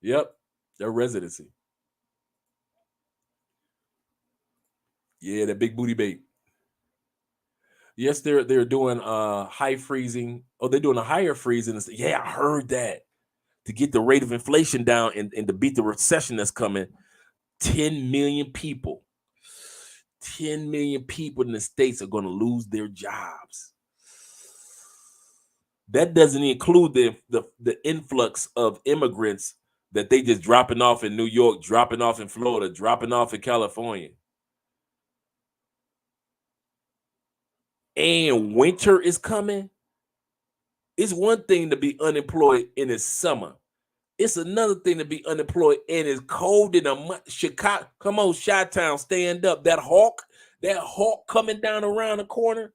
Yep, their residency. Yeah, that big booty bait. Yes, they're doing high freezing. Oh, they're doing a higher freezing. Yeah, I heard that. To get the rate of inflation down and to beat the recession that's coming, 10 million people. 10 million people in the States are going to lose their jobs. That doesn't include the influx of immigrants that they just dropping off in New York, dropping off in Florida, dropping off in California. And winter is coming. It's one thing to be unemployed in the summer. It's another thing to be unemployed and it's cold in a month. Chicago, come on, Chi-Town, stand up. That hawk coming down around the corner.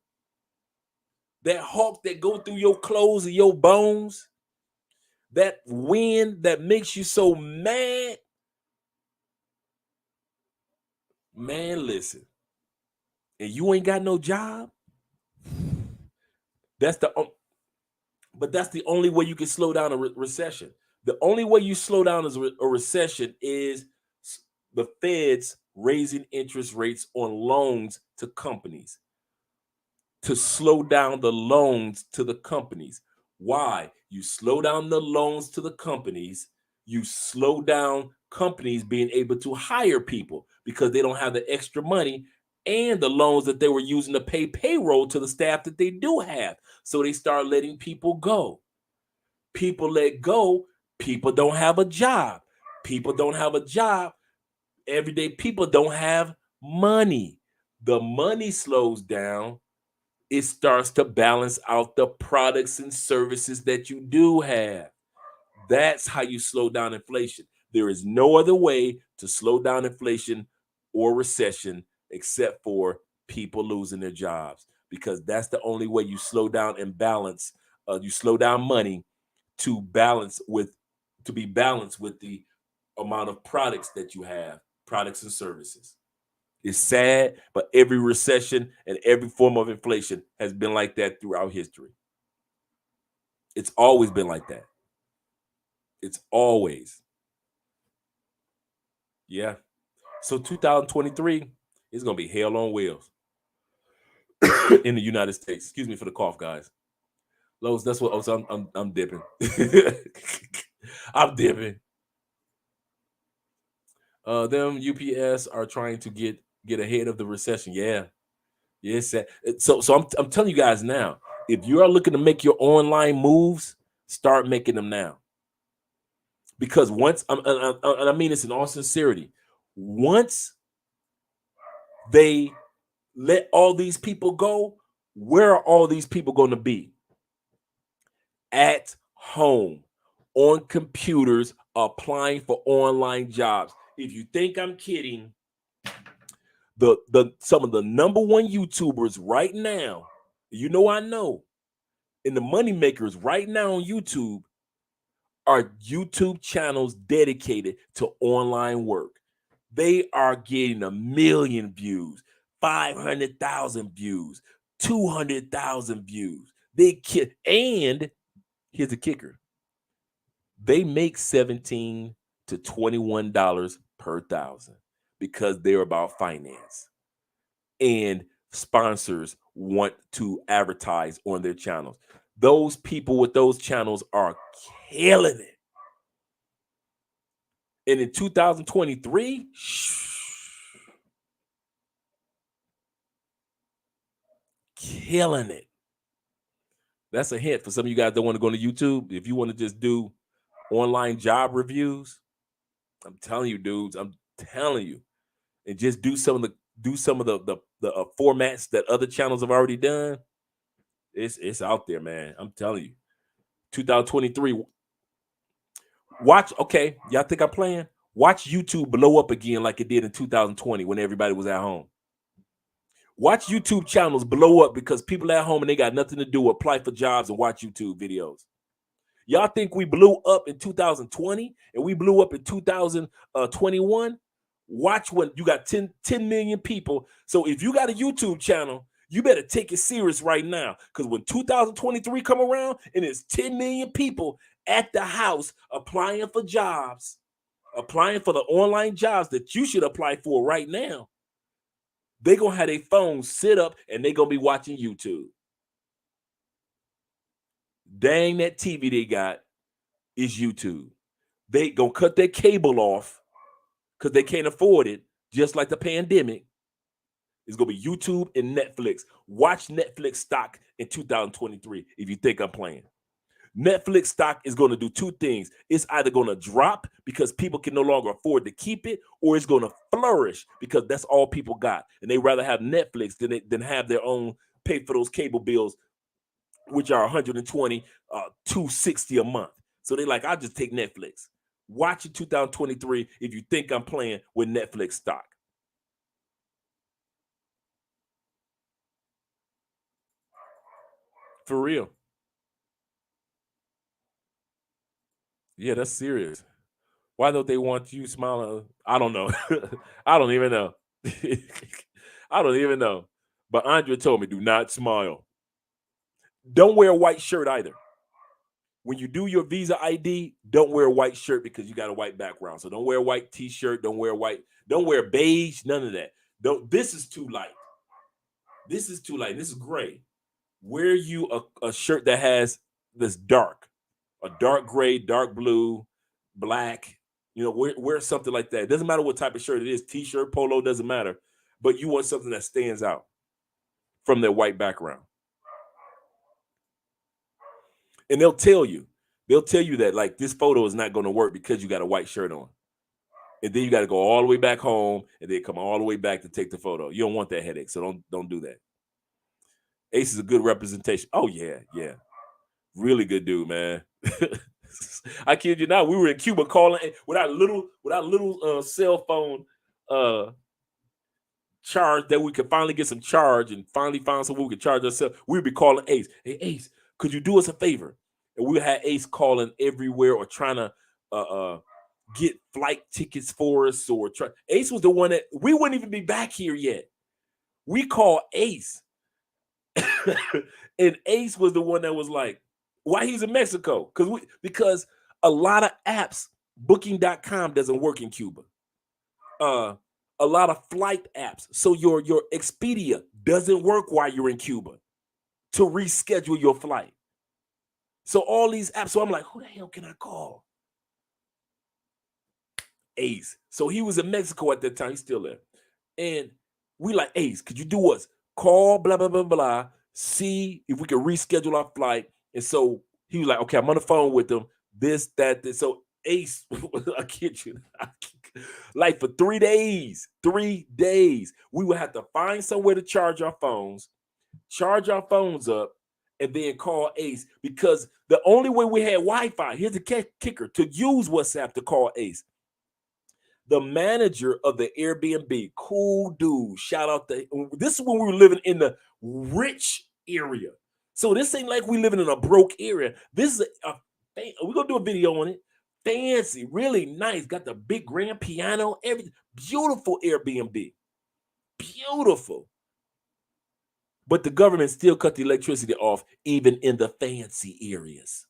That hawk that go through your clothes and your bones. That wind that makes you so mad. Man, listen. And you ain't got no job. That's the only way you can slow down a recession. The only way you slow down a recession is the Feds raising interest rates on loans to companies to slow down the loans to the companies. Why? You slow down the loans to the companies, you slow down companies being able to hire people because they don't have the extra money and the loans that they were using to pay payroll to the staff that they do have. So they start letting people go. People let go, people don't have a job. People don't have a job. Everyday people don't have money. The money slows down. It starts to balance out the products and services that you do have. That's how you slow down inflation. There is no other way to slow down inflation or recession except for people losing their jobs, because that's the only way you slow down and balance. You slow down money to be balanced with the amount of products that you have, products and services. It's sad, but every recession and every form of inflation has been like that throughout history. It's always been like that. It's always. Yeah. So 2023 is going to be hell on wheels in the United States. Excuse me for the cough, guys. Lowe's, that's what. Oh, so I'm dipping. I'm dipping. Them UPS are trying to get ahead of the recession. Yeah. Yes. So I'm telling you guys now, if you are looking to make your online moves, start making them now. Because once, and I mean this in all sincerity, once they let all these people go, where are all these people going to be? At home, on computers, applying for online jobs. If you think I'm kidding, the some of the number one YouTubers right now, I know, and the money makers right now on YouTube are YouTube channels dedicated to online work. They are getting 1,000,000 views, 500,000 views, 200,000 views. And here's the kicker: they make $17 to $21 per thousand because they're about finance. And sponsors want to advertise on their channels. Those people with those channels are killing it. And in 2023, killing it. That's a hint for some of you guys that want to go to YouTube. If you want to just do online job reviews, I'm telling you, dudes, I'm telling you, and just do some of the formats that other channels have already done. It's out there, man. I'm telling you. 2023. Watch, okay, y'all think I'm playing? Watch YouTube blow up again like it did in 2020 when everybody was at home. Watch YouTube channels blow up because people at home and they got nothing to do, apply for jobs and watch YouTube videos. Y'all think we blew up in 2020 and we blew up in 2021? Watch when you got 10 million people. So if you got a YouTube channel, you better take it serious right now. Because when 2023 come around and it's 10 million people at the house applying for jobs, applying for the online jobs that you should apply for right now, they're going to have their phones sit up and they're going to be watching YouTube. Dang, that TV they got is YouTube. They going to cut their cable off because they can't afford it, just like the pandemic. It's going to be YouTube and Netflix. Watch Netflix stock in 2023 if you think I'm playing. Netflix stock is going to do two things. It's either going to drop because people can no longer afford to keep it, or it's going to flourish because that's all people got. And they rather have Netflix than have their own, pay for those cable bills, which are $120, $260 a month. So they like, I'll just take Netflix. Watch in 2023 if you think I'm playing with Netflix stock. For real. Yeah, that's serious. Why don't they want you smiling? I don't know. I don't even know. I don't even know. But Andrea told me, do not smile. Don't wear a white shirt either. When you do your Visa ID, don't wear a white shirt because you got a white background. So don't wear a white t-shirt. Don't wear beige, none of that. This is too light. This is too light. This is gray. Wear you a shirt that has this dark, a dark gray, dark blue, black. Wear something like that. It doesn't matter what type of shirt it is, t-shirt, polo, doesn't matter. But you want something that stands out from their white background. And they'll tell you that like this photo is not going to work because you got a white shirt on. And then you got to go all the way back home and then come all the way back to take the photo. You don't want that headache, so don't do that. Ace is a good representation. Oh yeah. Really good dude, man. I kid you not. We were in Cuba calling with our little cell phone charge that we could finally get some charge and finally find someone we could charge ourselves. We'd be calling Ace. Hey Ace, could you do us a favor? And we had Ace calling everywhere or trying to get flight tickets for us Ace was the one that we wouldn't even be back here yet. We called Ace. And Ace was the one that was like, why he's in Mexico? Because a lot of apps, booking.com doesn't work in Cuba. A lot of flight apps. So your Expedia doesn't work while you're in Cuba to reschedule your flight. So all these apps, so I'm like, who the hell can I call? Ace. So he was in Mexico at that time. He's still there. And we like, Ace, could you do us? Call, blah, blah, blah, blah. See if we can reschedule our flight. And so he was like, okay, I'm on the phone with them. This, that, this. So Ace, I kid you, like for 3 days, 3 days, we would have to find somewhere to charge our phones up, and then call Ace, because the only way we had Wi-Fi, here's the kicker, to use WhatsApp to call Ace. The manager of the Airbnb, cool dude, shout out to, this is when we were living in the rich area. So this ain't like we living in a broke area. This is we're gonna do a video on it. Fancy, really nice, got the big grand piano, everything. Beautiful Airbnb. Beautiful. But the government still cut the electricity off, even in the fancy areas.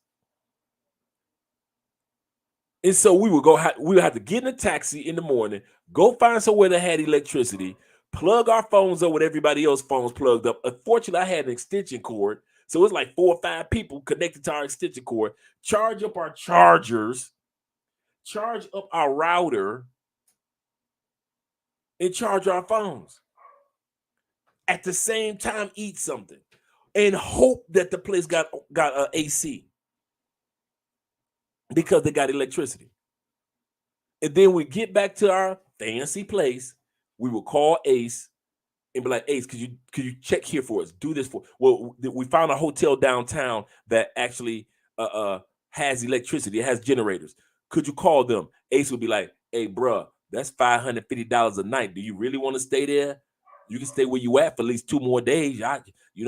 And so we would have to get in a taxi in the morning, go find somewhere that had electricity, plug our phones up with everybody else's phones plugged up. Unfortunately, I had an extension cord, so it's like 4 or 5 people connected to our extension cord. Charge up our chargers, charge up our router, and charge our phones. At the same time, eat something, and hope that the place got AC, because they got electricity. And then we get back to our fancy place. We will call Ace and be like, Ace, could you check here for us? Do this for. Well, we found a hotel downtown that actually has electricity. It has generators. Could you call them? Ace would be like, hey, bruh, that's $550 a night. Do you really want to stay there? You can stay where you at for at least 2 more days. We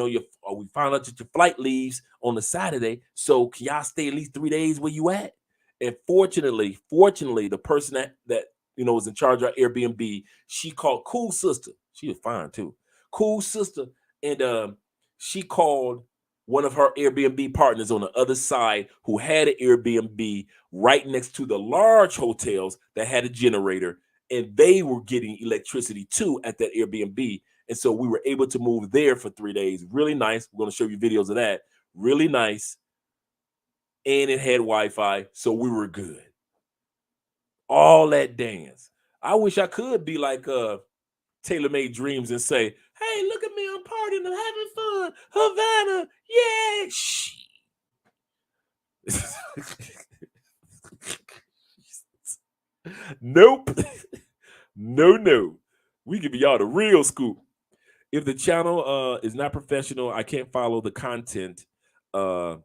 found out that your flight leaves on a Saturday, so can y'all stay at least 3 days where you at? And fortunately, the person that was in charge of Airbnb, she called cool sister. She was fine too. Cool sister. And she called one of her Airbnb partners on the other side who had an Airbnb right next to the large hotels that had a generator, and they were getting electricity too at that Airbnb. And so we were able to move there for 3 days. Really nice. We're going to show you videos of that. Really nice. And it had Wi-Fi, so we were good. All that dance. I wish I could be like Taylor Made Dreams and say, hey, look at me, I'm partying, I'm having fun. Havana, yeah. Shh. Nope. No. We give y'all the real scoop. If the channel is not professional, I can't follow the content nor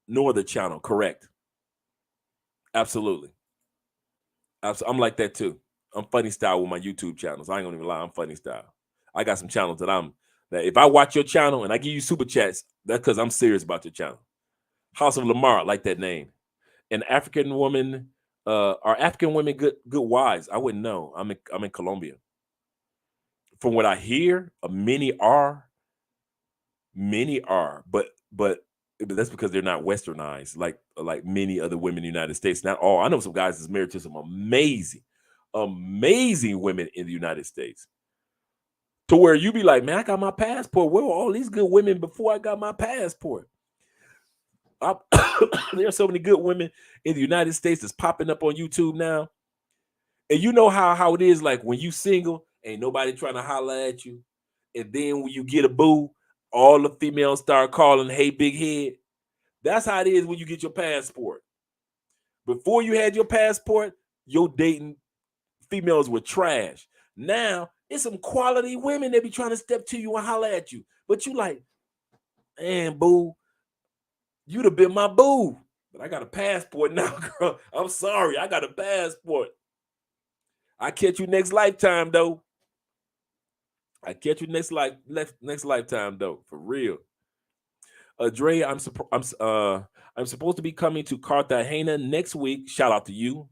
the channel. Correct. Absolutely. I'm like that too. I'm funny style with my YouTube channels. I ain't gonna even lie, I'm funny style. I got some channels that if I watch your channel and I give you super chats, that's because I'm serious about your channel. House of Lamar, I like that name. An African woman, are African women good wives? I wouldn't know. I'm in Colombia. From what I hear, many are, but that's because they're not westernized like many other women in the United States. Not all. I know some guys that's married to some amazing women in the United States, to where you be like, man, I got my passport. Where were all these good women before I got my passport? There are so many good women in the United States that's popping up on YouTube now. And you know how it is, like when you single, ain't nobody trying to holler at you. And then when you get a boo, all the females start calling, hey, big head. That's how it is when you get your passport. Before you had your passport, your dating females were trash. Now, it's some quality women that be trying to step to you and holler at you. But you like, man, boo, you'd have been my boo. But I got a passport now, girl. I'm sorry, I got a passport. I catch you next lifetime, though. I catch you next lifetime, though, for real. Dre, I'm supposed to be coming to Cartagena next week. Shout out to you.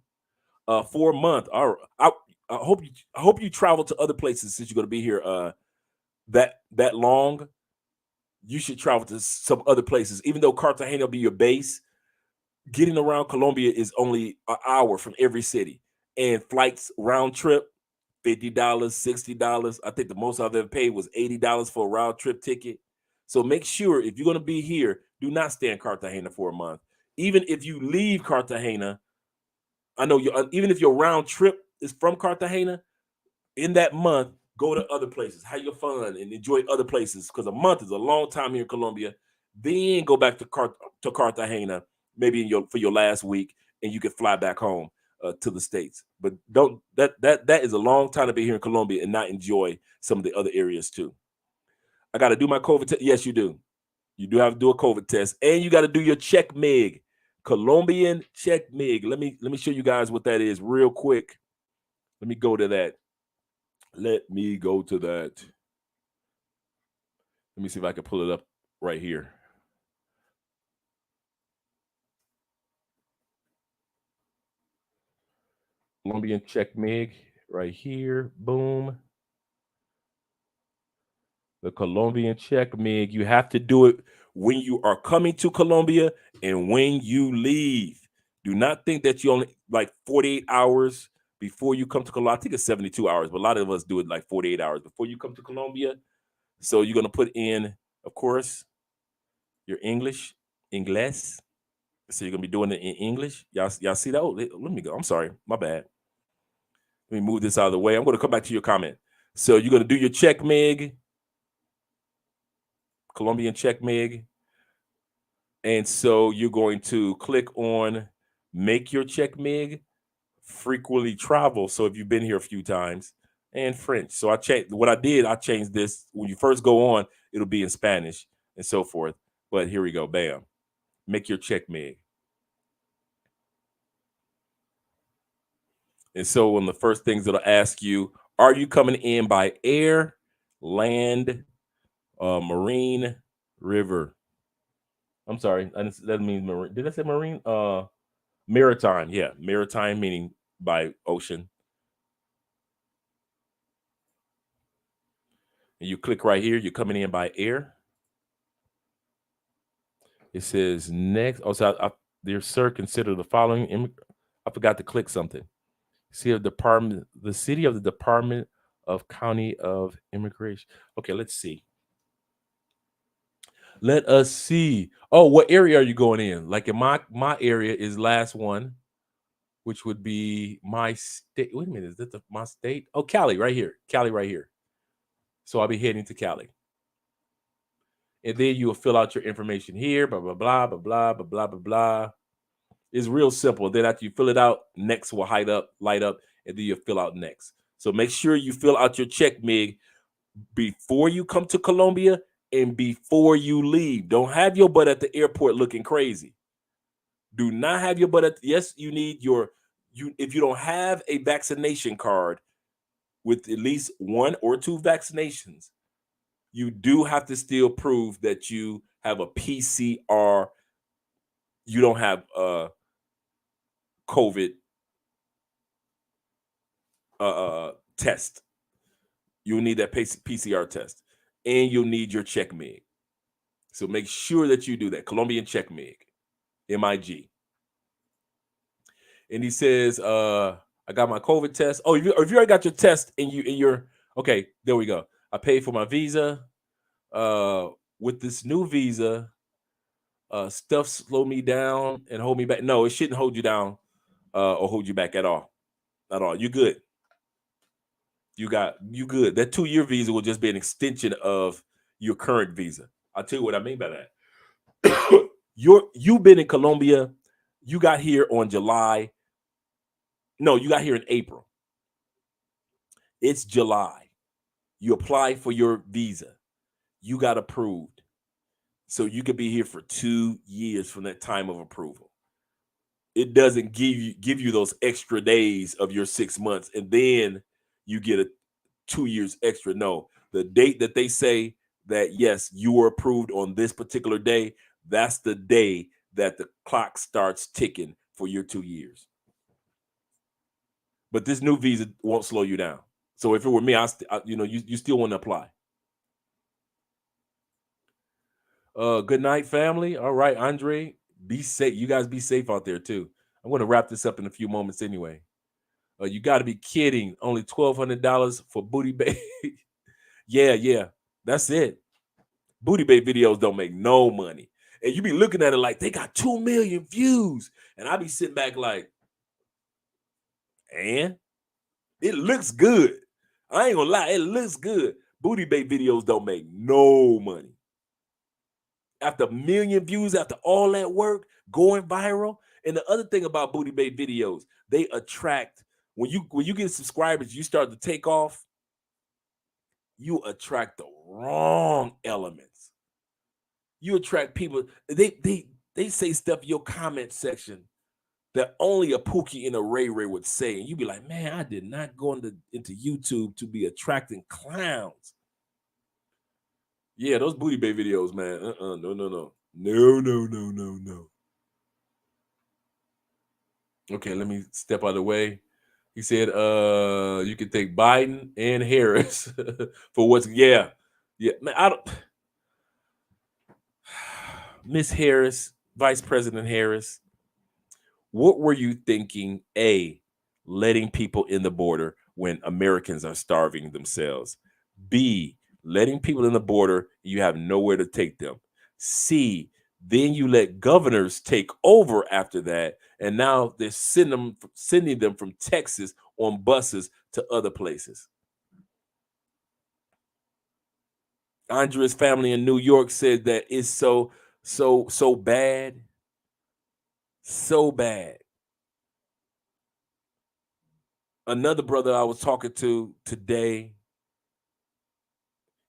For a month. All right. I hope you travel to other places since you're going to be here that long. You should travel to some other places. Even though Cartagena will be your base, getting around Colombia is only an hour from every city, and flights round trip $50, $60. I think the most I've ever paid was $80 for a round trip ticket. So make sure if you're going to be here, do not stay in Cartagena for a month. Even if you leave Cartagena, I know even if your round trip is from Cartagena, in that month, go to other places, have your fun, and enjoy other places, because a month is a long time here in Colombia. Then go back to Cartagena, maybe for your last week, and you can fly back home to the States. But don't that is a long time to be here in Colombia and not enjoy some of the other areas too. I got to do my COVID test. Yes, you do. You do have to do a COVID test, and you got to do your check mig, Colombian check mig. Let me show you guys what that is real quick. Let me go to that. Let me go to that. Let me see if I can pull it up right here. Colombian check mig right here. Boom. The Colombian check mig. You have to do it when you are coming to Colombia and when you leave. Do not think that you only like 48 hours before you come to Colombia. I think it's 72 hours, but a lot of us do it like 48 hours before you come to Colombia. So you're going to put in, of course, your English. So you're going to be doing it in English. Y'all see that? Oh, let me go. I'm sorry. My bad. Let me move this out of the way. I'm going to come back to your comment. So you're going to do your check mig. Colombian check mig. And so you're going to click on make your check mig, frequently travel. So if you've been here a few times, and French. So I changed this. When you first go on, it'll be in Spanish and so forth. But here we go. Bam. Make your check mig. And so one of the first things it'll ask you, are you coming in by air, land, marine, river? I'm sorry, that means marine. Did I say marine? Maritime, yeah, maritime meaning by ocean. And you click right here. You're coming in by air. It says next. Oh, so dear sir, consider the following. I forgot to click something. See the department, the city of the Department of County of Immigration. Okay, let's see. Let us see. Oh, what area are you going in? Like in my area is last one, which would be my state. Wait a minute, is that my state? Oh, Cali, right here. Cali, right here. So I'll be heading to Cali. And then you will fill out your information here, blah, blah, blah, blah, blah, blah, blah, blah, blah. It's real simple. Then after you fill it out, next will light up, and then you'll fill out next. So make sure you fill out your check mig before you come to Colombia and before you leave. Don't have your butt at the airport looking crazy. Do not have your butt at, yes, you need if you don't have a vaccination card with at least 1 or 2 vaccinations, you do have to still prove that you have a PCR. You don't have COVID test. You'll need that PCR test, and you'll need your check mig. So make sure that you do that. Colombian check mig, MIG. And he says, I got my COVID test. Oh, if you already got your test and you're okay, there we go. I paid for my visa. With this new visa, stuff slow me down and hold me back. No, it shouldn't hold you down or hold you back at all. At all. You're good. You good. That 2-year visa will just be an extension of your current visa. I'll tell you what I mean by that. You've been in Colombia. You got here on July. No, you got here in April. It's July. You apply for your visa. You got approved. So you could be here for 2 years from that time of approval. It doesn't give you those extra days of your 6 months, and then you get a 2 years extra. No, the date that they say that, yes, you were approved on this particular day, that's the day that the clock starts ticking for your 2 years. But this new visa won't slow you down. So if it were me, you still want to apply. Good night, family. All right, Andre, be safe. You guys be safe out there too. I'm going to wrap this up in a few moments anyway. You got to be kidding. Only $1,200 for Booty Bay. Yeah. That's it. Booty Bay videos don't make no money. And you be looking at it like they got 2 million views. And I be sitting back like, and it looks good. I ain't gonna lie, it looks good. Booty Bay videos don't make no money. After 1 million views, after all that work, going viral, And the other thing about Booty Bay videos, they attract when you get subscribers, you start to take off, you attract the wrong elements. You attract people. They say stuff in your comment section that only a Pookie and a Ray Ray would say, and you be like, man, I did not go into YouTube to be attracting clowns. Yeah, those Booty Bay videos, man. No. Okay, let me step out of the way. He said, you can take Biden and Harris for what's yeah. Man, I don't Miss Harris, Vice President Harris, what were you thinking? A, letting people in the border when Americans are starving themselves. B, letting people in the border, you have nowhere to take them. C, then you let governors take over after that, and now they're sending them from Texas on buses to other places. Andrea's family in New York said that it's so bad, so bad. Another brother I was talking to today,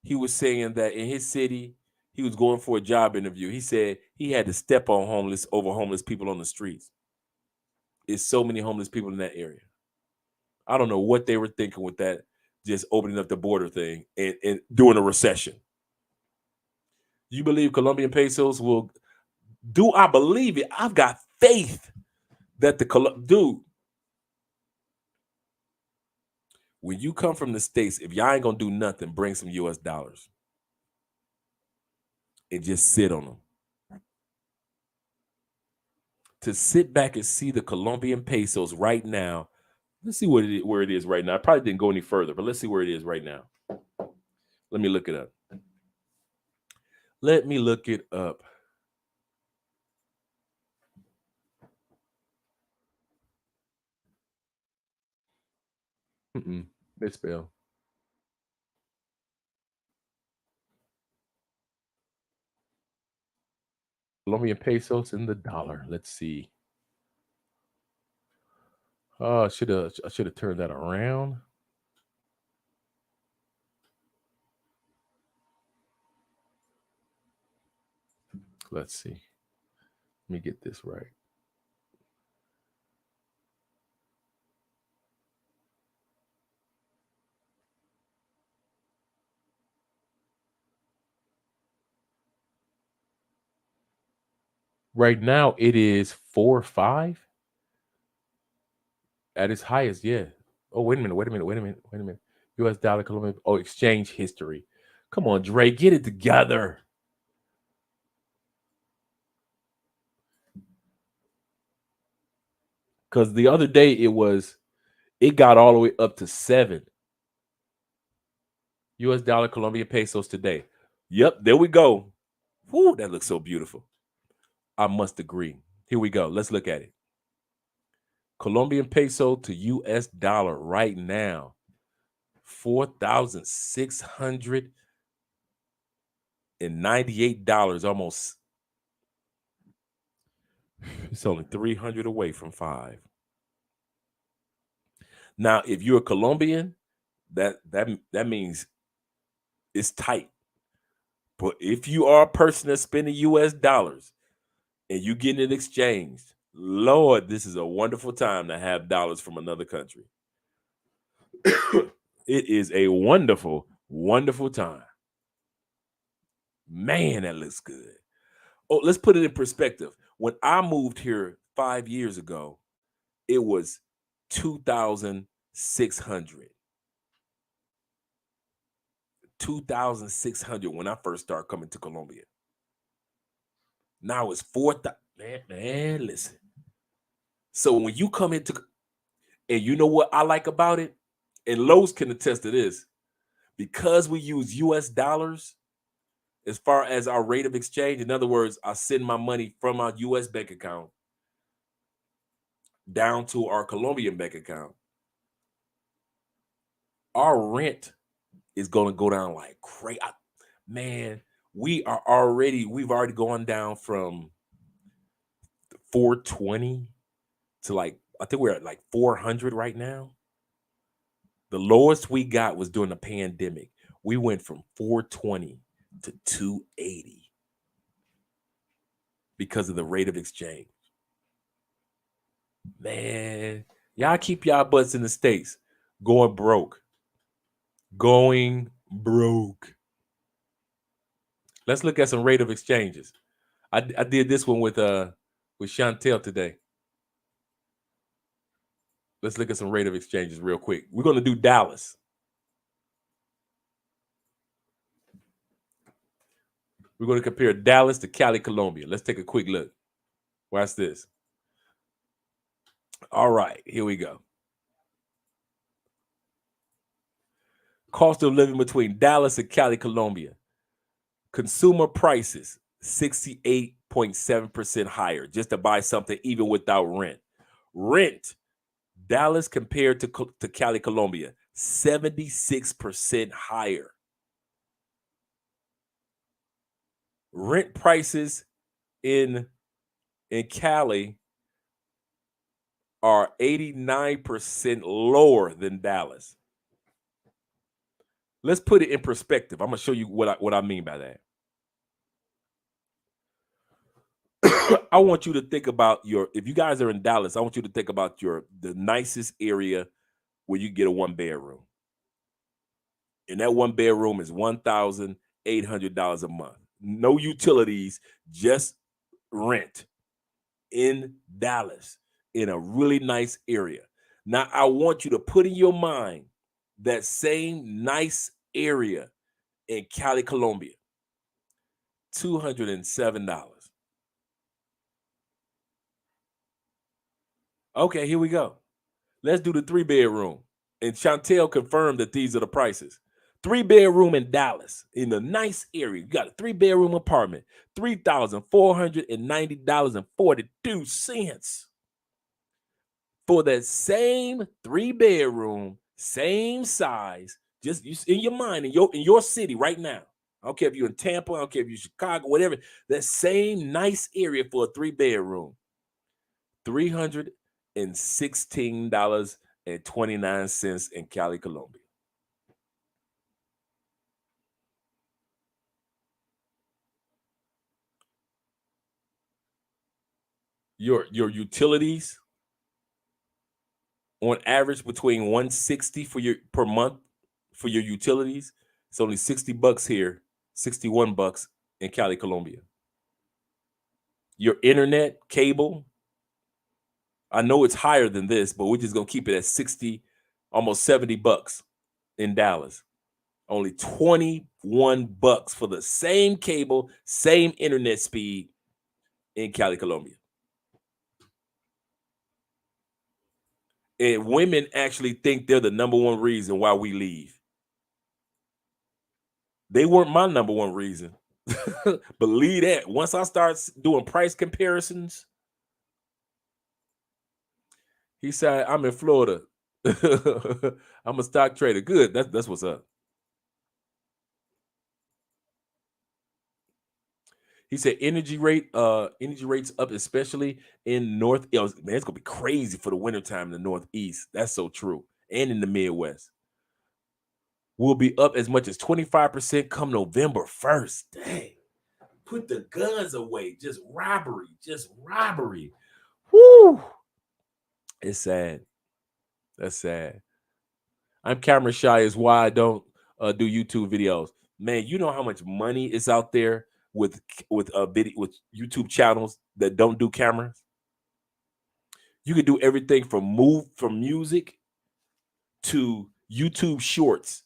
he was saying that in his city, he was going for a job interview. He said he had to step on homeless people on the streets. It's so many homeless people in that area. I don't know what they were thinking with that, just opening up the border thing and during a recession. You believe Colombian pesos will? Do I believe it? I've got faith that dude. When you come from the States, if y'all ain't gonna do nothing, bring some US dollars and just sit on them. To sit back and see the Colombian pesos right now. Let's see where it is right now. I probably didn't go any further, but let's see where it is right now. Let me look it up. Let me look it up. Misspell. Colombian pesos in the dollar. Let's see. Oh, I should have turned that around. Let's see. Let me get this right. Right now it is 4.5 at its highest. Yeah. Oh, wait a minute. US dollar, Colombian. Oh, exchange history. Come on, Dre, get it together. Because the other day it got all the way up to 7 US dollar, Colombian pesos today. Yep, there we go. Whoo, that looks so beautiful. I must agree. Here we go. Let's look at it. Colombian peso to US dollar right now, $4,698, almost. It's only 300 away from 5. Now, if you're a Colombian, that means it's tight. But if you are a person that's spending US dollars and you getting it exchanged, Lord, this is a wonderful time to have dollars from another country. It is a wonderful, wonderful time. Man, that looks good. Oh, let's put it in perspective. When I moved here 5 years ago, it was 2,600. 2,600 when I first started coming to Colombia. Now it's 4,000. Man, listen. So when you come into, and you know what I like about it, and Lowe's can attest to this, because we use US dollars as far as our rate of exchange. In other words, I send my money from our US bank account down to our Colombian bank account. Our rent is going to go down like crazy. Man, we've already gone down from 420 to like, I think we're at like 400 right now. The lowest we got was during the pandemic. We went from 420 to 280 because of the rate of exchange. Man, y'all keep y'all butts in the States going broke. Going broke. Let's look at some rate of exchanges. I did this one with Chantel today. Let's look at some rate of exchanges real quick. We're going to do Dallas. We're going to compare Dallas to Cali, Colombia. Let's take a quick look. Watch this. All right, here we go. Cost of living between Dallas and Cali, Colombia. Consumer prices 68.7% higher just to buy something even without rent. Rent, Dallas compared to Cali, Colombia, 76% higher. Rent prices in Cali are 89% lower than Dallas. Let's put it in perspective. I'm gonna show you what I mean by that. I want you to think about if you guys are in Dallas, I want you to think about the nicest area where you get a 1-bedroom. And that 1-bedroom is $1,800 a month. No utilities, just rent in Dallas in a really nice area. Now, I want you to put in your mind that same nice area in Cali, Colombia, $207. Okay, here we go. Let's do the 3-bedroom. And Chantel confirmed that these are the prices. 3-bedroom in Dallas in a nice area. You got a 3-bedroom apartment, $3,490.42. For that same 3-bedroom, same size, just in your mind, in your city right now. I don't care if you're in Tampa, I don't care if you're Chicago, whatever. That same nice area for a 3-bedroom, $316.29 in Cali, Colombia. Your utilities on average between $160 per month for your utilities. It's only $60 here, $61 in Cali, Colombia. Your internet cable, I know it's higher than this, but we're just gonna keep it at 60, almost $70 in Dallas. Only $21 for the same cable, same internet speed in Cali, Colombia. And women actually think they're the number one reason why we leave. They weren't my number one reason. Believe that. Once I start doing price comparisons, he said, I'm in Florida. I'm a stock trader. Good. That's what's up. He said energy rates up, especially in man, it's gonna be crazy for the wintertime in the Northeast. That's so true. And in the Midwest. Will be up as much as 25% come November 1st. Dang. Put the guns away. Just robbery. Woo. It's sad. That's sad. I'm camera shy is why I don't do YouTube videos. Man, you know how much money is out there with YouTube channels that don't do cameras? You can do everything from music to YouTube shorts.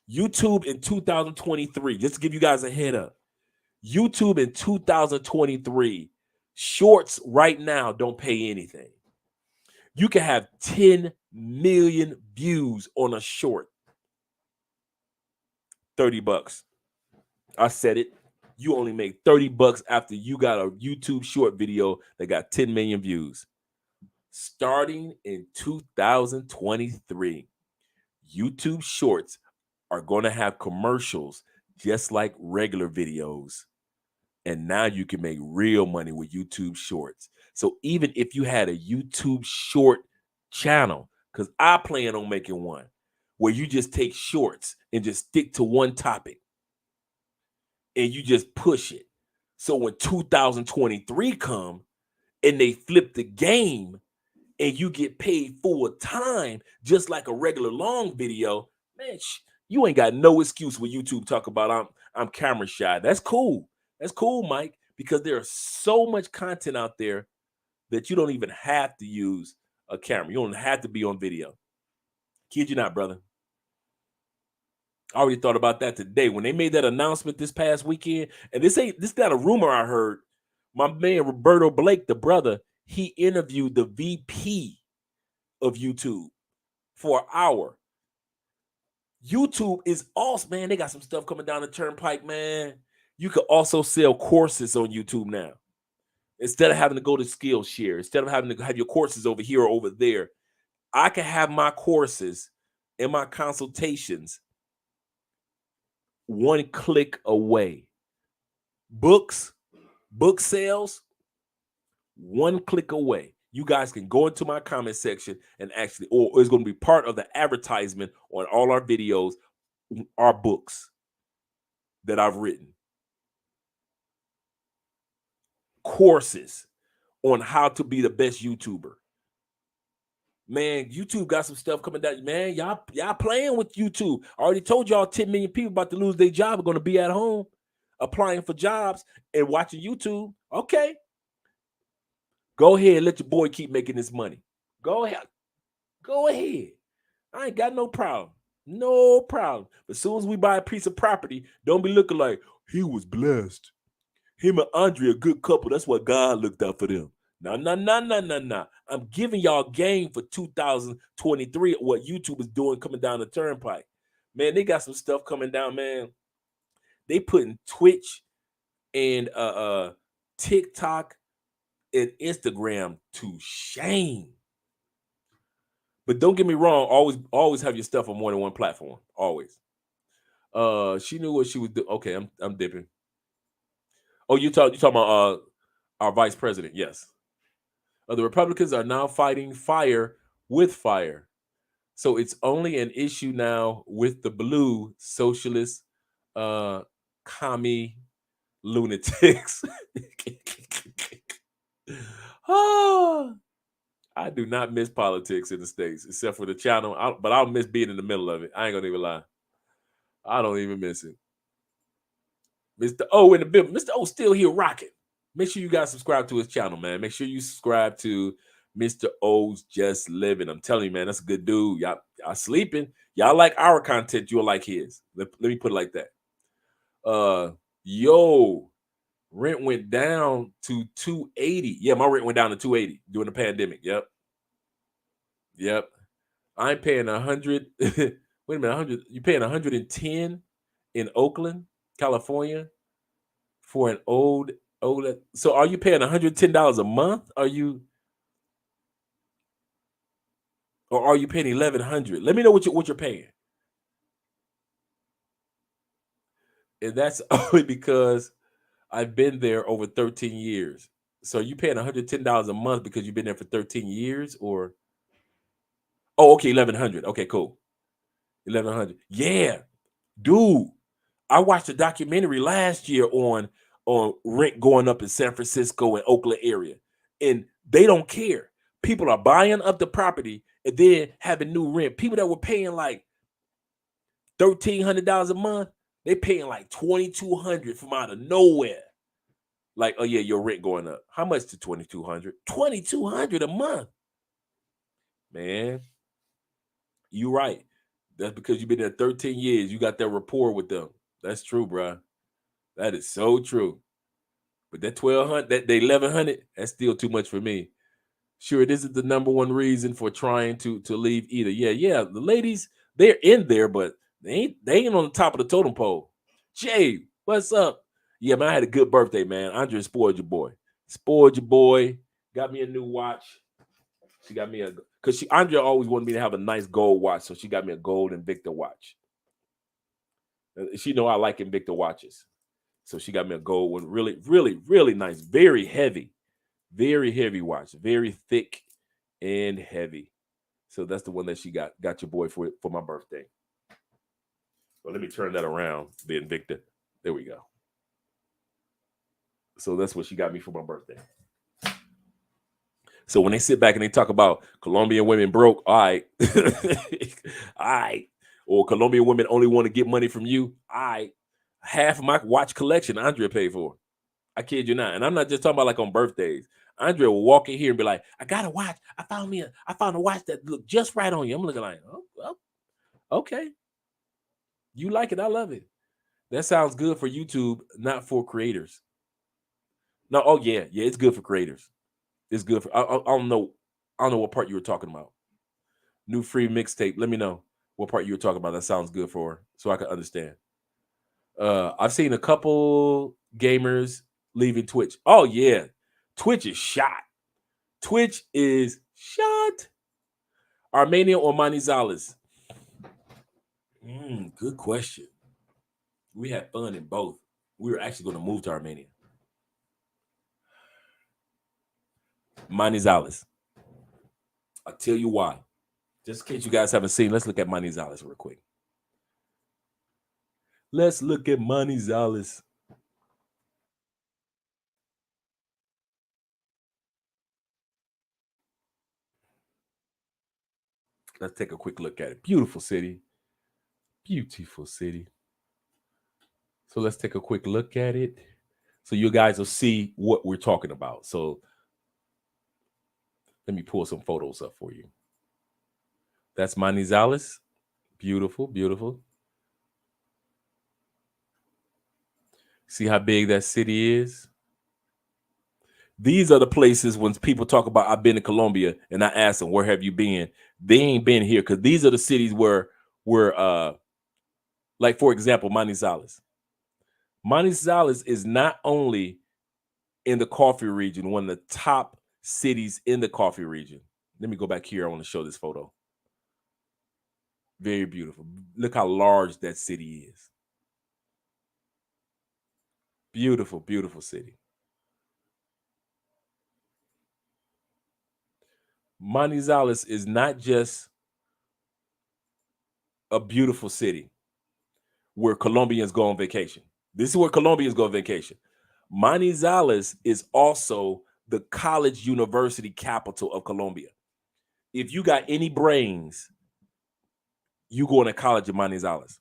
YouTube in 2023, just to give you guys a head up. YouTube in 2023, shorts right now don't pay anything. You can have 10 million views on a short. $30. I said it. You only make $30 after you got a YouTube short video that got 10 million views. Starting in 2023, YouTube shorts are going to have commercials just like regular videos. And now you can make real money with YouTube Shorts. So even if you had a YouTube Short channel, because I plan on making one where you just take shorts and just stick to one topic and you just push it. So when 2023 come and they flip the game and you get paid full time, just like a regular long video, man, you ain't got no excuse when YouTube talk about I'm camera shy. That's cool. That's cool, Mike, because there's so much content out there that you don't even have to use a camera. You don't have to be on video. Kid you not, brother. I already thought about that today when they made that announcement this past weekend. And this not a rumor I heard. My man Roberto Blake, the brother, he interviewed the VP of YouTube for an hour. YouTube is awesome, man. They got some stuff coming down the turnpike, man. You could also sell courses on YouTube now. Instead of having to go to Skillshare, instead of having to have your courses over here or over there, I can have my courses and my consultations one click away. Books, book sales, one click away. You guys can go into my comment section and actually, or it's going to be part of the advertisement on all our videos, our books that I've written. Courses on how to be the best YouTuber. Man, YouTube got some stuff coming down. Man, y'all playing with YouTube. I already told y'all 10 million people about to lose their job are going to be at home applying for jobs and watching YouTube. Okay. Go ahead, let your boy keep making this money. Go ahead. Go ahead. I ain't got no problem. No problem. But as soon as we buy a piece of property, don't be looking like he was blessed. Him and Andre a good couple. That's what God looked out for them. No. I'm giving y'all game for 2023, what YouTube is doing coming down the turnpike. Man, they got some stuff coming down, man. They putting Twitch and TikTok and Instagram to shame. But don't get me wrong, always have your stuff on more than one platform. Always. She knew what she was doing. Okay, I'm dipping. Oh, you talking about our vice president? Yes. The Republicans are now fighting fire with fire. So it's only an issue now with the blue socialist commie lunatics. Oh, I do not miss politics in the States, except for the channel. But I'll miss being in the middle of it. I ain't gonna even lie. I don't even miss it. Mr. O in the building. Mr. O still here rocking. Make sure you guys subscribe to his channel, man. Make sure you subscribe to Mr. O's Just Living. I'm telling you, man, that's a good dude. Y'all sleeping. Y'all like our content, you'll like his. Let me put it like that. Yo, rent went down to $280. Yeah, my rent went down to $280 during the pandemic. Yep. I'm paying 100. Wait a minute, 100. You paying 110 in Oakland, California, for an old. So are you paying $110 a month? Or are you paying $1,100? Let me know what you're paying. And that's only because I've been there over 13 years. So you paying $110 a month because you've been there for 13 years, or? Oh, okay, 1,100. Okay, cool. 1,100. Yeah, dude. I watched a documentary last year on rent going up in San Francisco and Oakland area, and they don't care. People are buying up the property and then having new rent. People that were paying like $1,300 a month, they paying like $2,200 from out of nowhere. Like, oh yeah, your rent going up. How much to $2,200? $2,200 a month, man. You right. That's because you've been there 13 years. You got that rapport with them. That's true, bro. That is so true. But that 1,200, that 1,100, that's still too much for me. Sure, it isn't the number one reason for trying to leave either. Yeah. The ladies, they're in there, but they ain't on the top of the totem pole. Jay, what's up? Yeah, man, I had a good birthday, man. Andre spoiled your boy. Spoiled your boy. Got me a new watch. She got me because Andre always wanted me to have a nice gold watch, so she got me a gold Invicta watch. She know I like Invicta watches. So she got me a gold one. Really, really, really nice. Very heavy watch. Very thick and heavy. So that's the one that she got your boy for my birthday. Well, let me turn that around, the Invicta. There we go. So that's what she got me for my birthday. So when they sit back and they talk about Colombian women broke, all right, all right, or Colombian women only want to get money from you, all right, half of my watch collection Andrea paid for. I kid you not, and I'm not just talking about like on birthdays. Andrea will walk in here and be like, "I got a watch. I found a watch that looked just right on you." I'm looking like, "Oh, okay, you like it? I love it. That sounds good for YouTube, not for creators." No, oh yeah, it's good for creators. It's good for. I don't know. I don't know what part you were talking about. New free mixtape. Let me know what part you were talking about. That sounds good for her, so I can understand. I've seen a couple gamers leaving Twitch. Oh yeah, Twitch is shot. Twitch is shot. Armenia or Manizales? Good question. We had fun in both. We were actually going to move to Armenia. Manizales. I'll tell you why. Just in case you guys haven't seen, let's look at Manizales real quick. Let's look at Manizales. Let's take a quick look at it. Beautiful city. Beautiful city. So let's take a quick look at it. So you guys will see what we're talking about. So let me pull some photos up for you. That's Manizales. Beautiful, beautiful. See how big that city is? These are the places when people talk about I've been to Colombia and I ask them, where have you been? They ain't been here because these are the cities where like for example, Manizales. Manizales is not only in the coffee region, one of the top cities in the coffee region. Let me go back here. I want to show this photo. Very beautiful. Look how large that city is. Beautiful, beautiful city. Manizales is not just a beautiful city where Colombians go on vacation. This is where Colombians go on vacation. Manizales is also the college university capital of Colombia. If you got any brains, you going to college in Manizales.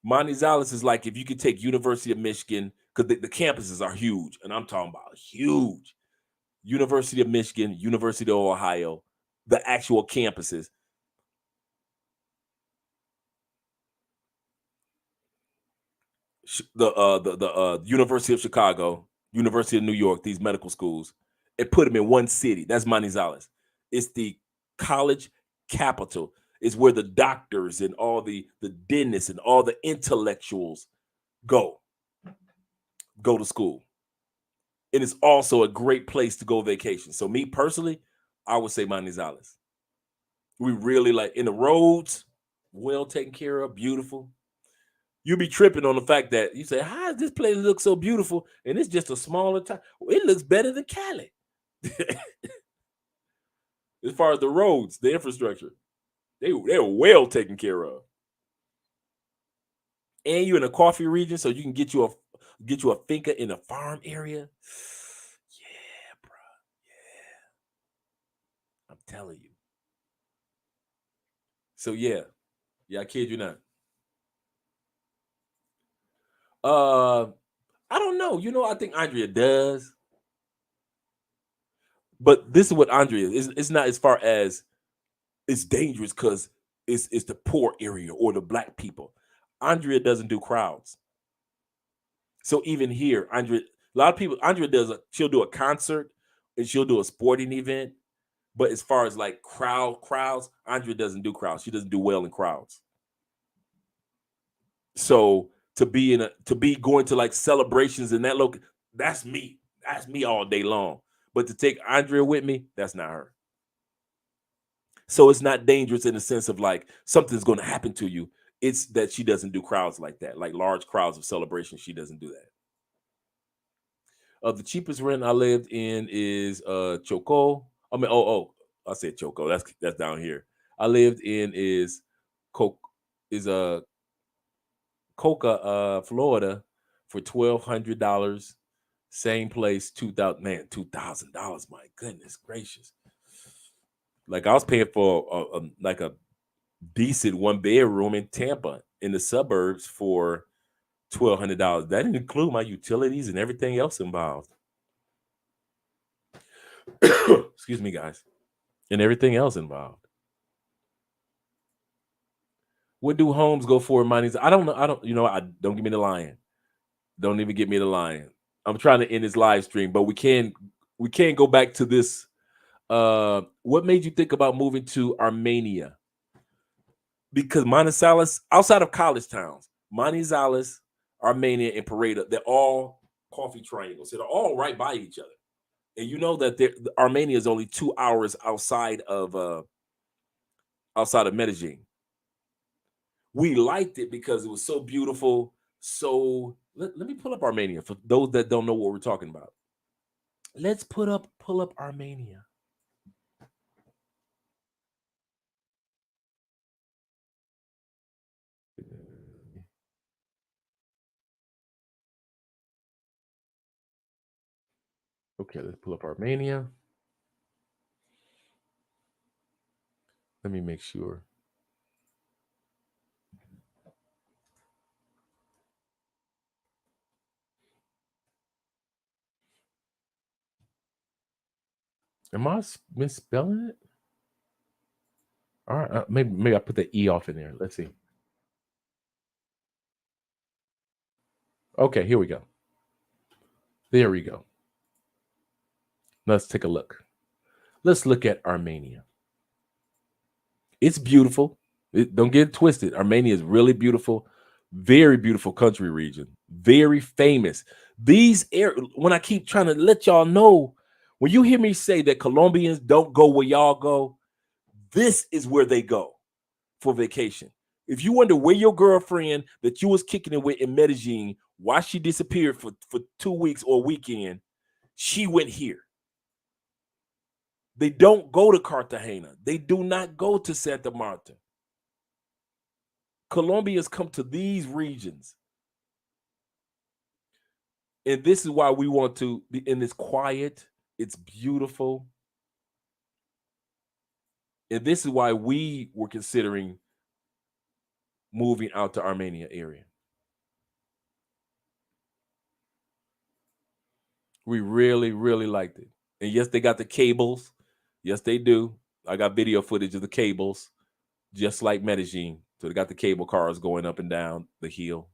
Manizales is like if you could take University of Michigan, because the campuses are huge, and I'm talking about huge. University of Michigan, University of Ohio, the actual campuses. The University of Chicago, University of New York, these medical schools, it put them in one city. That's Manizales. It's the college capital. It's where the doctors and all the dentists and all the intellectuals go to school. And it's also a great place to go vacation. So me personally, I would say Manizales. We really like in the roads, well taken care of, beautiful. You be tripping on the fact that you say, how does this place look so beautiful? And it's just a smaller town. It looks better than Cali. As far as the roads, the infrastructure, they're well taken care of. And you're in a coffee region, so you can get you a finca in a farm area. Yeah, bro. Yeah. I'm telling you. So yeah, I kid you not. I don't know. I think Andrea does. But this is what Andrea is. It's not as far as it's dangerous because it's the poor area or the black people. Andrea doesn't do crowds. So even here, Andrea, a lot of people, Andrea she'll do a concert and she'll do a sporting event. But as far as like crowds, Andrea doesn't do crowds. She doesn't do well in crowds. So to be going to like celebrations in that that's me. That's me all day long. But to take Andrea with me, that's not her. So it's not dangerous in the sense of like something's going to happen to you. It's that she doesn't do crowds like that, like large crowds of celebration. She doesn't do that. The cheapest rent I lived in is Choco. I mean, I said Choco. That's down here. I lived in is Coke is Coca, Florida, for $1,200. Same place, $2,000. My goodness gracious! Like I was paying for like a decent one bedroom in Tampa in the suburbs for $1,200. That didn't include my utilities and everything else involved. Excuse me, guys, and everything else involved. What do homes go for in Miami's? I don't know. I don't. I don't give me the lion. Don't even get me the lion. I'm trying to end this live stream, but we can go back to this. What made you think about moving to Armenia? Because Manizales, outside of college towns, Manizales, Armenia, and Pareda, they're all coffee triangles. So they're all right by each other. And you know that Armenia is only 2 hours outside of Medellin. We liked it because it was so beautiful. So let me pull up Armenia for those that don't know what we're talking about. Let's pull up Armenia. Okay, let's pull up Armenia. Let me make sure. Am I misspelling it? All right, maybe I put the E off in there. Let's see. Okay, here we go. There we go. Let's take a look. Let's look at Armenia. It's beautiful. Don't get it twisted. Armenia is really beautiful. Very beautiful country region. Very famous. When I keep trying to let y'all know, when you hear me say that Colombians don't go where y'all go, this is where they go for vacation. If you wonder where your girlfriend that you was kicking it with in Medellin, why she disappeared for 2 weeks or a weekend, she went here. They don't go to Cartagena. They do not go to Santa Marta. Colombians come to these regions. And this is why we want to be in this quiet. It's beautiful. And this is why we were considering moving out to Armenia area. We really, really liked it. And yes, they got the cables. Yes, they do. I got video footage of the cables, just like Medellin. So they got the cable cars going up and down the hill.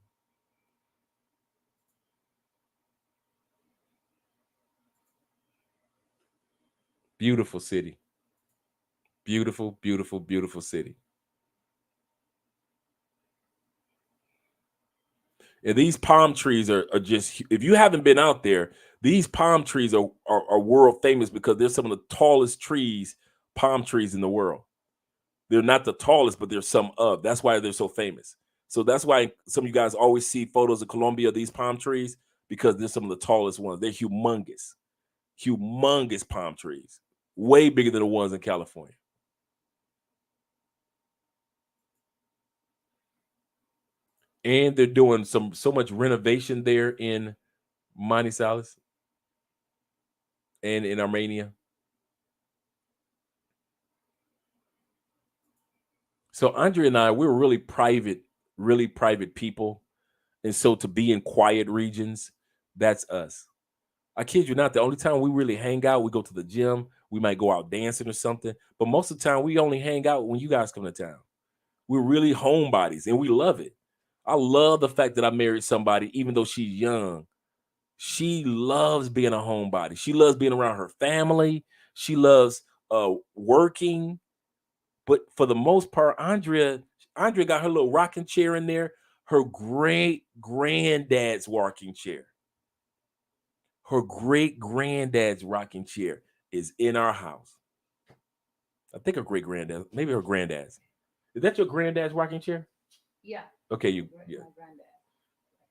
Beautiful city. Beautiful, beautiful, beautiful city. And these palm trees are just, if you haven't been out there, these palm trees are world famous because they're some of the tallest palm trees in the world. They're not the tallest, but they're some of. That's why they're so famous. So that's why some of you guys always see photos of Colombia, these palm trees, because they're some of the tallest ones. They're humongous, humongous palm trees, way bigger than the ones in California. And they're doing so much renovation there in Manizales and in Armenia. So Andre and I, we're really private people. And so to be in quiet regions, that's us. I kid you not, the only time we really hang out, we go to the gym, we might go out dancing or something. But most of the time, we only hang out when you guys come to town. We're really homebodies and we love it. I love the fact that I married somebody, even though she's young. She loves being a homebody. She loves being around her family. She loves working. But for the most part, Andrea got her little rocking chair in there, her great granddad's rocking chair. Her great granddad's rocking chair is in our house. I think her great granddad, maybe her granddad's. Is that your granddad's rocking chair? Yeah. Okay, you My yeah. granddad.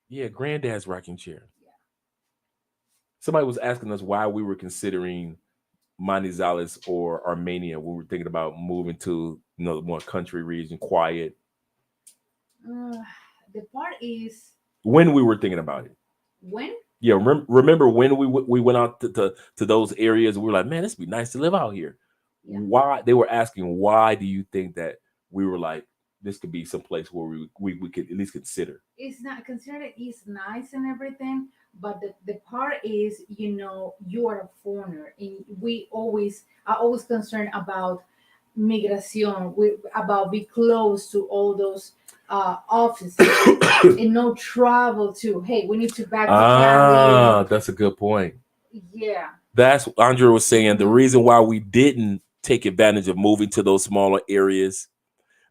Yeah, granddad's rocking chair. Yeah. Somebody was asking us why we were considering Manizales or Armenia when we were thinking about moving to more country region, quiet. Uh, the part is When we were thinking about it. when. Yeah, remember when we went out to those areas? We were like, man, this would be nice to live out here. Yeah. Why they were asking, why do you think that we were like this could be some place where we could at least consider? It's not considered it's nice and everything, but the part is, you are a foreigner, and we always are always concerned about migration, about be close to all those offices and no travel to. Hey, we need to back to Cali, Ah, that's a good point. yeah. That's what Andrea was saying. The Hmm. reason why we didn't take advantage of moving to those smaller areas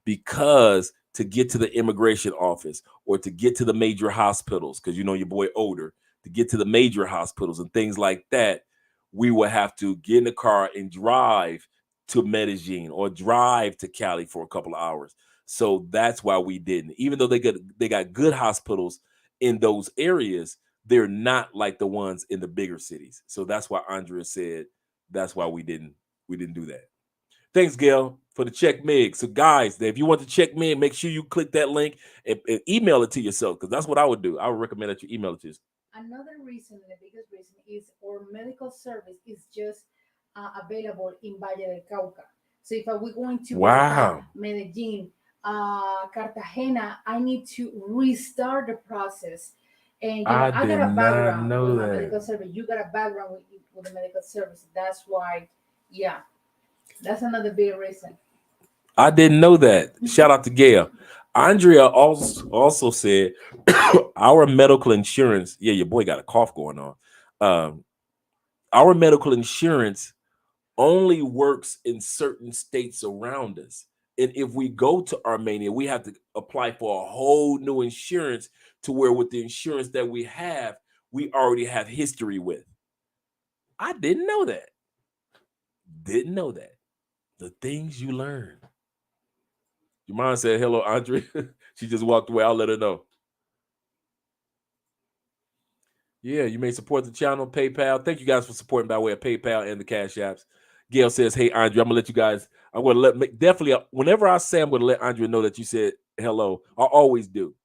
because to get to the immigration office or to get to the major hospitals, because your boy older, to get to the major hospitals and things like that, we would have to get in the car and drive to Medellin or drive to Cali for a couple of hours. So that's why we didn't. Even though they got good hospitals in those areas, they're not like the ones in the bigger cities. So that's why Andrea said that's why we didn't do that. Thanks, Gail, for the check mig. So, guys, if you want to check mig, make sure you click that link and email it to yourself because that's what I would do. I would recommend that you email it to yourself. Another reason, the biggest reason, is our medical service is just available in Valle del Cauca. So if we're going to Bogota, Wow. Medellin, Cartagena, I need to restart the process. And I I got did a not background with know my that. medical service. You got a background with the medical service. That's why, yeah, that's another big reason. I didn't know that. Shout out to Gail. Andrea also said our medical insurance. Yeah, your boy got a cough going on. Um, our medical insurance only works in certain states around us. And if we go to Armenia, we have to apply for a whole new insurance to where with the insurance that we already have history with. I didn't know that. Didn't know that. The things you learn. Your mom said, hello, Andre. She just walked away. I'll let her know. Yeah, you may support the channel, PayPal. Thank you guys for supporting by way of PayPal and the Cash Apps. Gail says, "Hey Andre, I'm gonna let you guys. I'm gonna definitely. Whenever I say I'm gonna let Andre know that you said hello, I always do.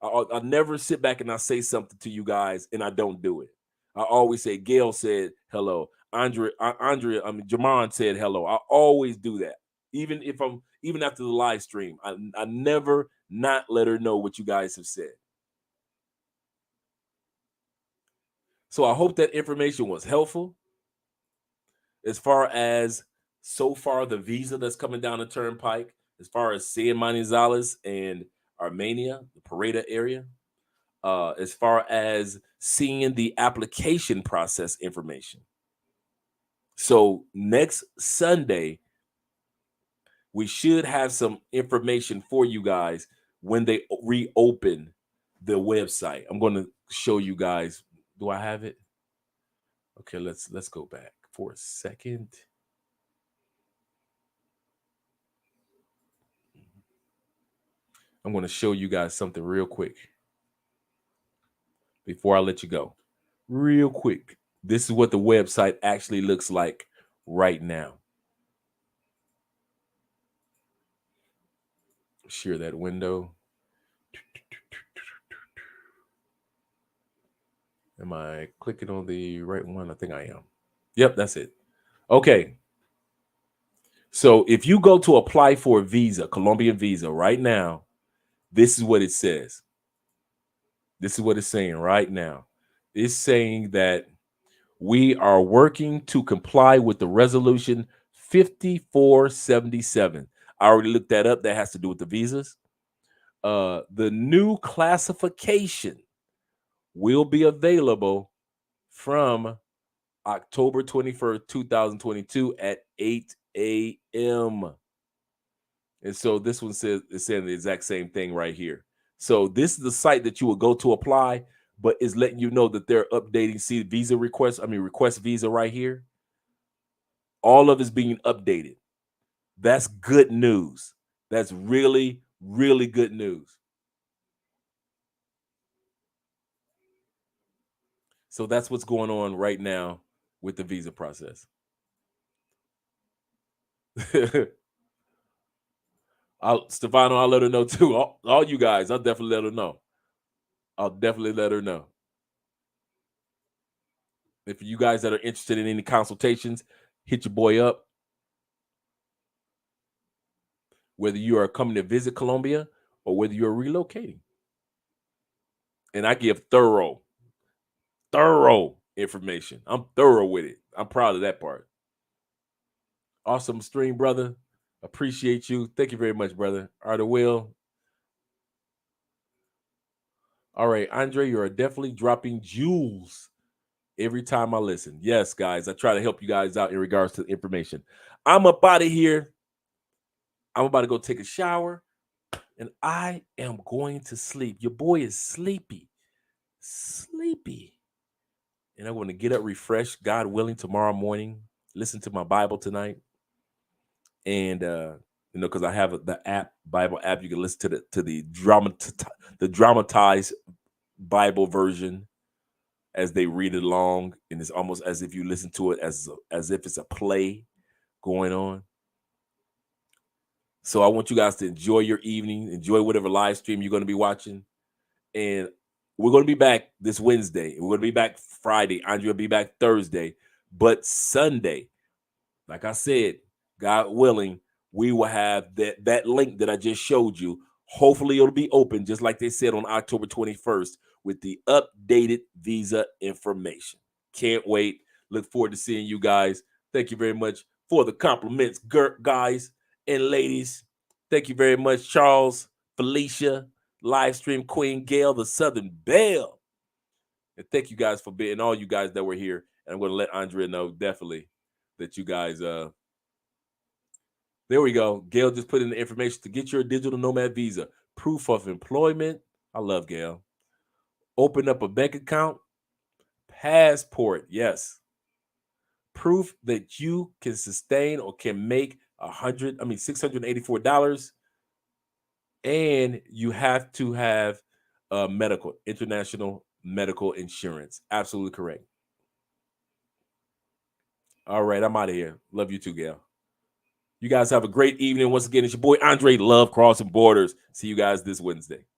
I never sit back and I say something to you guys and I don't do it. I always say Gail said hello. Jamon said hello. I always do that. Even after the live stream, I never not let her know what you guys have said. So I hope that information was helpful as far as so far the visa that's coming down the turnpike, as far as seeing Manizales and Armenia, the Pareda area, as far as seeing the application process information. So next Sunday, we should have some information for you guys when they reopen the website. I'm going to show you guys. Do I have it? Okay, let's go back for a second. I'm going to show you guys something real quick before I let you go. Real quick. This is what the website actually looks like right now. Share that window. Am I clicking on the right one? I think I am. Yep, that's it. Okay. So if you go to apply for a visa, Colombian visa, right now, this is what it says. This is what it's saying right now. It's saying that we are working to comply with the resolution 5477. I already looked that up. That has to do with the visas. The new classification will be available from October 21st, 2022 at 8 a.m. And so this one says it's saying the exact same thing right here. So this is the site that you will go to apply, but is letting you know that they're updating. See visa request, request visa right here. All of it's being updated. That's good news. That's really, really good news. So that's what's going on right now with the visa process. Stefano, I'll let her know too. All you guys, I'll definitely let her know. I'll definitely let her know. If you guys that are interested in any consultations, hit your boy up. Whether you are coming to visit Colombia or whether you're relocating. And I give thorough information. I'm thorough with it. I'm proud of that part. Awesome stream, brother. Appreciate you. Thank you very much, brother. Arda Will. All right, Andre, you are definitely dropping jewels every time I listen. Yes, guys, I try to help you guys out in regards to information. I'm up out of here. I'm about to go take a shower, and I am going to sleep. Your boy is sleepy. Sleepy. And I'm going to get up refreshed, God willing, tomorrow morning. Listen to my Bible tonight. And because I have the app, Bible app, you can listen to the dramatized Bible version as they read it along, and it's almost as if you listen to it as if it's a play going on. So I want you guys to enjoy your evening, enjoy whatever live stream you're going to be watching, and we're going to be back this Wednesday. We're going to be back Friday. Andre will be back Thursday, but Sunday, like I said, God willing, we will have that link that I just showed you. Hopefully, it'll be open just like they said on October 21st with the updated visa information. Can't wait. Look forward to seeing you guys. Thank you very much for the compliments, guys and ladies. Thank you very much, Charles, Felicia, live stream Queen Gail, the Southern Belle. And thank you guys for being all you guys that were here. And I'm going to let Andrea know definitely that you guys there we go. Gail just put in the information to get your digital nomad visa, proof of employment. I love Gail. Open up a bank account, passport, yes. Proof that you can sustain or can make $684, and you have to have international medical insurance. Absolutely correct. All right, I'm out of here. Love you too, Gail. You guys have a great evening. Once again, it's your boy Andre. Love crossing borders. See you guys this Wednesday.